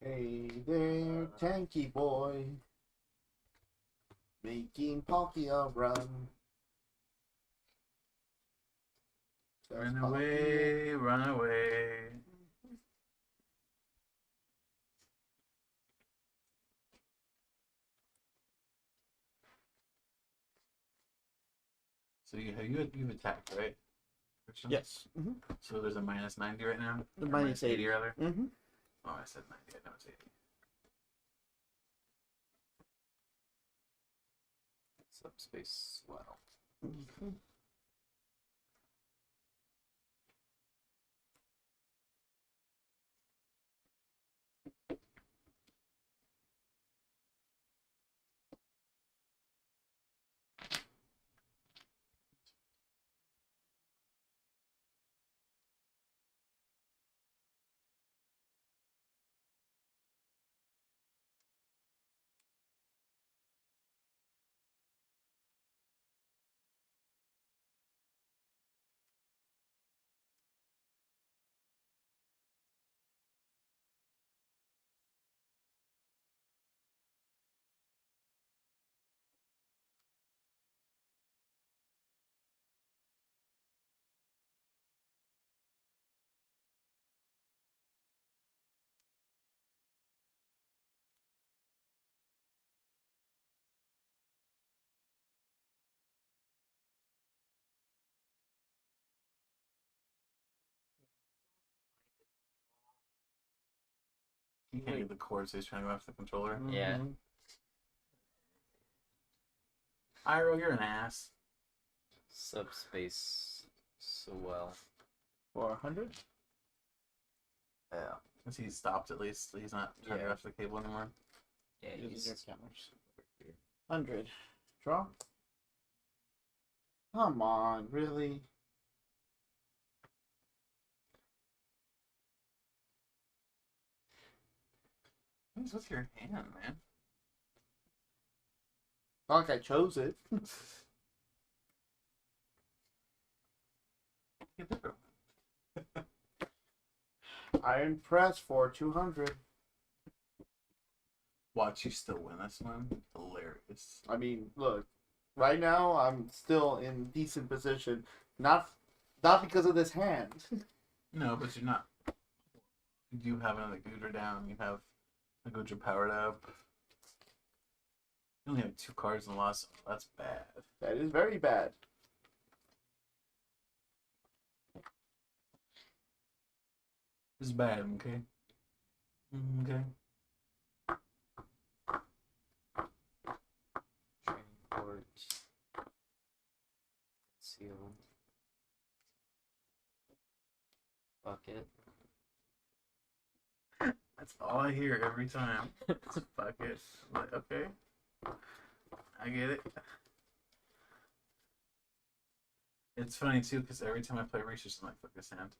Hey there, tanky boy. Making Palkia run. Run away, run away. So you've attacked, right? Christian? Yes. So there's a minus 90 right now? The Or minus 80. rather? Mm-hmm. Oh, I said 90. I know it's 80. Subspace swell. You can't get the cord, so he's trying to go after the controller. Yeah. Iroh, you're an ass. Subspace swell. For 100? Yeah. Because he's stopped at least. He's not trying to go after the cable anymore. Yeah, Using your he's counters. 100. Draw. Come on, really? What's with your hand, man? Not like I chose it. Get different. Iron Press for 200. Watch you still win this one. Hilarious. I mean, look. Right now, I'm still in decent position. Not because of this hand. No, but you're not. You do have another Goodra down. You have a Goodra powered up. You only have 2 cards in the loss. That's bad. That is very bad. It's bad, okay? Okay. training port. Sealed. Bucket. That's all I hear every time. Fuck it. I'm like, okay. I get it. It's funny too, because every time I play Research, I'm like, fuck this hand.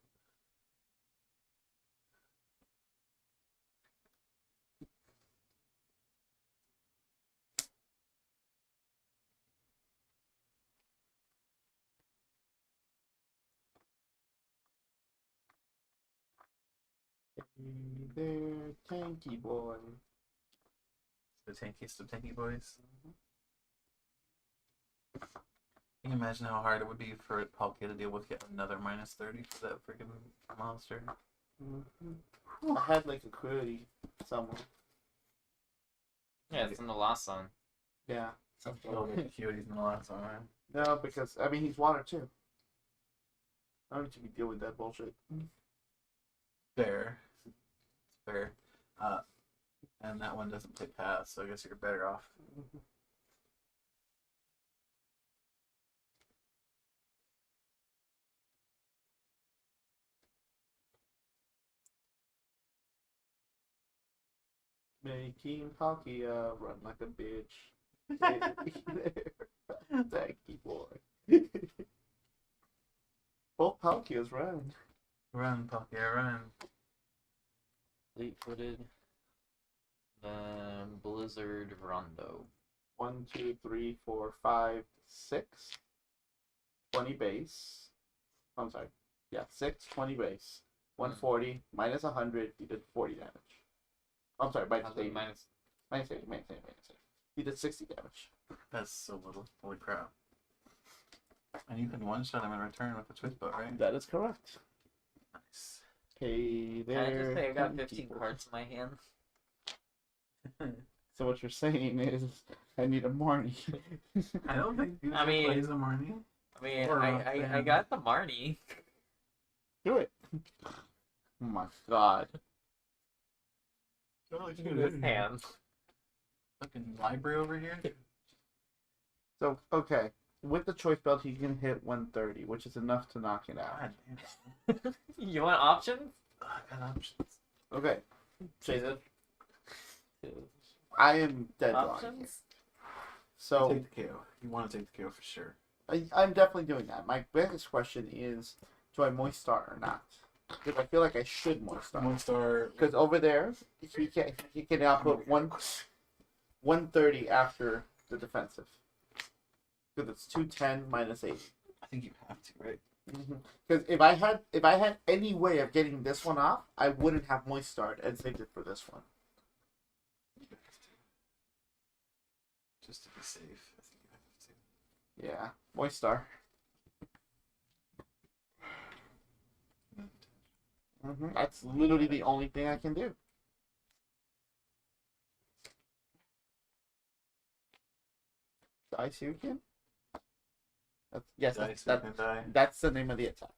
Hey there, tanky boy. The tankiest of tanky boys. Can you imagine how hard it would be for Palkia to deal with yet another minus 30 for that freaking monster? I had like a query somewhere. Yeah, it's in the last song. Yeah. Oh, the cuties in the last one, right? No, because I mean he's water too. I don't need to be dealing with that bullshit. Fair. Fair. And that one doesn't play pass, so I guess you're better off. Making Palkia run like a bitch. Thank you, boy. Both Palkias run. Run, Palkia, run. Fleet-footed. Then Blizzard Rondo. 1, 2, 3, 4, 5, 6. 20 base. I'm sorry. Yeah, 6, 20 base. 140 minus 100. He did 40 damage. I'm sorry, minus 80. Minus 80. He did 60 damage. That's so little. Holy crap. And you can one-shot him in return with a Twitch boat, right? That is correct. Nice. Okay, Can I there. just say I got 10 15 people. cards in my hand? So what you're saying is, I need a Marnie. I don't think you I mean- plays a Marnie. I mean, Or I got the Marnie. Do it. Oh my god. In this hand. Fucking library over here. So, okay. With the choice belt, he can hit 130, which is enough to knock it out. God damn. You want options? I got options. Okay. Jason, Two. I am dead wrong. Options? So, Take the KO. You want to take the KO for sure. I'm definitely doing that. My biggest question is, do I Moist Star or not? Because I feel like I should Moist Star. One star. Because over there, he can output 130 after the defensive. Because it's 210 minus 8. I think you have to, right? Because if I had any way of getting this one off, I wouldn't have Moist Starred and saved it for this one. You have to. Just to be safe, I think you have to. Yeah, Moist Star. That's literally the only thing I can do. Dice again? Yes, Dice you can die. that's the name of the attack.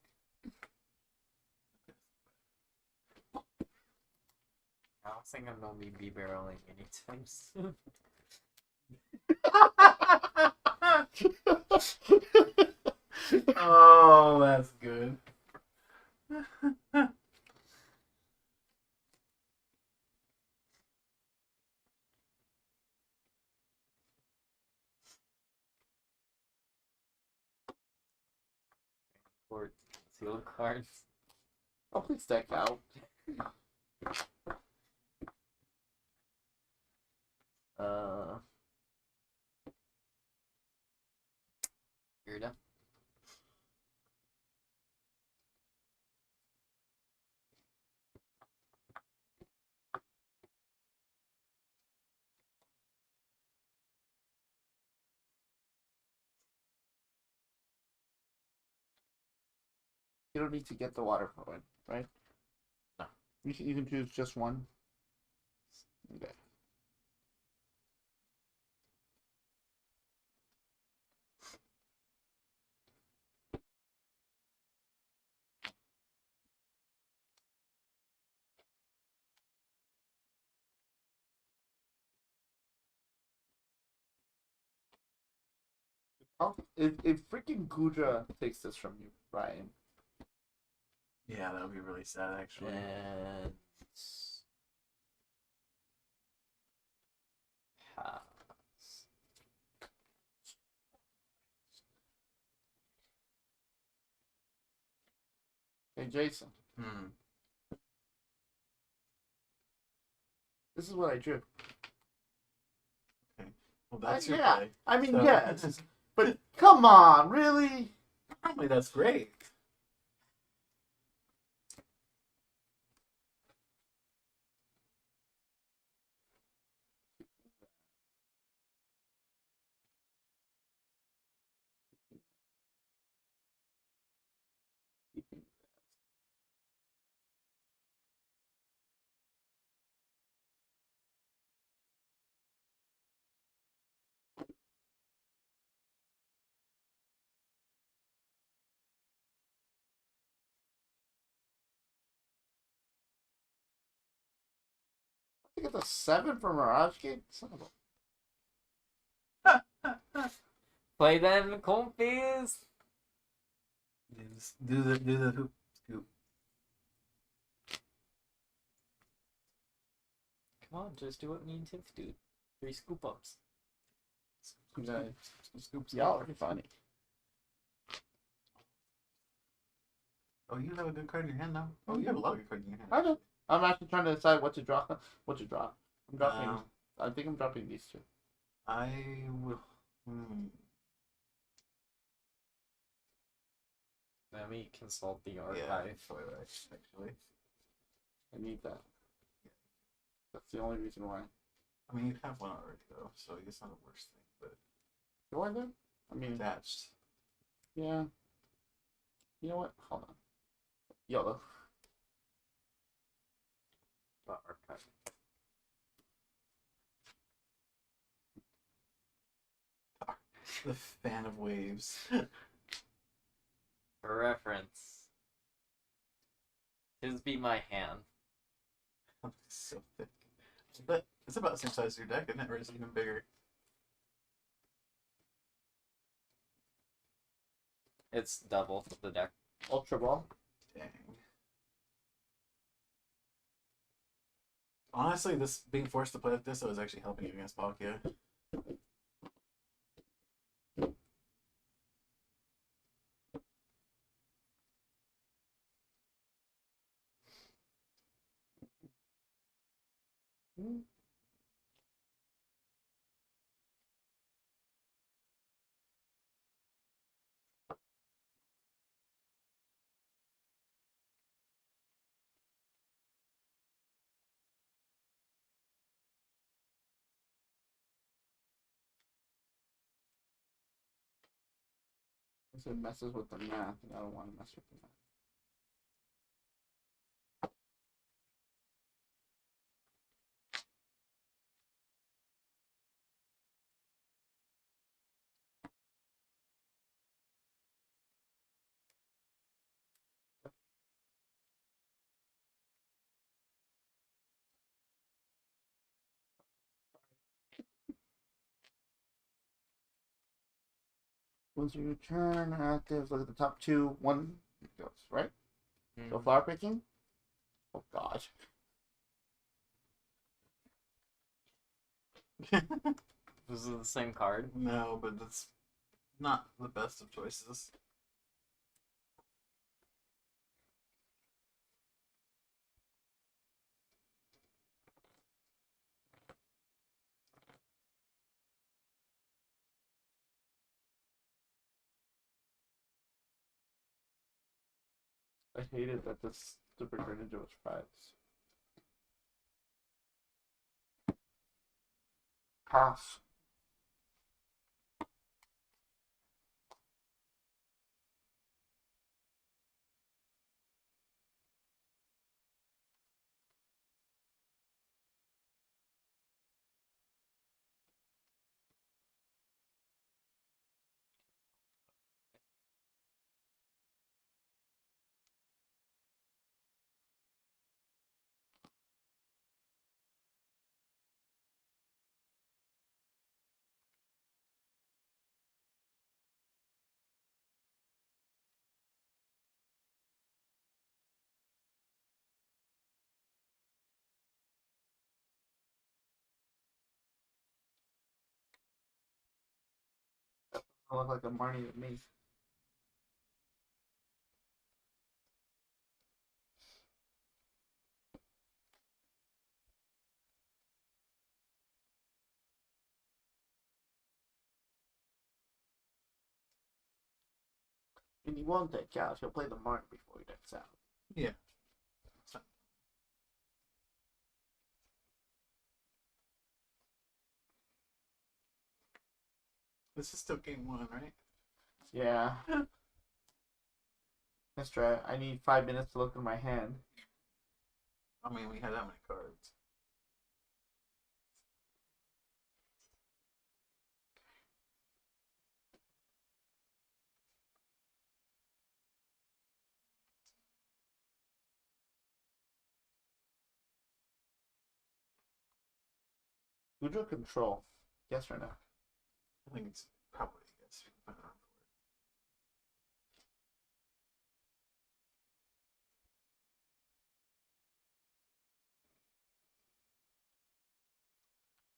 I don't think I'm gonna be barreling anytime soon. Oh, that's good. Or sealed cards. Oh, please deck out. Gerda. You don't need to get the water for it, right? No. You can choose just one. Okay. If freaking Goodra takes this from you, Brian. Yeah, that would be really sad, actually. And pass. Hey, Jason. This is what I drew. Well, that's your yeah. play. I mean, So- yes. But come on, really? Probably that's great. think it's a 7 for Mirage Gate. Son of a... Play that in the comfies. Do the hoop scoop. Come on, just do what me and Tiff do. 3 scoop ups. Scoops. Y'all are funny. Oh, you have a good card in your hand now. Oh, you have a lot of good cards in your hand. I do. I'm actually trying to decide what to draw. What to drop. I'm dropping. Um, I think I'm dropping these two. I will. Let me consult the Yeah, archive. probably right, actually. I need that. That's the only reason why. I mean, you have one already, though, so it's not the worst thing, but Do I then? I mean, attached. yeah. You know what? Hold on. YOLO. The archive. The fan of waves. For reference, his be my hand. So thick. But it's about the same size as your deck, isn't it? Or is it even bigger? It's double the deck. Ultra Ball. Dang. Honestly, this being forced to play like this, I was actually helping you against Palkia. If it messes with the math, I don't want to mess with the math. Once you turn active, look at the top two. One goes, right? So flower picking. Oh gosh. This is the same card. No, but it's not the best of choices. I hated that this Super Greninja was prize. Pass. I look like a Marnie to me. And he won't deck out. He'll play the Marnie before he decks out. Yeah. This is still game one, right? Yeah. Let's try. I need 5 minutes to look at my hand. I mean, we had that many cards. Goodra control. Yes or no? I think it's probably yes. You can put it on for it.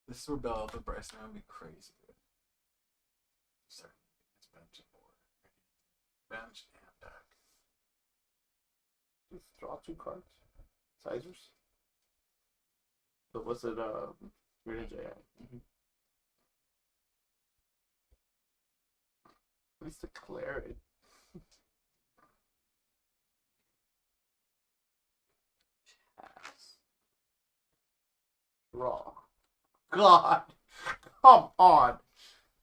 This is Rebel Alpha Bryce now would be crazy good. Sorry, it's bench and board. Bench and deck. Just draw 2 cards. Sizers. But was it Vintage AI? At least declare it. Pass. Draw. God. Come on.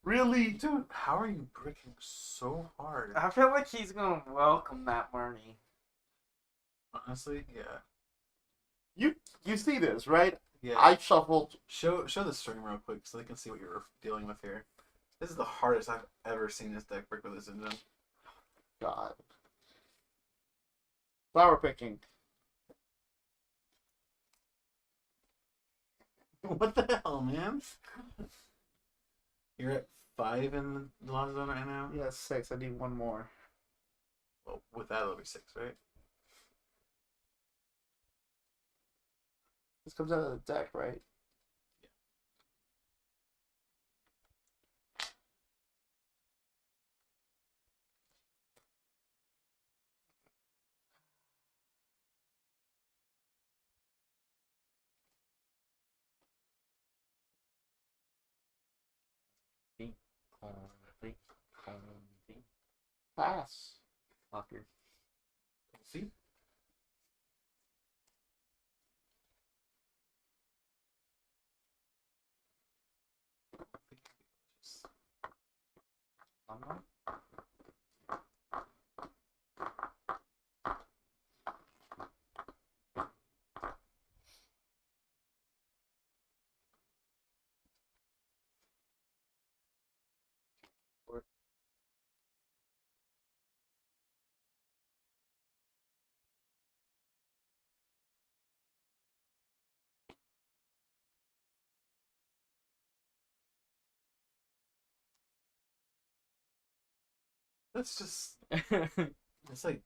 Really? Dude, how are you bricking so hard? I feel like he's gonna welcome that money. Honestly, yeah. You see this, right? Yeah. I shuffled. Show the string real quick so they can see what you're dealing with here. This is the hardest I've ever seen this deck brick with this engine. God. Flower picking. What the hell, man? You're at 5 in the law zone right now? Yeah, 6. I need 1 more. Well, with that, it'll be 6, right? This comes out of the deck, right? Pass. Fucker. See? That's just, it's like,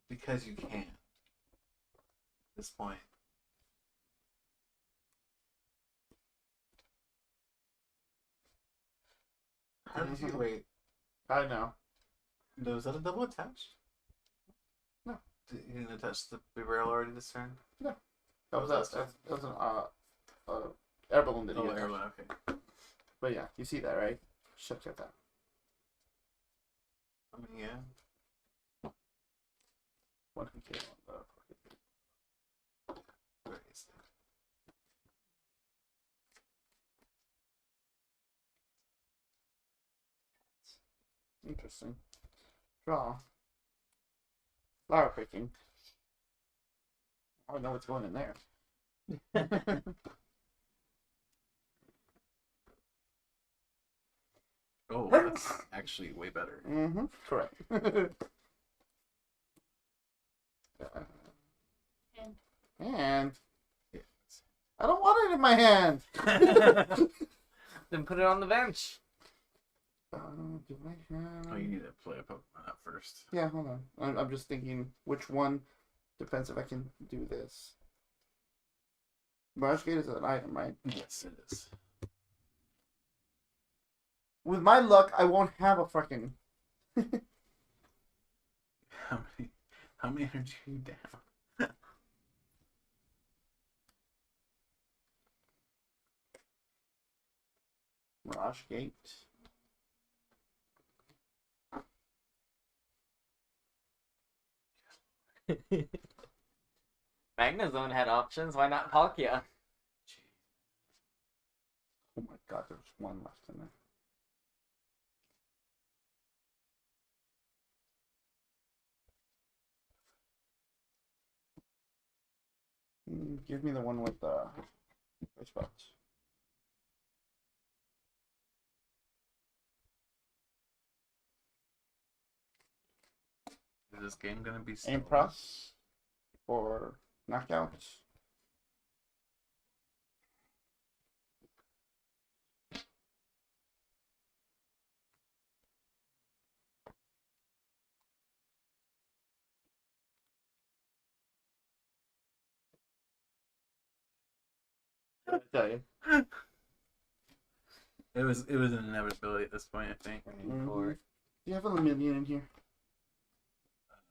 because you can. At this point. How did you wait? I know. Was that a double attach? No. You didn't attach the big barrel already this turn? That was What was that was an air balloon that he Oh, attached. airline, okay. But yeah, you see that, right? Should get that. I mean, yeah. One who came on the Very easy. Interesting. Draw. Flower picking. I know what's going in there. Oh, that's actually way better. Mm-hmm. Correct. And Yeah. I don't want it in my hand. Then put it on the bench. Do I have? Oh, you need to play a Pokemon out first. Yeah, hold on. I'm just thinking which one depends if I can do this. Barrage Gate is an item, right? Yes, it is. With my luck, I won't have a fucking. How many energy are you down? Mirage Gate. Magnezone had options. Why not Palkia? Oh my god, there's 1 left in there. Give me the one with the choice spots. Is this game gonna be Aim slow? press for knockouts. I tell you. It was an inevitability at this point, I think. Or Do you have a minion in here?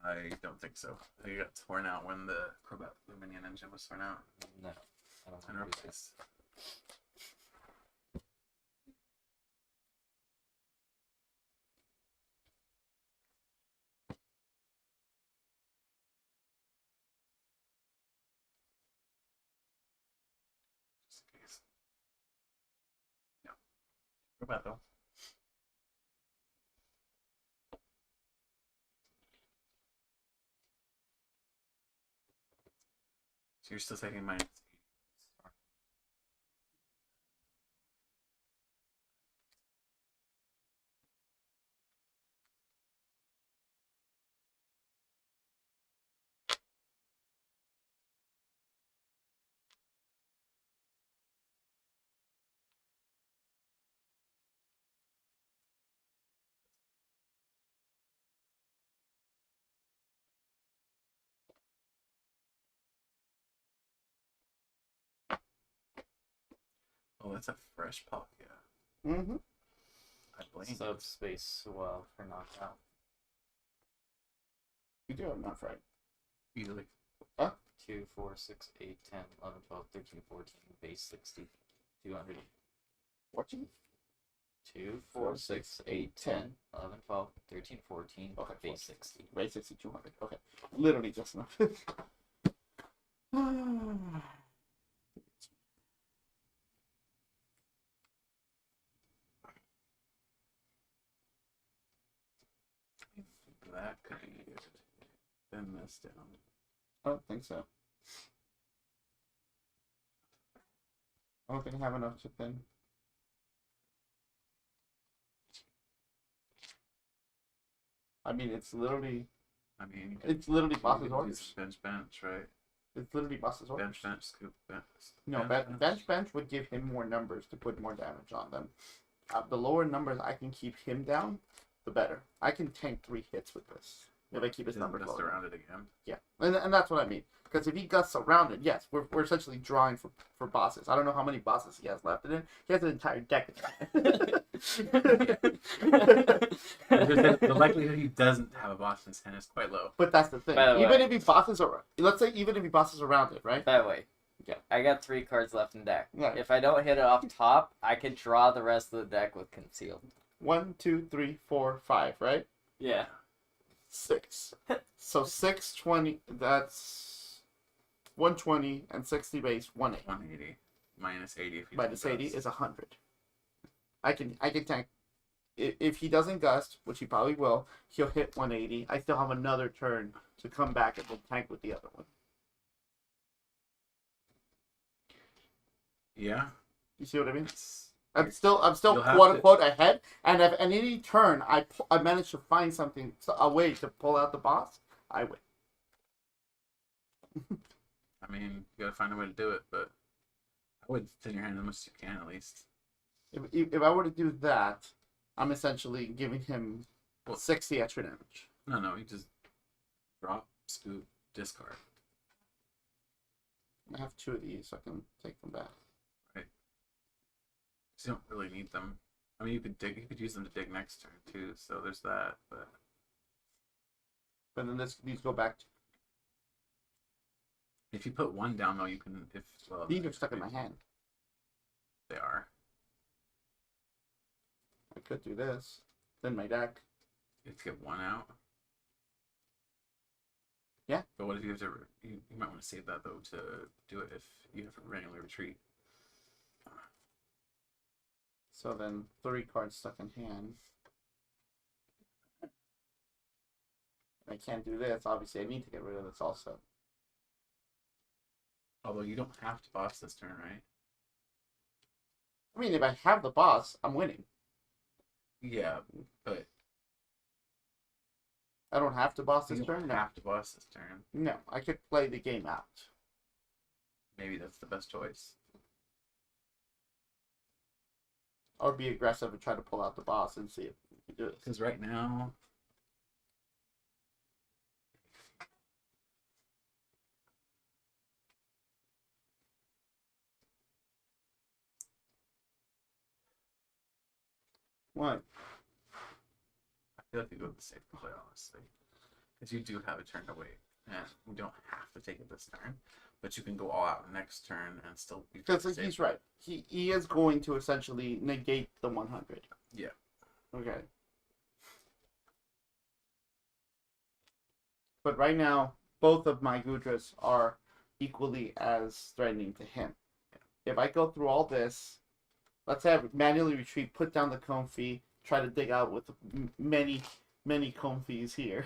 I don't think so. I think it got torn out when the Crobat Luminion engine was torn out no, I don't and want to do that. replaced. Just in case. No. Crobat though. So you're still taking minus 80. Oh, that's a fresh pop, yeah. Mm-hmm. I blame you. Subspace swell for knockout. You do have enough, right? Easily. 2, 4, 6, 8, 10, 11, 12, 13, 14, base 60, 200. 14? 2, 4, 6, 8, 10, 11, 12, 13, 14, Okay, base 60. Right, 60, 200. Okay. Literally just enough. That could be good. Then this down. I don't think so. I don't think I have enough to thin. I mean, it's literally boss's do orders. some bench, right? It's literally boss's orders. Bench, scoop, bench. No, bench would give him more numbers to put more damage on them. The lower numbers I can keep him down, the better. I can tank 3 hits with this if I keep his numbers Gust low. around it again. Yeah, and that's what I mean. Because if he gusts around it, yes, we're essentially drawing for bosses. I don't know how many bosses he has left in it. He has an entire deck. The likelihood he doesn't have a boss in his hand is quite low. But that's the thing. By the Even way- if he bosses around, let's say even if he bosses around it, right? That way. Yeah. I got 3 cards left in deck. Yeah. If I don't hit it off top, I can draw the rest of the deck with concealed. 1, 2, 3, 4, 5, right? Yeah. 6. So 620. That's 120 and 60 base 180. 180 minus 80 if he Minus doesn't 80 gust. is 100. I can tank. If he doesn't gust, which he probably will, he'll hit 180. I still have another turn to come back and then tank with the other one. Yeah. You see what I mean? It's, I'm still You'll have quote to- unquote ahead. And if at any turn I manage to find something, a way to pull out the boss, I win. I mean, you gotta find a way to do it, but I would thin your hand as much as you can at least. If I were to do that, I'm essentially giving him Well- 60 extra damage. No, you just drop, scoop, discard. I have 2 of these, so I can take them back. So you don't really need them. I mean, you could use them to dig next turn too. So there's that. But But then these go back. if you put 1 down though, you can. These are stuck in my hand. They are. I could do this. Then my deck. You have to get 1 out. Yeah. But what if you have to? You might want to save that though to do it if you have to randomly retreat. So then 3 cards stuck in hand. I can't do this. Obviously, I need to get rid of this also. Although you don't have to boss this turn, right? I mean, if I have the boss, I'm winning. Yeah, but I don't have to boss you this don't turn. No. have to boss this turn. No, I could play the game out. Maybe that's the best choice. Or be aggressive and try to pull out the boss and see if we can do it. Because right now, What? I feel like you go with the safe play, honestly. Because you do have a turn to wait. And you don't have to take it this turn. But you can go all out next turn and still be Because safe. he's right. He is going to essentially negate the 100. Yeah. Okay. But right now, both of my Goodras are equally as threatening to him. If I go through all this, let's say I manually retreat, put down the Comfy, try to dig out with many Comfies here.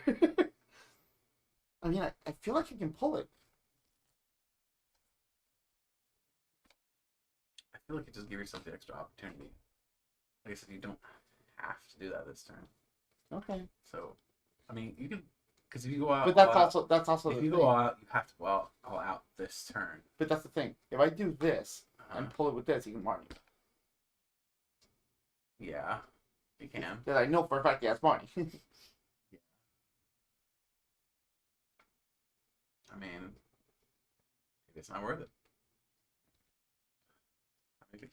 I mean, I feel like I can pull it. I feel like you just give yourself the extra opportunity. Like I said, you don't have to do that this turn. Okay. So, I mean, you can, because if you go out, But that's all out, also if the you thing. go all out, you have to go all out this turn. But that's the thing. If I do this Uh-huh. and pull it with this, he can Marnie. Yeah, you can. That I know for a fact he has Marnie. I mean, maybe it's not worth it.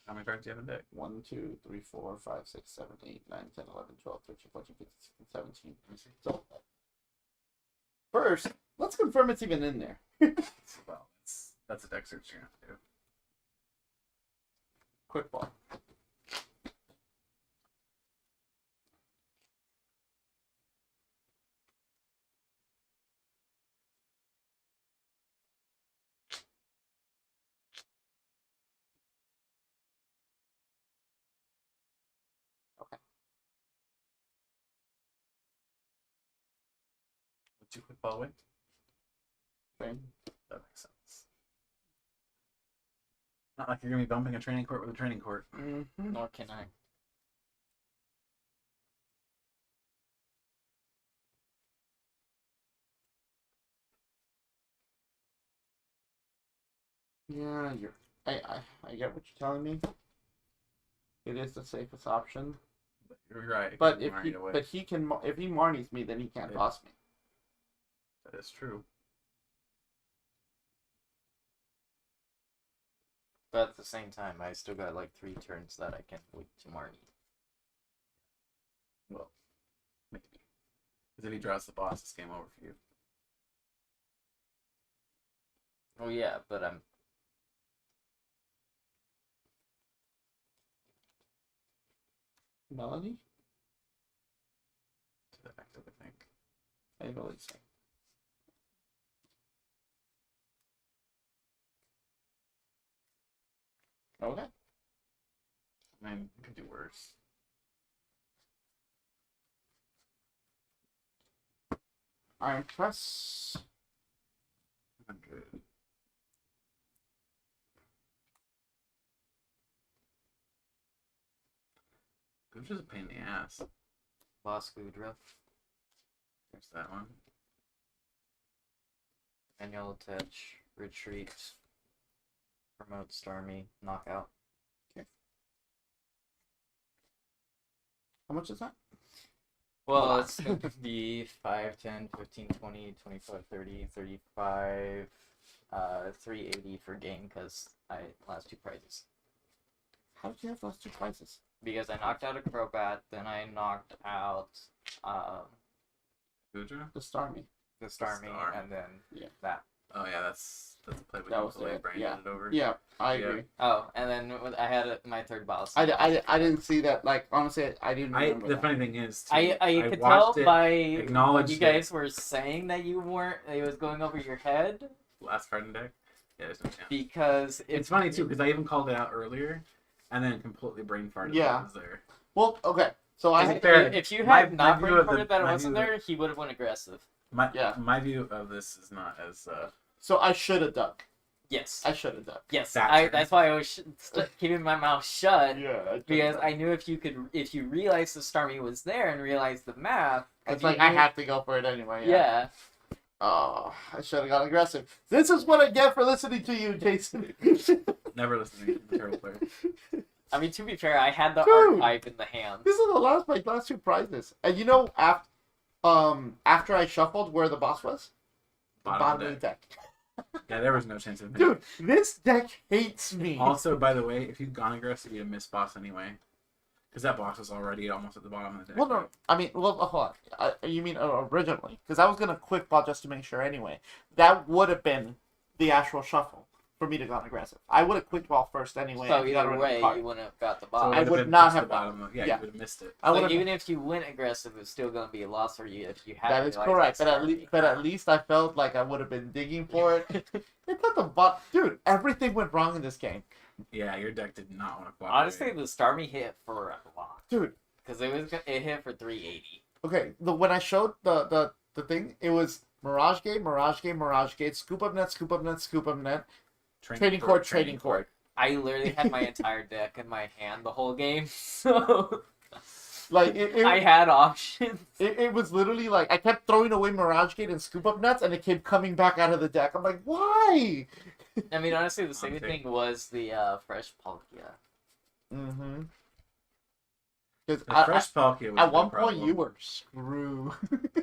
How many cards do you have in deck? 1, 2, 3, 4, 5, 6, 7, 8, 9, 10, 11, 12, 13, 14, 15, 16, 17. Let me see. So, first, let's confirm it's even in there. Well, that's a deck search you're gonna have to do. Quick ball. Would you quick ball away? Thing. That makes sense. Not like you're gonna be bumping a training court with a training court. Mm-hmm. Nor can I. Yeah, I get what you're telling me. It is the safest option. But you're right. it But can if marry he it away. but he can if he Marnies me, then he can't Yeah. toss me. That is true. But at the same time, I still got like 3 turns that I can wait to Marnie. Well, maybe. Because if he draws the boss, it's game over for you. Oh yeah, but I'm Melanie? To the active, I think. I believe so. Okay. I mean, you could do worse. Iron Press. 100. Goodra a pain in the ass. Boss Goodra. There's that one. Manual Attach. Retreat. Promote Stormy. Knockout. How much is that? Well, it's going to be 5, 10, 15, 20, 25, 30, 35, 380 for game because I last 2 prizes. How did you have those 2 prizes? Because I knocked out a Crobat, then I knocked out Goodra? The Starmie. the Starmie, Star. and then Yeah. that. Oh yeah, that's a play with That was the way it, Brandon yeah. did it over. Yeah, I Yeah. agree. Oh, and then I had my 3rd boss. I didn't see that. Like, honestly, I didn't remember The that. funny thing is, too, I could tell watched it, by acknowledged what you it. guys were saying that you weren't. It was going over your head last card in deck. Yeah, there's no chance. because It's funny too because I even called it out earlier, and then completely brain farted. Yeah. That it was there. Well, okay. So Is I it fair? If you My- had my not view of the- reported that it my wasn't view of there, he would have went aggressive. My view of this is not as so I should have done. Yes. I should have done. Yes. That's That's why I was keeping my mouth shut. Yeah. Because I knew if you realized the Starmie was there and realized the math, It's you like I knew- have to go for it anyway. Yeah. Oh, I should have got aggressive. This is what I get for listening to you, Jason. never listening to terrible player. I mean, to be fair, I had the Dude. archetype in the hand. This is my last 2 prizes. And you know, after I shuffled where the boss was, the bottom of the deck. Yeah, there was no chance of me. Dude, this deck hates me. Also, by the way, if you'd gone aggressive, you'd have missed boss anyway. Because that box was already almost at the bottom of the deck. Well, no, I mean, well, hold on. You mean originally? Because I was gonna quick ball just to make sure. Anyway, that would have been the actual shuffle for me to go aggressive. I would have quick ball first anyway. So and got either rid of the way, card. you wouldn't have got the So bottom. it I would've would been not pushed to have the bottom. gotten Yeah, yeah. you would have missed it. I Like, would even if you went aggressive, it's still gonna be a loss for you if you had. That is correct. But at least I felt like I would have been digging for it. It's not the bot, dude. Everything went wrong in this game, Yeah, your deck did not want to cooperate. Honestly, the Starmie hit for a lot dude. because it hit for 380. Okay, when I showed the thing, it was Mirage Gate, Mirage Gate, Mirage Gate, Scoop Up Net, Scoop Up Net, Scoop Up Net, Trading Court, Trading Court. I literally had my entire deck in my hand the whole game, so Like I had options. it was literally like I kept throwing away Mirage Gate and Scoop Up Nets, and it kept coming back out of the deck. I'm like, why? I mean, honestly, the saving Okay. thing was the fresh Palkia. Mm-hmm. Because The fresh Palkia was at the one problem. point you were screwed.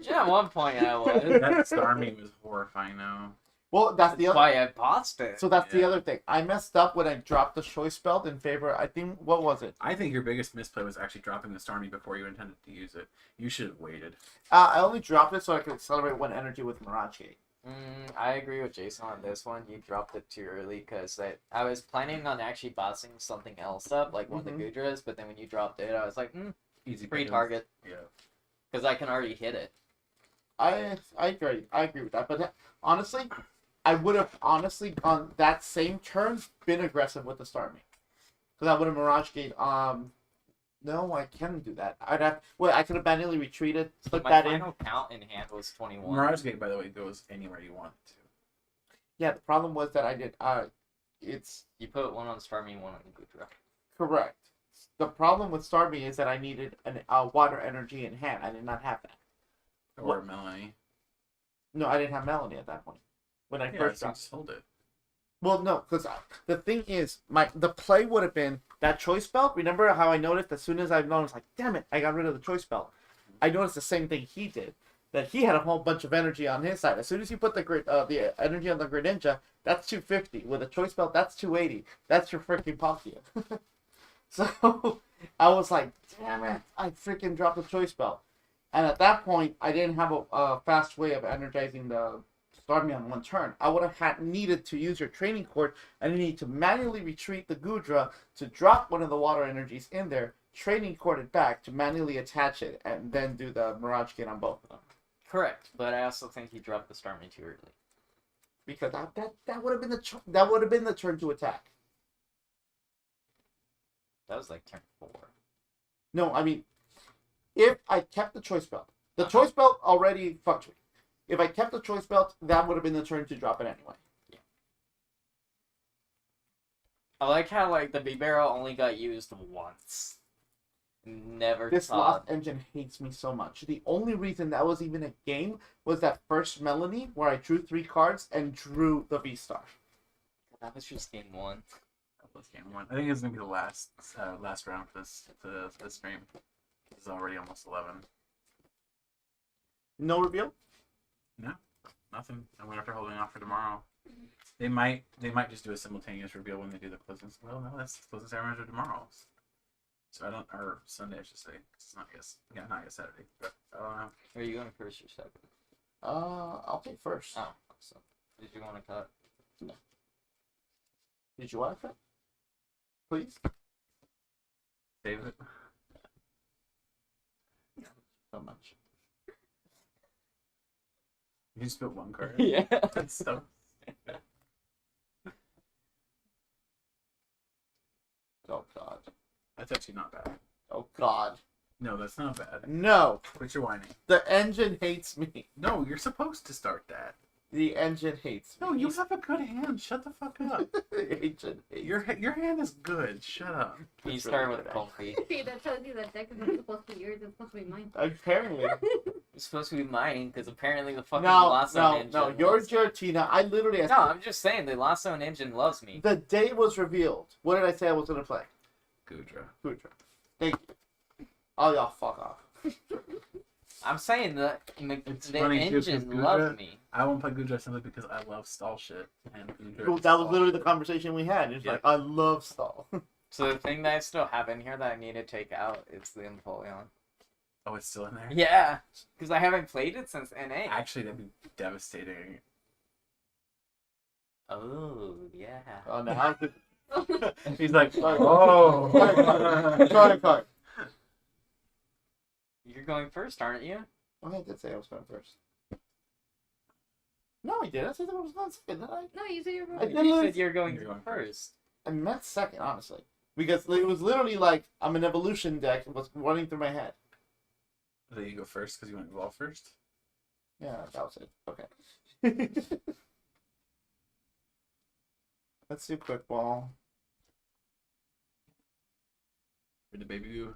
Yeah, at one point I was. That Starmie was horrifying now. Well, that's the That's other. why I botched it. So that's the Yeah. other thing. I messed up when I dropped the choice belt in favor. I think what was it? I think your biggest misplay was actually dropping the Starmie before you intended to use it. You should have waited. I only dropped it so I could accelerate one energy with Mirage Gate. I agree with Jason on this one. You dropped it too early because I was planning on actually bossing something else up, like one of the Goodras, but then when you dropped it, I was like, Easy free pickings. target, Yeah. because I can already hit it. I agree. I agree with that. But honestly, I would have honestly on that same turn been aggressive with the Starmie, because I would have Mirage Gate. No, I can't do that. I'd have. Well, I could have manually retreated, slip My that in. final count in hand was 21. Mirage Gate, by the way, goes anywhere you want it to. Yeah, the problem was that I did. It's You put one on Starmie and one on Goodra. correct. The problem with Starmie is that I needed a water energy in hand. I did not have that. Or Melanie. No, I didn't have Melanie at that point when I Yeah, first so dropped. just hold it. Well, no, because the thing is, the play would have been that choice belt. Remember how I noticed as soon as I noticed, like, damn it, I got rid of the choice belt. I noticed the same thing he did. That he had a whole bunch of energy on his side. As soon as you put the energy on the Greninja, that's 250. With a choice belt, that's 280. That's your freaking Palkia. So I was like, damn it, I freaking dropped the choice belt. And at that point, I didn't have a fast way of energizing the Starmie on one turn. I would have needed to use your training court, and you need to manually retreat the Goodra to drop one of the water energies in there, training court it back to manually attach it, and then do the Mirage Gate on both of them. Correct, but I also think you dropped the Starmie too early. Because that would have been that would have been the turn to attack. That was like turn 4. No, I mean, if I kept the choice belt, the choice belt already fucked me. If I kept the choice belt, that would have been the turn to drop it anyway. I like how like the B-Barrel only got used once. Never This saw. Lost Engine hates me so much. The only reason that was even a game was that first Melanie where I drew 3 cards and drew the VSTAR. That was just game 1. That was game 1. I think it's gonna be the last round for this stream. It's already almost 11. No reveal? Nothing. I'm gonna have to holding off for tomorrow. They might just do a simultaneous reveal when they do the closing. Well, no, that's closing ceremony tomorrow. So I don't, or Sunday I should say. It's not yet Saturday. But I don't know. Are you going first or second? I'll take first. Oh, so did you want to cut? Did you want to cut? Please? Save it. So much. You just put one card. Yeah. That's so. Oh, God. That's actually not bad. Oh, God. No, that's not bad. No. Quit your whining. The engine hates me. No, you're supposed to start that. The engine hates me. No, you have a good hand. Shut the fuck up. The engine hates Your hand is good. Shut up. You It's start really with good. Comfy. See, that tells you that deck is not supposed to be yours, it's supposed to be mine. Apparently. It's supposed to be mine because apparently the fucking No, Lasso no, Engine. no. You're loves me. Giratina. I literally asked No, I'm just saying the Lasso Engine loves me. the day it was revealed. What did I say I was going to play? Goodra. Goodra. Thank you. Oh, y'all fuck off. I'm saying that It's the funny, too, 'cause engine Goodra- loved me. I won't play Goodra simply because I love stall shit. And Goodra Well, is that was stall literally shit. the conversation we had. It's Yeah. like, I love stall. So the thing that I still have in here that I need to take out is the Empoleon. Oh, it's still in there? Yeah, because I haven't played it since NA. Actually, that'd be devastating. Oh yeah. Oh, now He's like, oh. Draw a card. You're going first, aren't you? Oh, I did say I was going first. No, I didn't. I said I was going second. Didn't I? No, you said you're I going. did. You said you're going You're going first. I meant second, honestly, because it was literally like I'm an evolution deck. It was running through my head. Then you go first because you want to evolve first? Yeah, that was it. Okay. Let's do quick ball. For the baby boo.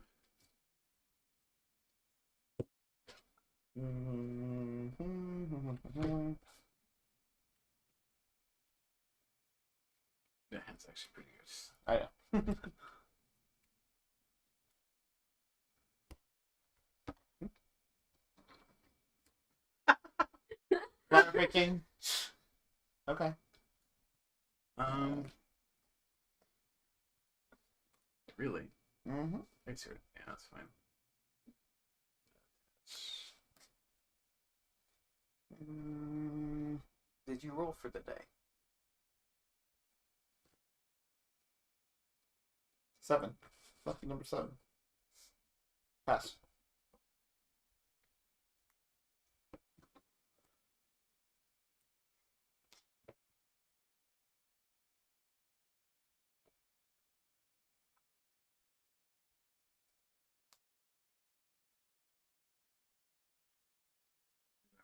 Yeah, that's actually pretty good. I know. Flower picking. Okay. Really? Mm-hmm. Thanks for yeah, that's fine. Did you roll for the day? 7. Lucky number 7. Pass.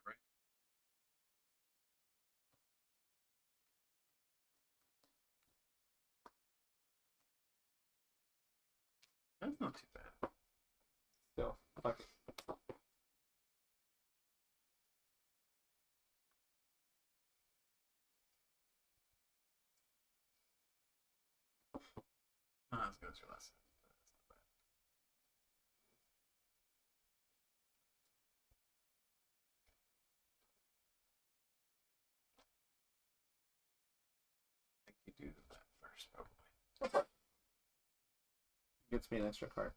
Right? That's not too bad. Still. Fuck it. Not as good as your last set, but that's not bad. I think you do that first, probably. Gets me an extra card.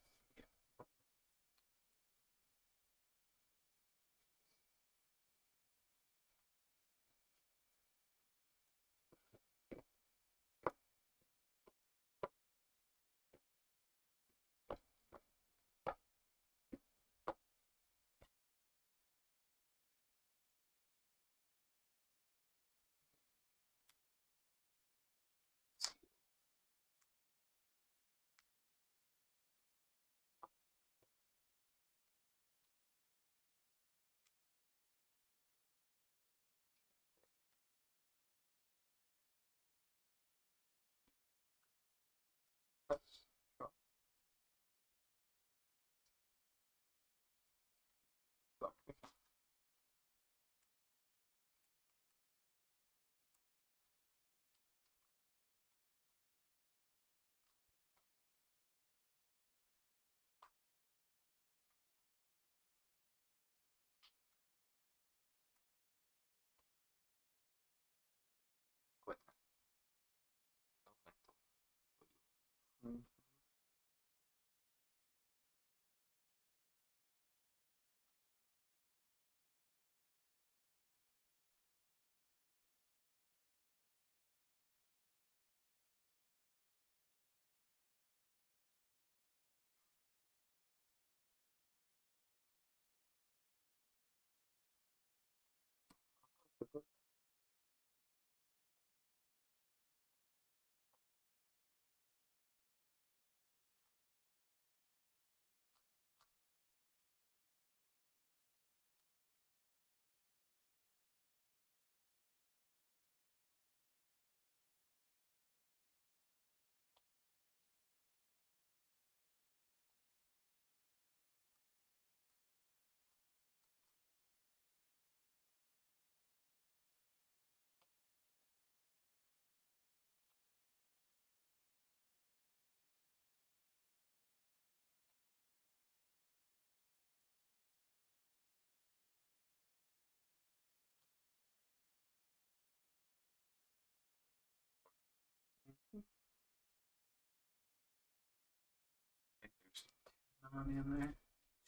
money in there.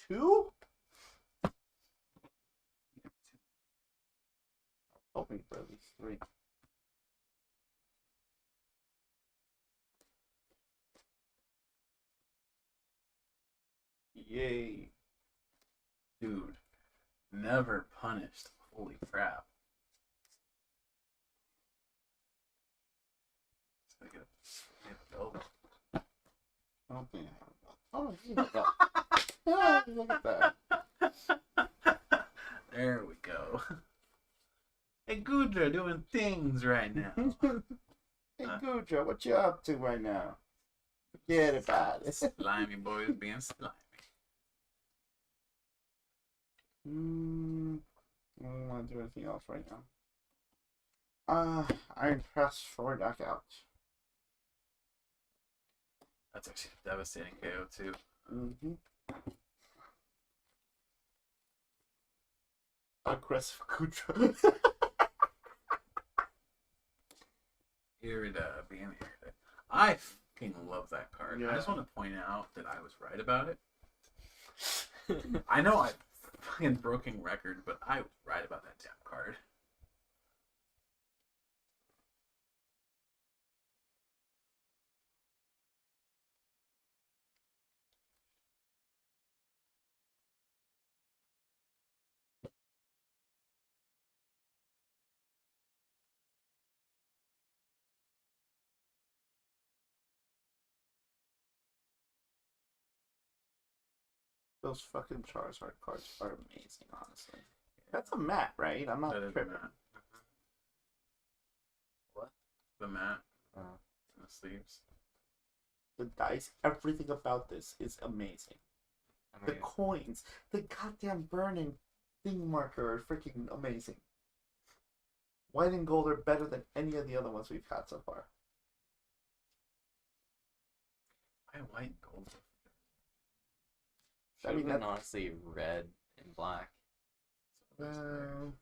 2? Hoping for at least 3. Yay. Dude, never punished. Holy crap. So I get a bill. I don't think I have that. Oh, look at that. There we go. Hey, Goodra doing things right now. Hey, Goodra, what you up to right now? Forget about it. Slimy boys being slimy. I don't want to do anything else right now. Iron Press for knockout. That's actually a devastating KO too. Mm-hmm. Aggressive Goodra. Irida being Irida. I fucking love that card. I just Yeah. want to point out that I was right about it. I know I fucking broken record, but I was right about that damn card. Those fucking Charizard cards are amazing, honestly. That's a mat, right? I'm not That is tripping. the mat. What? The mat. Oh. And the sleeves. The dice, everything about this is amazing. I The mean, coins, the goddamn burning thing marker are freaking amazing. White and gold are better than any of the other ones we've had so far. Why white and gold? should mean, have been that- honestly red and black. Well,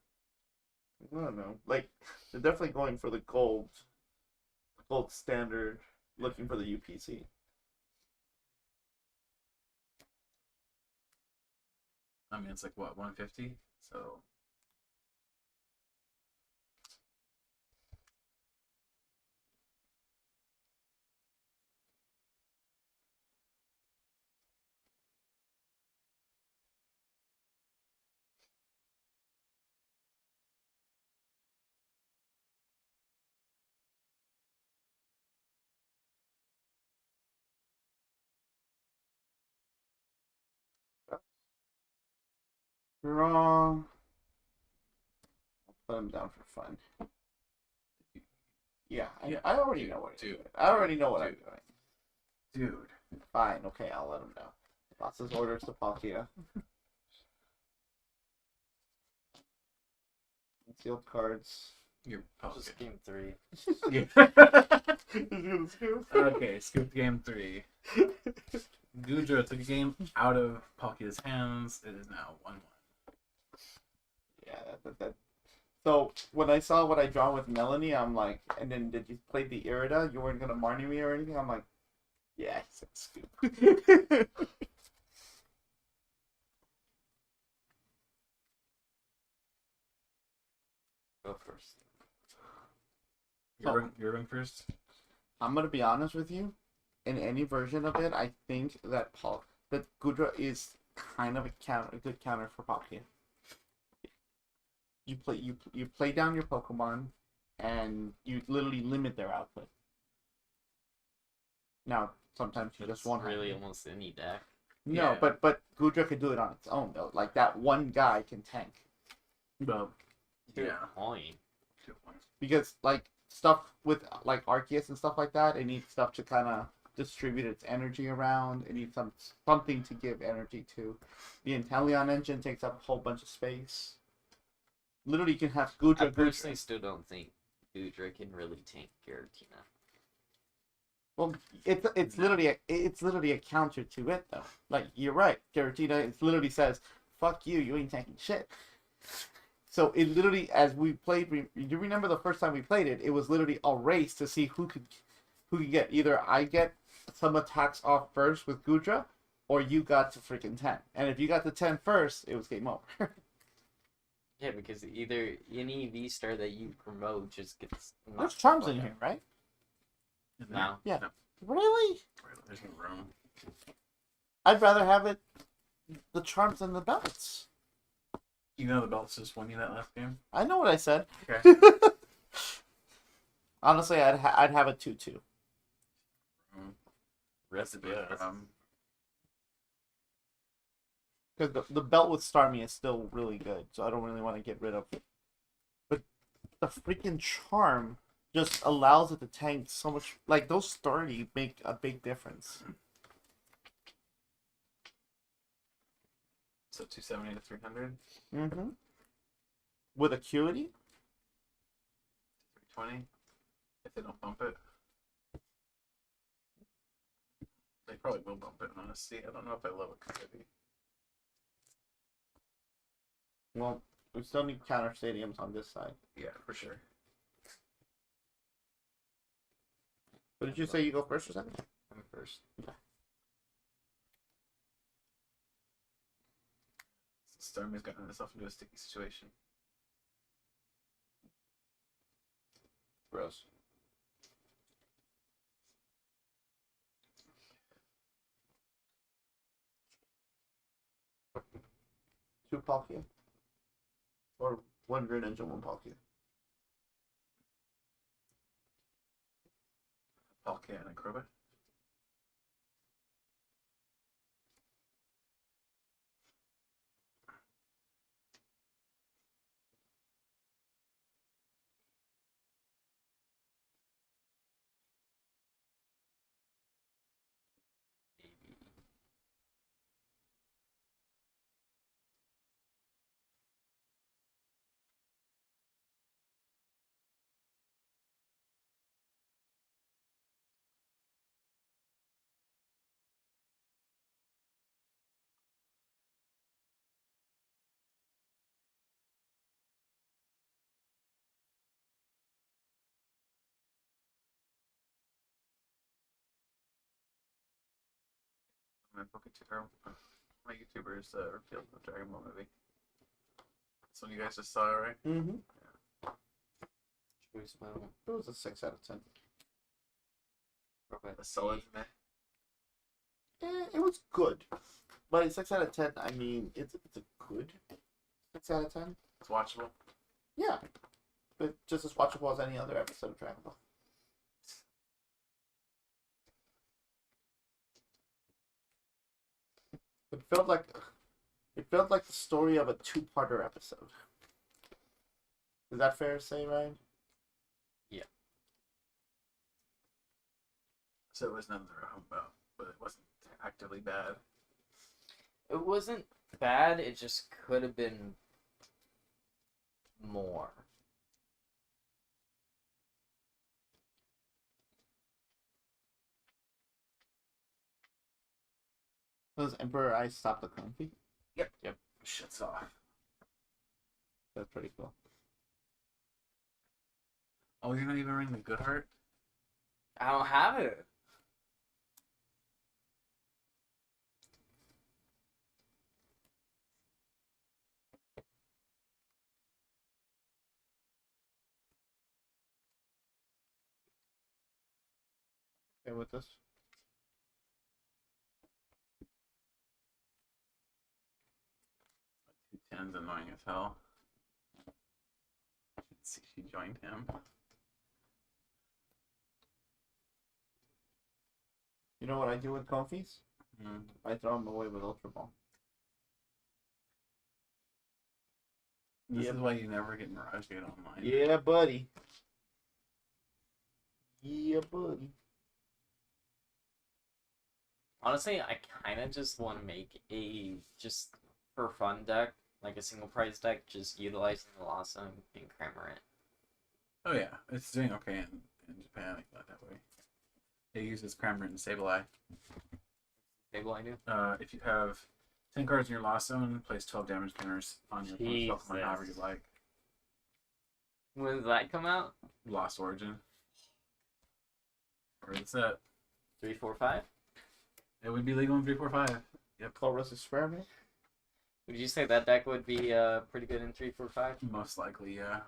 I don't know. Like, they're definitely going for the gold standard, looking for the UPC. I mean, it's like what, 150? So Draw. I'll put him down for fun. Yeah, Yeah, I already dude, know what dude, I'm doing. I already know what I'm dude. doing. dude. Fine, okay, I'll let him know. Boss's orders to Palkia. Sealed cards. You're Just okay. game 3. Okay, scoop game 3. Goodra took a game out of Palkia's hands. It is now 1-1. Yeah, that. So when I saw what I draw with Melanie, I'm like, and then did you play the Irida? You weren't gonna Marnie me or anything? I'm like, yeah, he said scoop. Go first. You're going first? I'm gonna be honest with you. In any version of it, I think that Goodra is kind of a good counter for Palkia. You play down your Pokemon, and you literally limit their output. Now, sometimes you That's just want really almost any deck. No, Yeah. but Goodra could do it on its own though. Like that one guy can tank Well, Good yeah. point. because like stuff with like Arceus and stuff like that, it needs stuff to kind of distribute its energy around. It needs something to give energy to. The Inteleon engine takes up a whole bunch of space. Literally, you can have I Goodra. personally still don't think Goodra can really tank Giratina. Well, it's literally a counter to it though. Like you're right, Giratina. It literally says, "Fuck you, you ain't tanking shit." So it literally, as we played, you remember the first time we played it? It was literally a race to see who could get. Either I get some attacks off first with Goodra, or you got to freaking 10. And if you got to 10 first, it was game over. Yeah, because either any V-Star that you promote just gets There's knocked the charms fuck in out. here, right? No. Yeah. No, Really? there's no room. I'd rather have it the charms than the belts. Even though the belts just won you that last game. I know what I said. Okay. Honestly, I'd have a 2-2. Recipe. Because the belt with Starmie is still really good, so I don't really want to get rid of it. But the freaking charm just allows it to tank so much. Like, those 30 make a big difference. So 270 to 300. Mm-hmm. With Acuity? 320. If they don't bump it. They probably will bump it, honestly. I don't know if I love Acuity. Well, we still need counter stadiums on this side. Yeah, for sure. What did you say, you go first or second? I'm first. Starmie's gotten himself into a sticky situation. Gross. Two Palkia? Or one Greninja, one Palkia? Palkia and a Crobat. My my YouTubers revealed the Dragon Ball movie. That's one you guys just saw, right? Mm-hmm. Choice Metal. It was a 6 out of 10. A solid meh. It was good. But a 6 out of 10, I mean, it's a good 6 out of 10. It's watchable. Yeah. But just as watchable as any other episode of Dragon Ball. It felt like the story of a two-parter episode. Is that fair to say, Ryan? So it was nothing to write home about, but it wasn't actively bad. It wasn't bad, it just could have been more. Does Emperor Ice stop the comfy? Yep. Shuts off. That's pretty cool. Oh, you're not even ring the good heart? I don't have it. Okay, with this. Two tens annoying as hell. Let's see, she joined him. You know what I do with comfies? Mm. I throw them away with Ultra Ball. This Yep. is why you never get Mirage Gate online. Yeah, buddy. Yeah, buddy. Honestly, I kind of just want to make a just for fun deck, like a single price deck, just utilizing the Lasso and Cramorant. Oh yeah, it's doing okay in Japan. I thought that way. It uses Cramorant and Sableye. Maybe I do. If you have 10 cards in your Lost Zone, place 12 damage counters on your opponent's Pokemon however you Jesus. like. When does that come out? Lost Origin. Or the set. 3, 4, 5. It would be legal in 345. Yep. Colorless Experiment. Would you say that deck would be pretty good in 345? Most likely, yeah.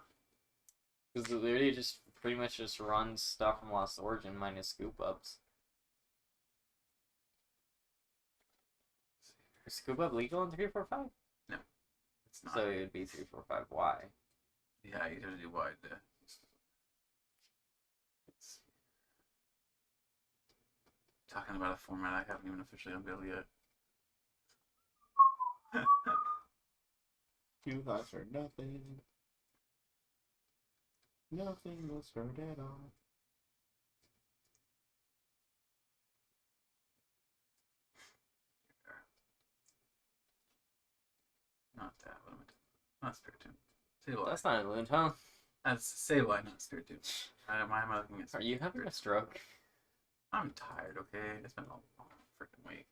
Because it literally just pretty much just runs stuff from Lost Origin minus scoop ups. Is scoop up legal in 345? It's not. So it would be 345. Why? Yeah, you gotta do wide. Talking about a format I haven't even officially unveiled yet. You guys are nothing. Nothing was heard at all. Not that. What am I doing? Not Spirit Tomb. Sable That's Eye. not a loon, huh? That's Sable Eye, not Spirit Tomb. Why am I looking at Are you having a stroke? I'm tired, okay? It's been a long freaking week.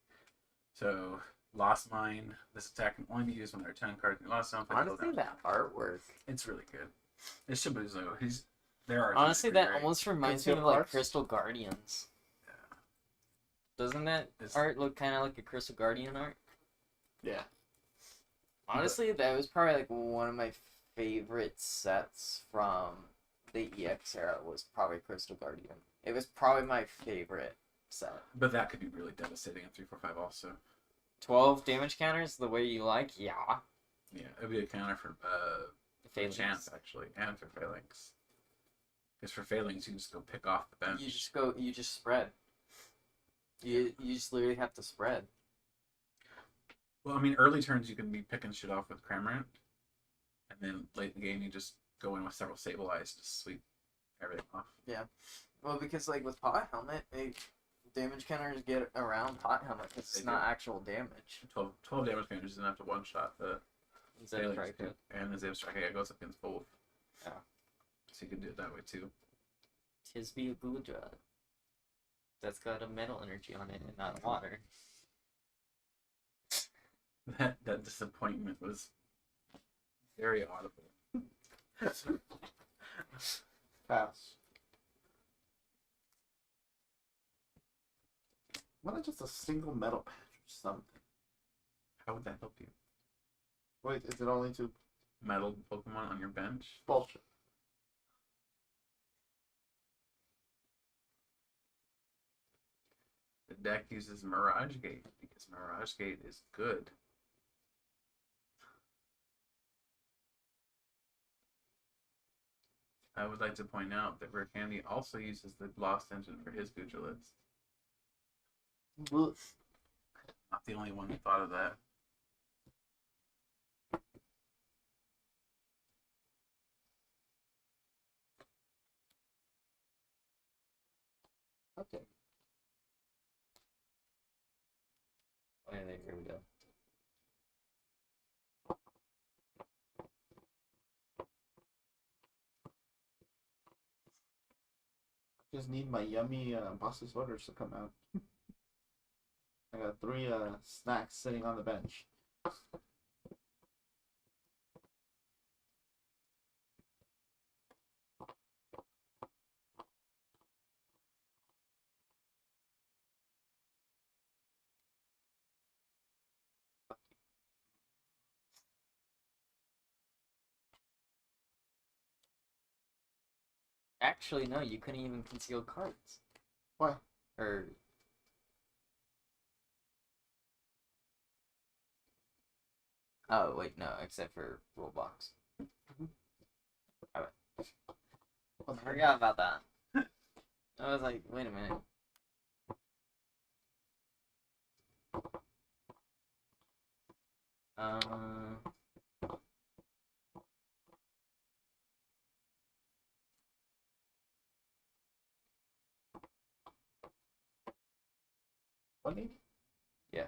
So, Lost Mine. This attack can only be used when there are 10 cards in the Lost Zone. Honestly, that artwork. It's really good. It's Shibuzo. There are Honestly, that almost reminds me of Concealed like cards? Crystal Guardians. Yeah. Doesn't that It's- art look kind of like a Crystal Guardian art? Yeah. Honestly, that was probably like one of my favorite sets from the EX era. Was probably Crystal Guardian. It was probably my favorite set. But that could be really devastating in 345 also. 12 damage counters the way you like, yeah. Yeah, it would be a counter for Phalanx. chance actually, and for Phalanx. Because for Phalanx, you can just go pick off the bench. You just spread. You just literally have to spread. Well, I mean, early turns you can be picking shit off with Cramorant, and then late in the game you just go in with several Sable Eyes to sweep everything off. Well, because like with Pot Helmet, damage counters get around Pot Helmet because They it's not do. actual damage. 12 damage counters doesn't have to one shot the Instead of Phalanx, strike it. and the Zip Strike yeah, goes up against both. Yeah. So you can do it that way too. Hisuian Goodra. That's got a metal energy on it and not water. That disappointment was very audible. Pass. Why not just a single metal patch or something? How would that help you? Wait, is it only two? Metal Pokemon on your bench? Bullshit. The deck uses Mirage Gate because Mirage Gate is good. I would like to point out that Rare Candy also uses the Lost Engine for his Goodra list. Ugh. Not the only one who thought of that. Okay. Oh, yeah, here we go. Just need my yummy boss's orders to come out. I got 3 snacks sitting on the bench. Actually, no, you couldn't even conceal cards. Why? Or oh wait, no, except for Roblox. I forgot about that. I was like, wait a minute. Funny? Yeah.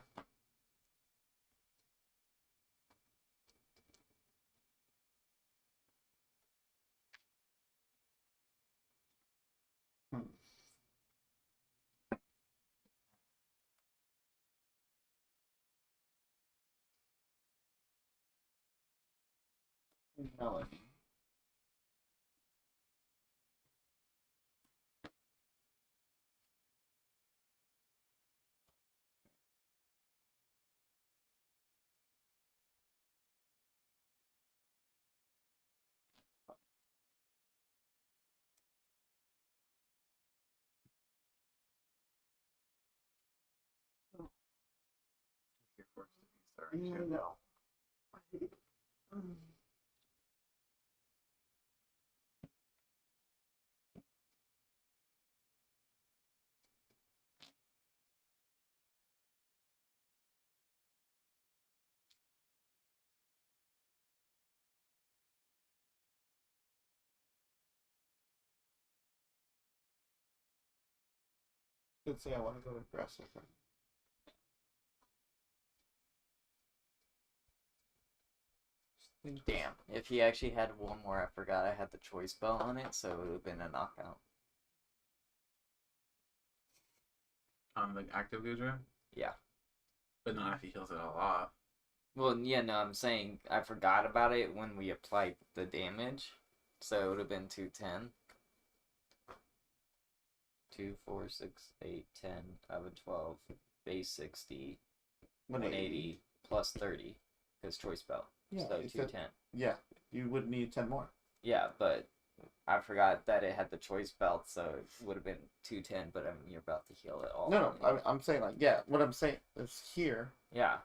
Melody. Sorry. Yeah, no. Could say I want to go aggressive. Damn. If he actually had one more, I forgot I had the choice belt on it, so it would have been a knockout. On the active Goodra? Yeah. But not if he heals it all off. Well, yeah, no, I'm saying I forgot about it when we applied the damage, so it would have been 210. 2, 4, 6, 8, 10, 11, 12, base 60, 180 plus 30, because choice belt. Yeah, So you said- 210. Yeah, you would need 10 more. Yeah, but I forgot that it had the choice belt, so it would have been 210, but I mean, you're about to heal it all. No, I'm saying like, yeah, what I'm saying is here. Yeah.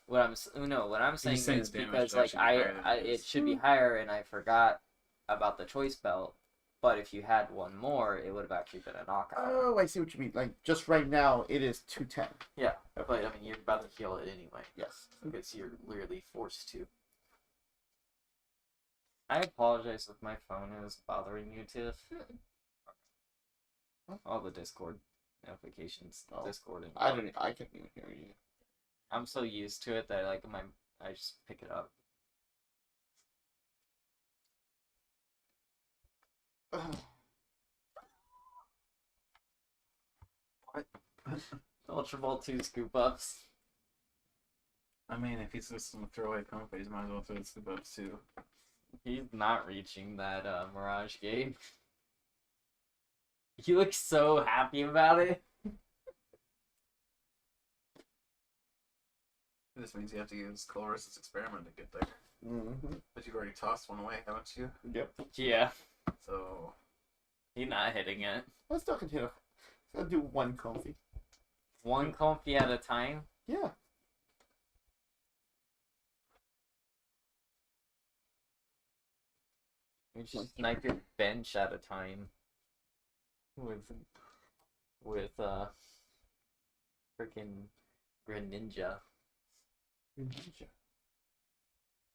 What I'm saying saying is the damage because should like actually be higher than it it is. should be higher, and I forgot about the choice belt. But if you had one more, it would have actually been a knockout. Oh, I see what you mean. Like, just right now, it is 210. Yeah, but I mean, you're about to heal it anyway. Yes. Because you're literally forced to. I apologize if my phone is bothering you, Tiff. All the Discord notifications, Oh, Discord, and I couldn't even hear you. I'm so used to it that like I just pick it up. Ultra Ball 2 scoop ups. I mean, if he's just gonna throw away comfort, he might as well throw the scoop ups too. He's not reaching that Mirage game. He looks so happy about it. This means you have to use Colossus Experiment to get there. Mm-hmm. But you've already tossed one away, haven't you? Yep. Yeah, So he's not hitting it. Let's still continue. Let's do one comfy. One comfy at a time. Yeah. You just snipe your bench at a time. With freaking Greninja.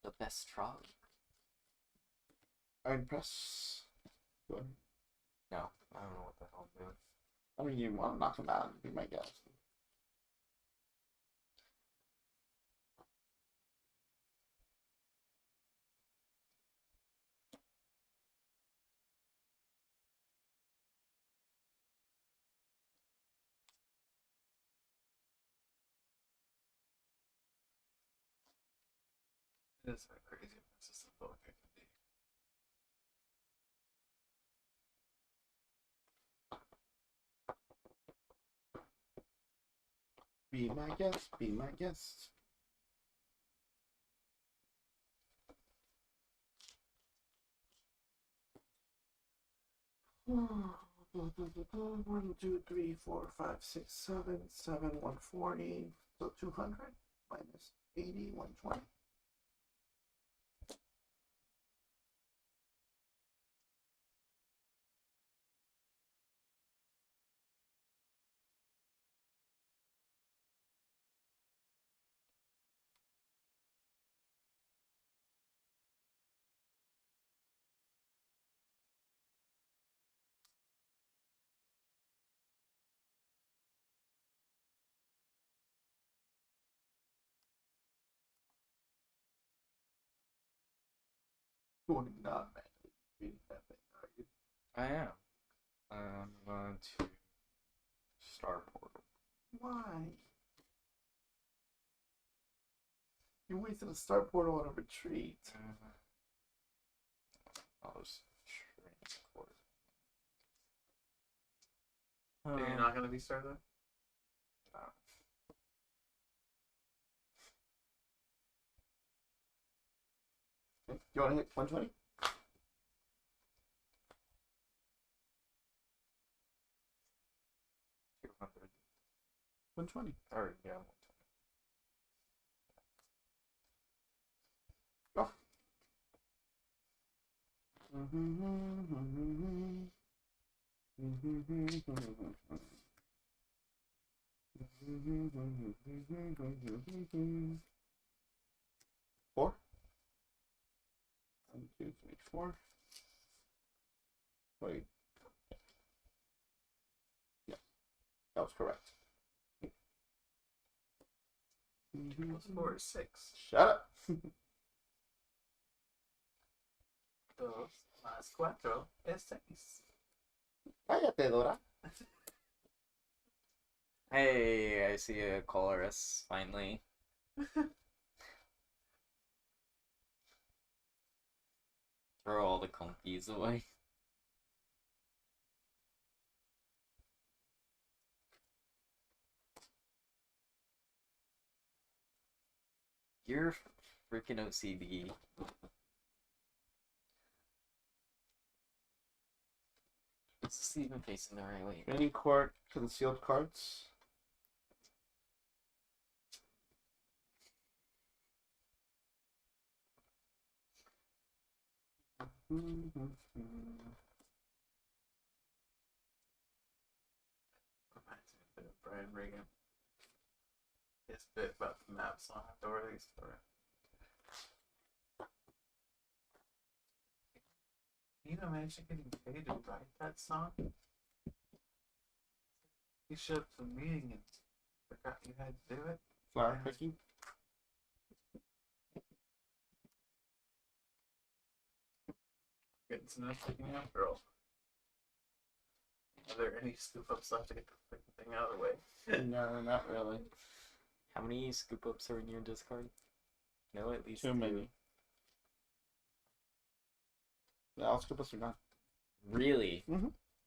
The best trog. Iron press. Go ahead. No, I don't know what the hell I'm doing. I mean, you want to knock him out, be my guess. it is very crazy. It's just a book I can be. Be my guest. Be my guest. One, two, three, four, five, six, seven, 140. So 200 minus 80, 120. Going not man. Beating that thing, are you? I am. I'm going to Star Portal. Why? You wasted a start portal on a retreat. I'll just transport. You're not gonna be star though? Okay. You want to hit 120? 200. 120. Or, yeah, Four. 1, 2, 3, 4. Wait. Yeah, that was correct. Plus 4 is 6. Shut up. Dos más cuatro es 6. Cállate, Dora. Hey, I see a Colorus finally. Throw all the conkeys away. You're freaking OCD. Is this even facing the right way? Training court, concealed cards. Reminds me a bit of Brian Regan. His bit about the map song at the release for it. Can you imagine getting paid to write that song? You showed up to the meeting and forgot you had to do it. Flower picking. Getting some notes taken out, girl. Are there any scoop ups left to get the freaking thing out of the way? No, not really. How many scoop ups are in your discard? No, at least Too many. The all scoop ups are gone. Really?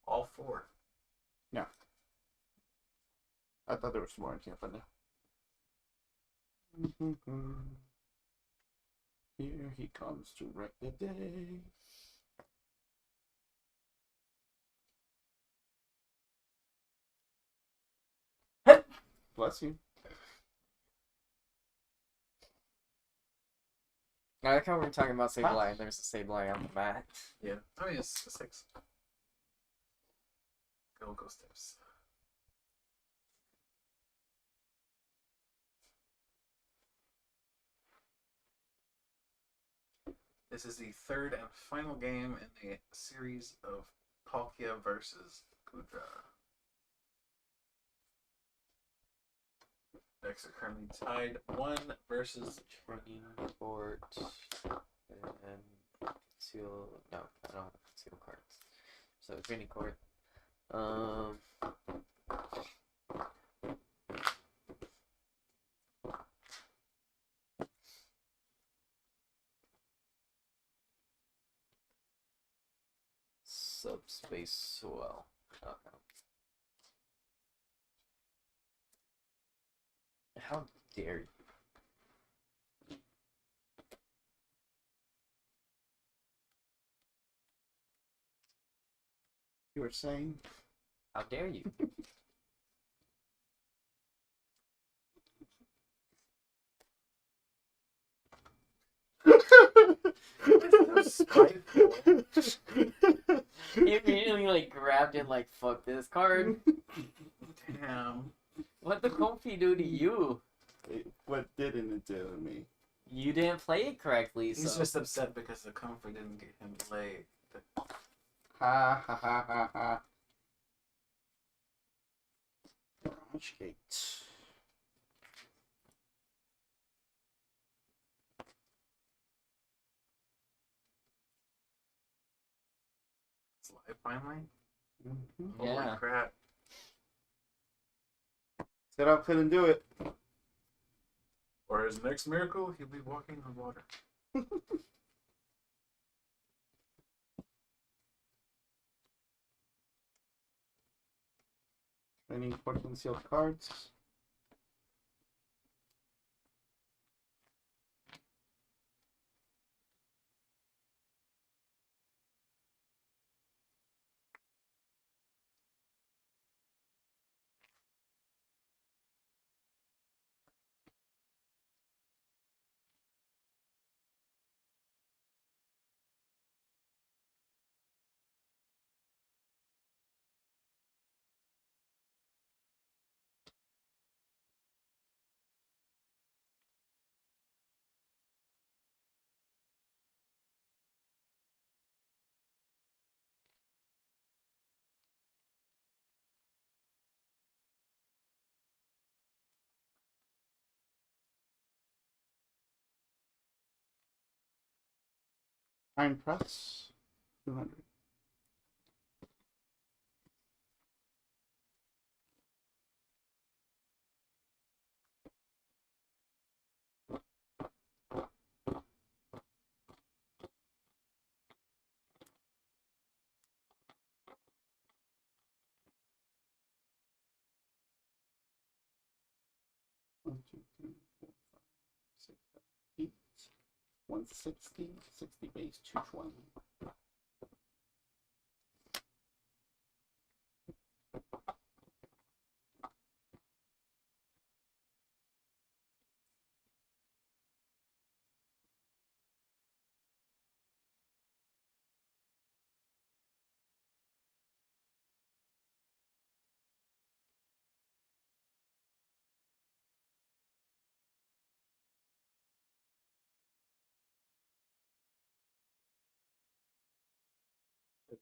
All 4. I thought there was more in here, but no. Here he comes to wreck the day. Bless you. I like how we're talking about Sableye and there's a Sableye on the mat. Yeah. I mean, it's a 6. Go steps. This is the third and final game in the series of Palkia versus Goodra. Decks are currently tied 1 versus Training court and seal. No, I don't have seal cards. So training court. Subspace swell. Okay. How dare you? You were saying? How dare you? He immediately like grabbed it like fuck this card. Damn. What the Comfy do to you? What didn't it do to me? You didn't play it correctly, He's so just upset because the comfort didn't get him laid. Ha ha ha ha ha. Launch gate. It's live finally? Mm-hmm. Yeah. Holy crap. Said I couldn't do it. For his next miracle, he'll be walking on water. Training court concealed cards. Iron Press, 200. One, two, three, four, five, six, 7, 8. 160, 60 base, 220. Would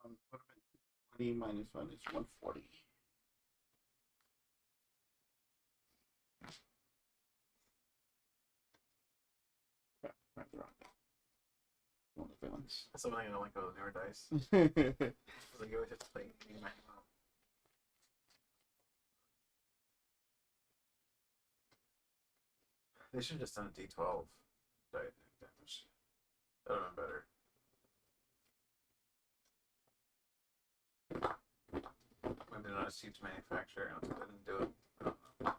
have been 220 minus 1 is 140. Crap, right, wrong. One of the villains. That's something I don't like about newer dice. Like you always have to play maximum. They should have just done a D12 die damage. That would have been better. Maybe not as cheap to manufacture. I didn't do it. I don't know.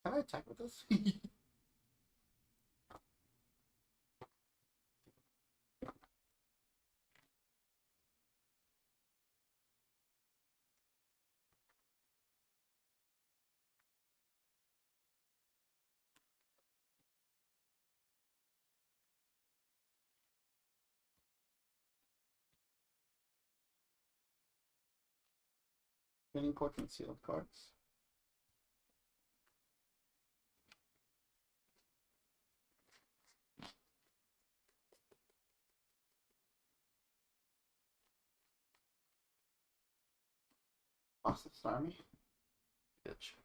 Can I attack with this? Winning court and sealed cards. Boston Army. Bitch.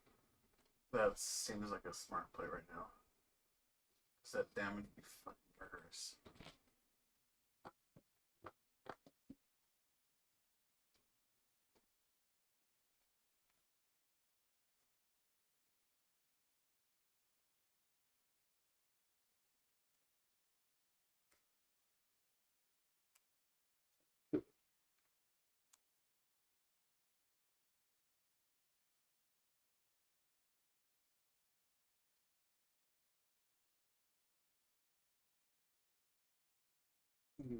That seems like a smart play right now. Because that damage would be fucking murderous. So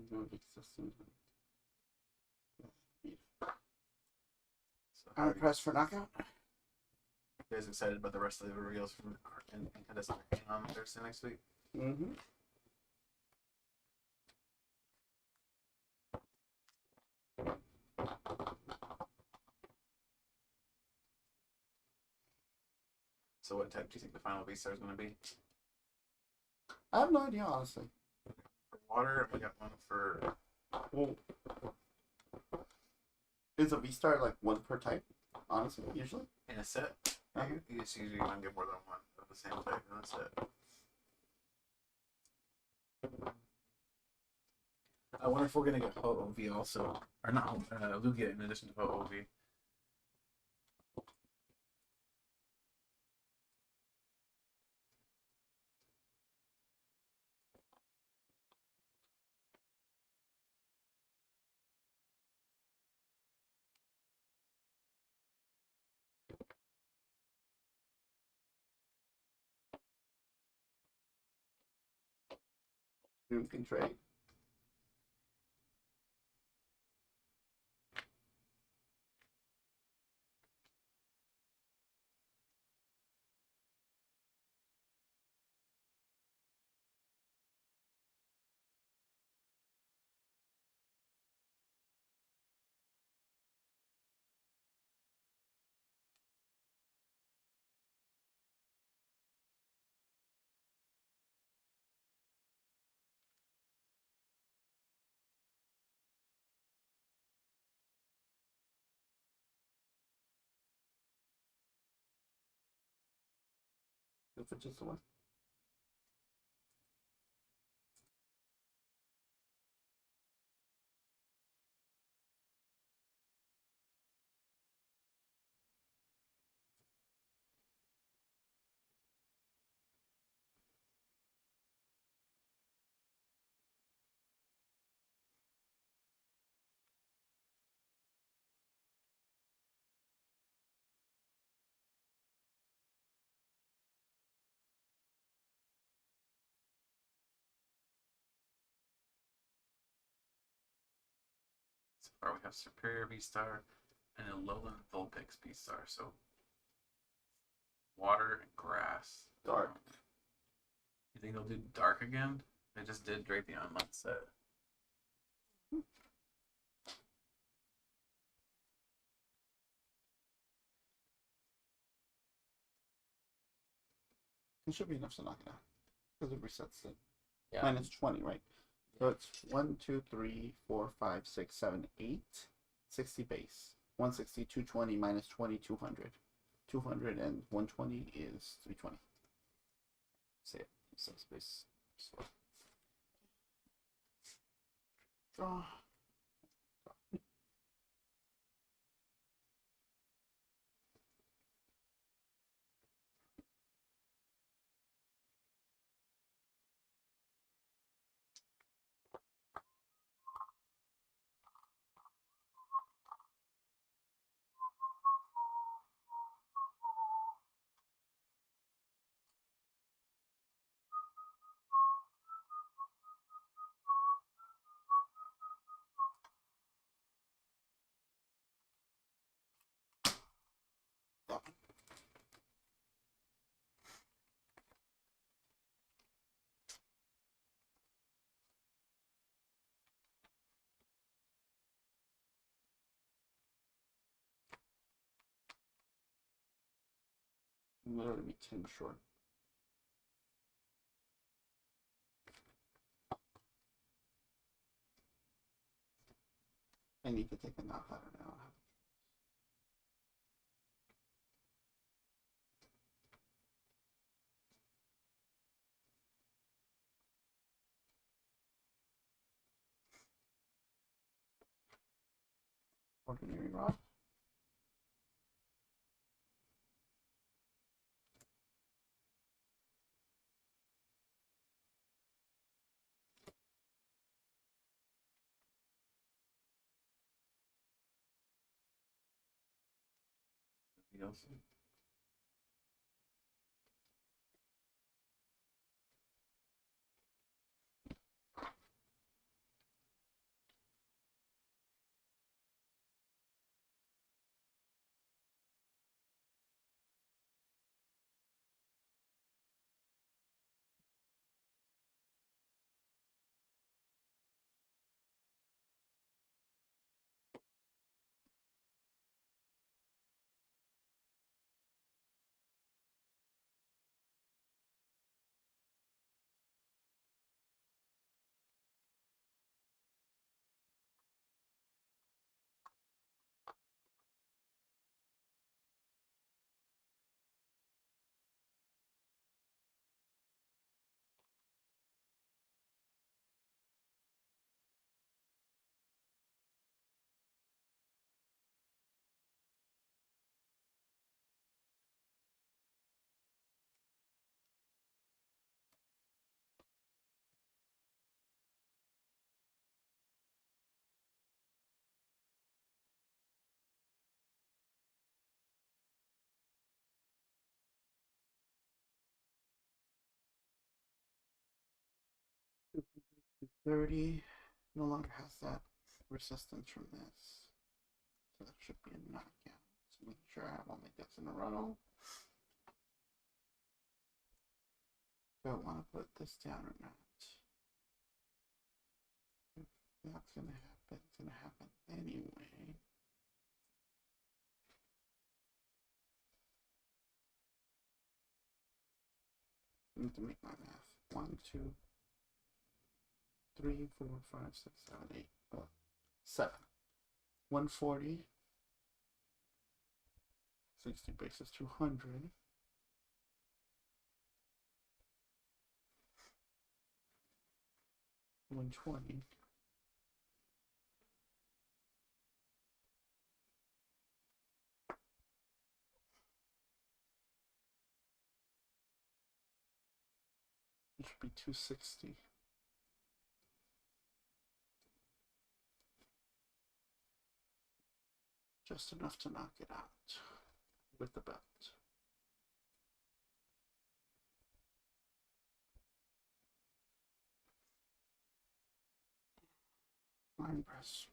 how I'm are you pressed for knockout. guys excited about the rest of the reveals from Incandescent on Thursday next week? Mm-hmm. So what type do you think the final V-Star is going to be? I have no idea, honestly. For water, and we got one for... Well, is a V-Star like one per type? Honestly, usually. In a set? You just usually want to get more than one of the same type in a set. I wonder if we're going to get Ho-OV also. Or not, Lugia in addition to Ho-OV. We can trade. If it's just the one. So far we have Superior V-Star and a Lowland Vulpix V-Star. So water and grass. Dark. You think they'll do dark again? They just did Drapion last set. It should be enough to knock it out. Because it resets it. Yeah. Minus 20, right? So it's 1, 2, 3, 4, 5, 6, 7, 8. 60 base. 160, 220 minus 20, 200. 200 and 120 is 320. Say it. Some space. Draw. Literally be 10 short. I need to take a knockout now. Ordinary rod. Anything else? 230 no longer has that resistance from this. So that should be a knockout. So make sure I have all my ducks in a row. Don't want to put this down or not. If that's gonna happen. It's gonna happen anyway. I need to make my math. 1, 2, 3, 4, 5, 6, 7, 8, 7. 140. 60 bases 200. $120. It should be 260. Just enough to knock it out with the belt. Line press.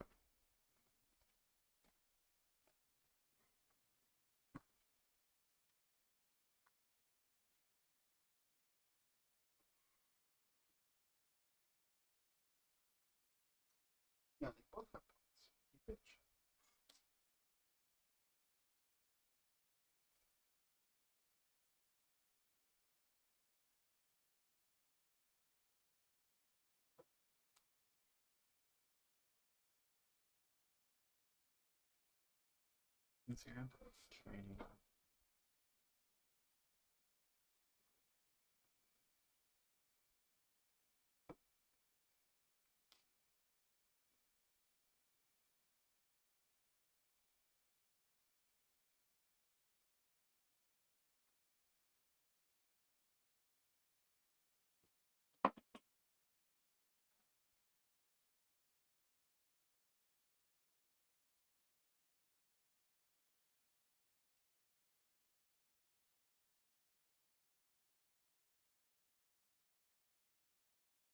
Yeah, they both have belts. You bitch. Let's see here. Training.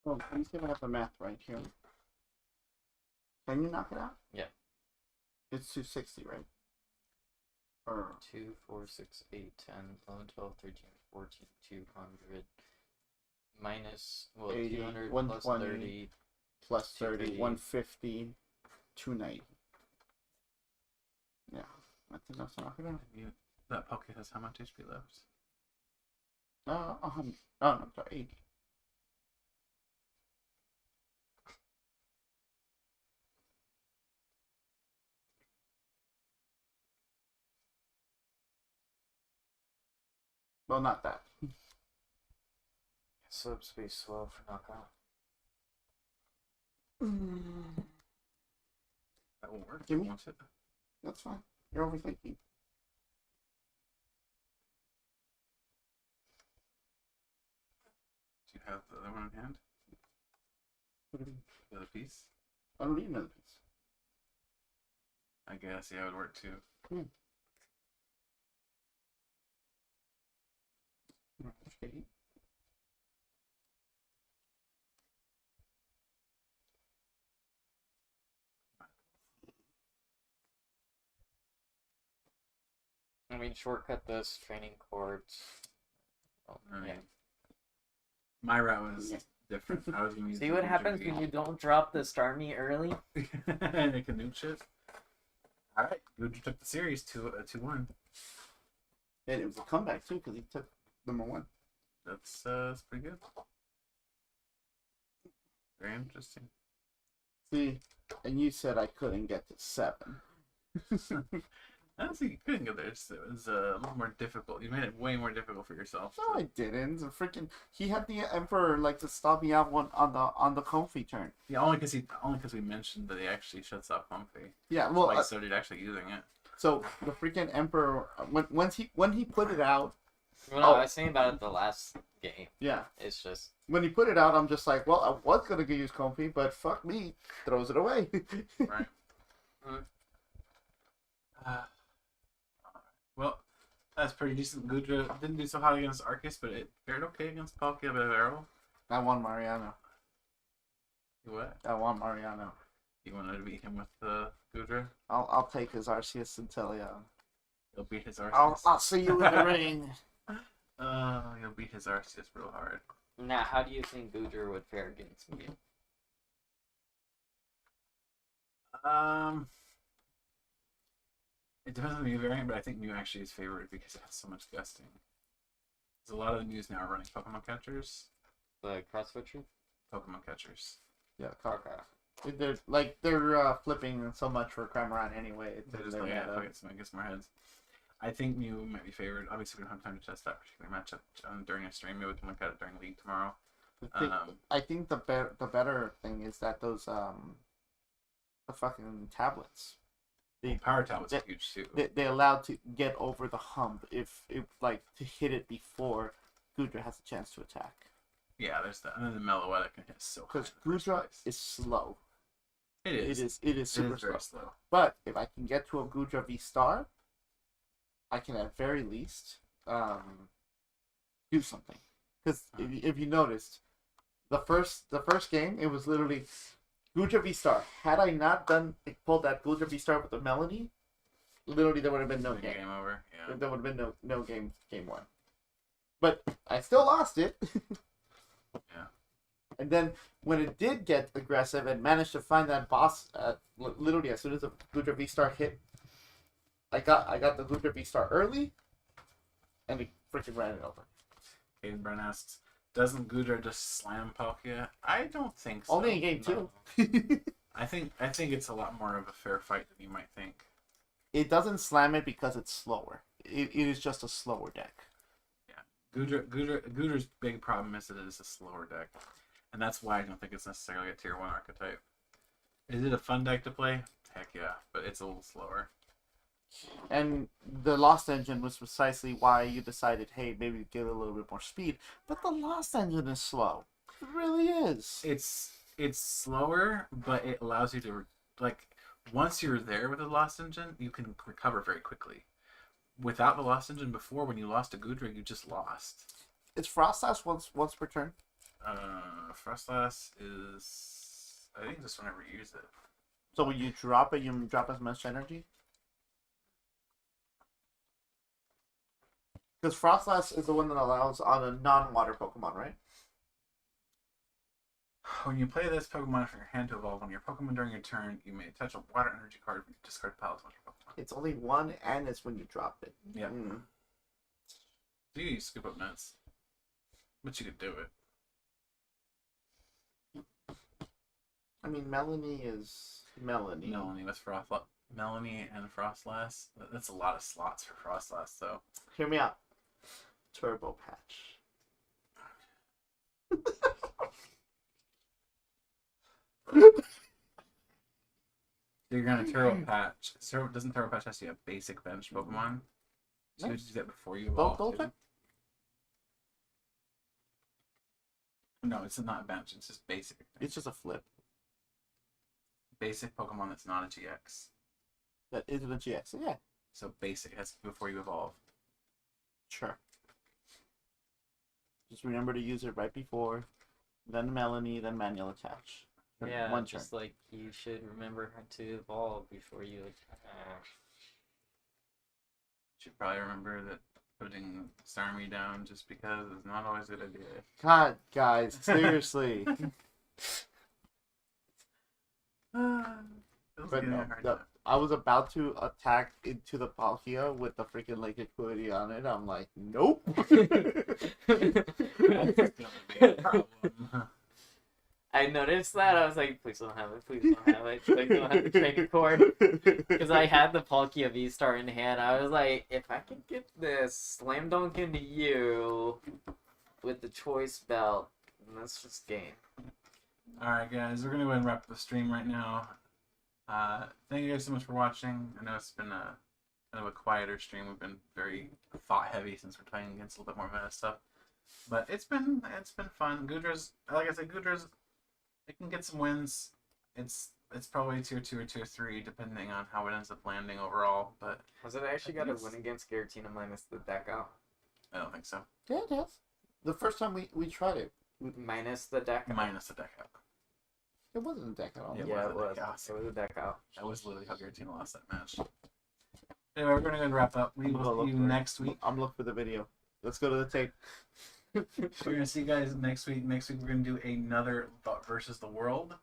Oh, let me see if I have the math right here. Can you knock it out? Yeah. It's 260, right? Or 2, 4, 6, 8, 10, 11, 12, 13, 14, 200. Minus, well, 80, 200 plus 120. 30. plus 30, 250. 150, 290. Yeah, I think that's knock it out. That pocket has how much HP left? 100. Oh, no, sorry, 80. Well, not that. Subspace slow for knockout. That will work. Give me- Won't it? That's fine. You're overthinking. Do you have the other one in hand? What do you mean? The other piece? I don't need another piece. I guess, yeah, it would work too. Okay. I mean, shortcut this, training chords. Oh, I mean, yeah. my route was different. I was going to use See what happens when you don't drop the star me early? and it can noob shit. Alright, Goodra took the series to 2-1. And it was a comeback, too, because he took number 1. That's pretty good. Very interesting. See, and you said I couldn't get to 7. I don't think you couldn't go there. It was a little more difficult. You made it way more difficult for yourself. No, I didn't. The freaking he had the Emperor like to stop me out on the comfy turn. Yeah, only because we mentioned that he actually shuts off Comfy. Yeah, well, Like, started actually using it. so the freaking Emperor when he put it out. Well, no, I was saying about it the last game. Yeah, It's just when he put it out, I'm just like, well, I was gonna use comfy, but fuck me, throws it away. Right. Well, that's pretty decent. Goodra didn't do so hot against Arceus, but it fared okay against Palkia Barrel. I won Mariano. You what? I want Mariano. You wanted to beat him with the Goodra? I'll take his Arceus until You'll beat his Arceus. I'll see you in the ring. You'll beat his Arceus real hard. Now, how do you think Goodra would fare against Mew? It depends on the Mew variant, but I think Mew actually is favored because it has so much gusting. Because a lot of the Mews now are running Pokemon catchers. The CrossFit Tree? Pokemon catchers. Yeah, Okay. they're flipping so much for Cramorant anyway. They just don't get some more heads. I think Mew might be favored. Obviously, we don't have time to test that particular matchup during a stream. Maybe we can look at it during League tomorrow. I think the better thing is that those the fucking tablets Power Tablet's huge too. they allowed to get over the hump if like to hit it before Goodra has a chance to attack. Yeah, there's that. And then the Meloetta can hit so high. Because Goodra is slow. It is. It is super very slow. slow. But if I can get to a Goodra VSTAR, I can at very least do something. Because if you noticed, the first game it was literally Goodra VSTAR. Had I not pulled that Goodra VSTAR with the Melanie, literally there would have been no game. Game over. Yeah. There would have been no game one. But I still lost it. Yeah. And then when it did get aggressive and managed to find that boss, literally as soon as the Goodra VSTAR hit, I got the Goodra VSTAR early, and it freaking ran it over. Aiden Brown asks, doesn't Goodra just slam Palkia? I don't think so. Only in game 2. I think it's a lot more of a fair fight than you might think. It doesn't slam it because it's slower. It is just a slower deck. Goodra's big problem is that it is a slower deck. And that's why I don't think it's necessarily a tier 1 archetype. Is it a fun deck to play? Heck yeah, but it's a little slower. And the Lost Engine was precisely why you decided, hey, maybe get a little bit more speed. But the Lost Engine is slow. It really is. It's slower, but it allows you to, like, once you're there with the Lost Engine, you can recover very quickly. Without the Lost Engine before, when you lost to Goodra, you just lost. It's Frostlass once per turn? Frostlass is, I think, just whenever you use it. So when you drop it, you drop as much energy? Because Frostlass is the one that allows on a non-water Pokemon, right? When you play this Pokemon from your hand to evolve on your Pokemon during your turn, you may attach a water energy card from your discard pile to one of your Pokemon. It's only one, and it's when you drop it. Yeah. Mm. You scoop up nuts. But you could do it. I mean, Melanie is Melanie. Melanie with Melanie and Frostlass. That's a lot of slots for Frostlass, though. Hear me out. Turbo Patch. You're gonna Turbo Patch. Doesn't Turbo Patch have to be a basic bench Pokemon? So you would do that before you evolve. Both? No, it's not a bench. It's just basic. It's just a flip. Basic Pokemon that's not a GX. That isn't a GX. Yeah. So basic has to be before you evolve. Sure. Just remember to use it right before, then Melanie, then manual attach. Yeah, One turn. just like you should remember how to evolve before you attack. Should probably remember that putting Starmie down just because is not always a good idea. God, guys, seriously. But no, I was about to attack into the Palkia with the freaking Lake Equity on it. I'm like, nope. I noticed that. I was like, please don't have it. Please don't have it. Please don't have the training cord. Because I had the Palkia V-Star in hand. I was like, if I can get this slam dunk into you with the choice belt, let's just game. Alright, guys, we're going to go ahead and wrap up the stream right now. Thank you guys so much for watching. I know it's been a kind of a quieter stream. We've been very thought heavy since we're playing against a little bit more meta stuff. But it's been fun. Goodra's, like I said, Goodra's, it can get some wins. It's probably tier 2 or tier 3 depending on how it ends up landing overall. But Has it actually got a win against Giratina minus the deck out? I don't think so. Yeah, it has. The first time we tried it. Minus the deck out? Minus the deck out. It wasn't a deck at all. Yeah. Yeah, was it a was. chaos. It was a deck out. That was literally how Giratina lost that match. Anyway, we're gonna go and wrap up. We will see you next week. I'm looking for the video. Let's go to the tape. We're gonna see you guys next week. Next week we're gonna do another Thought versus the World.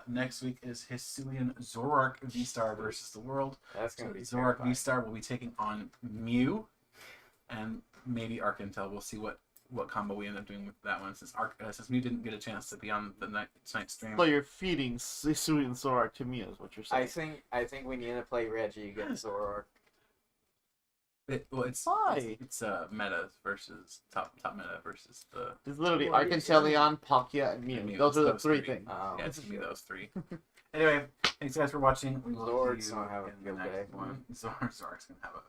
Next week is Hisuian Zoroark VSTAR versus the World. That's gonna be Zoroark terrifying. VSTAR will be taking on Mew and maybe Arkintel. We'll see what combo we end up doing with that one since Mew didn't get a chance to be on the tonight's stream. So you're feeding Hisuian Zoroark to me is what you're saying. I think we need to play Reggie against Zoroark. It's Why? it's meta versus top meta versus the It's literally What are you Arcanteleon, Palkia, and Mew. Mew. Those are the Those three three. things. yeah, it's gonna be those three. Anyway, thanks guys for watching. We will Zords see you don't have a in the good next day. one. Zork's gonna have a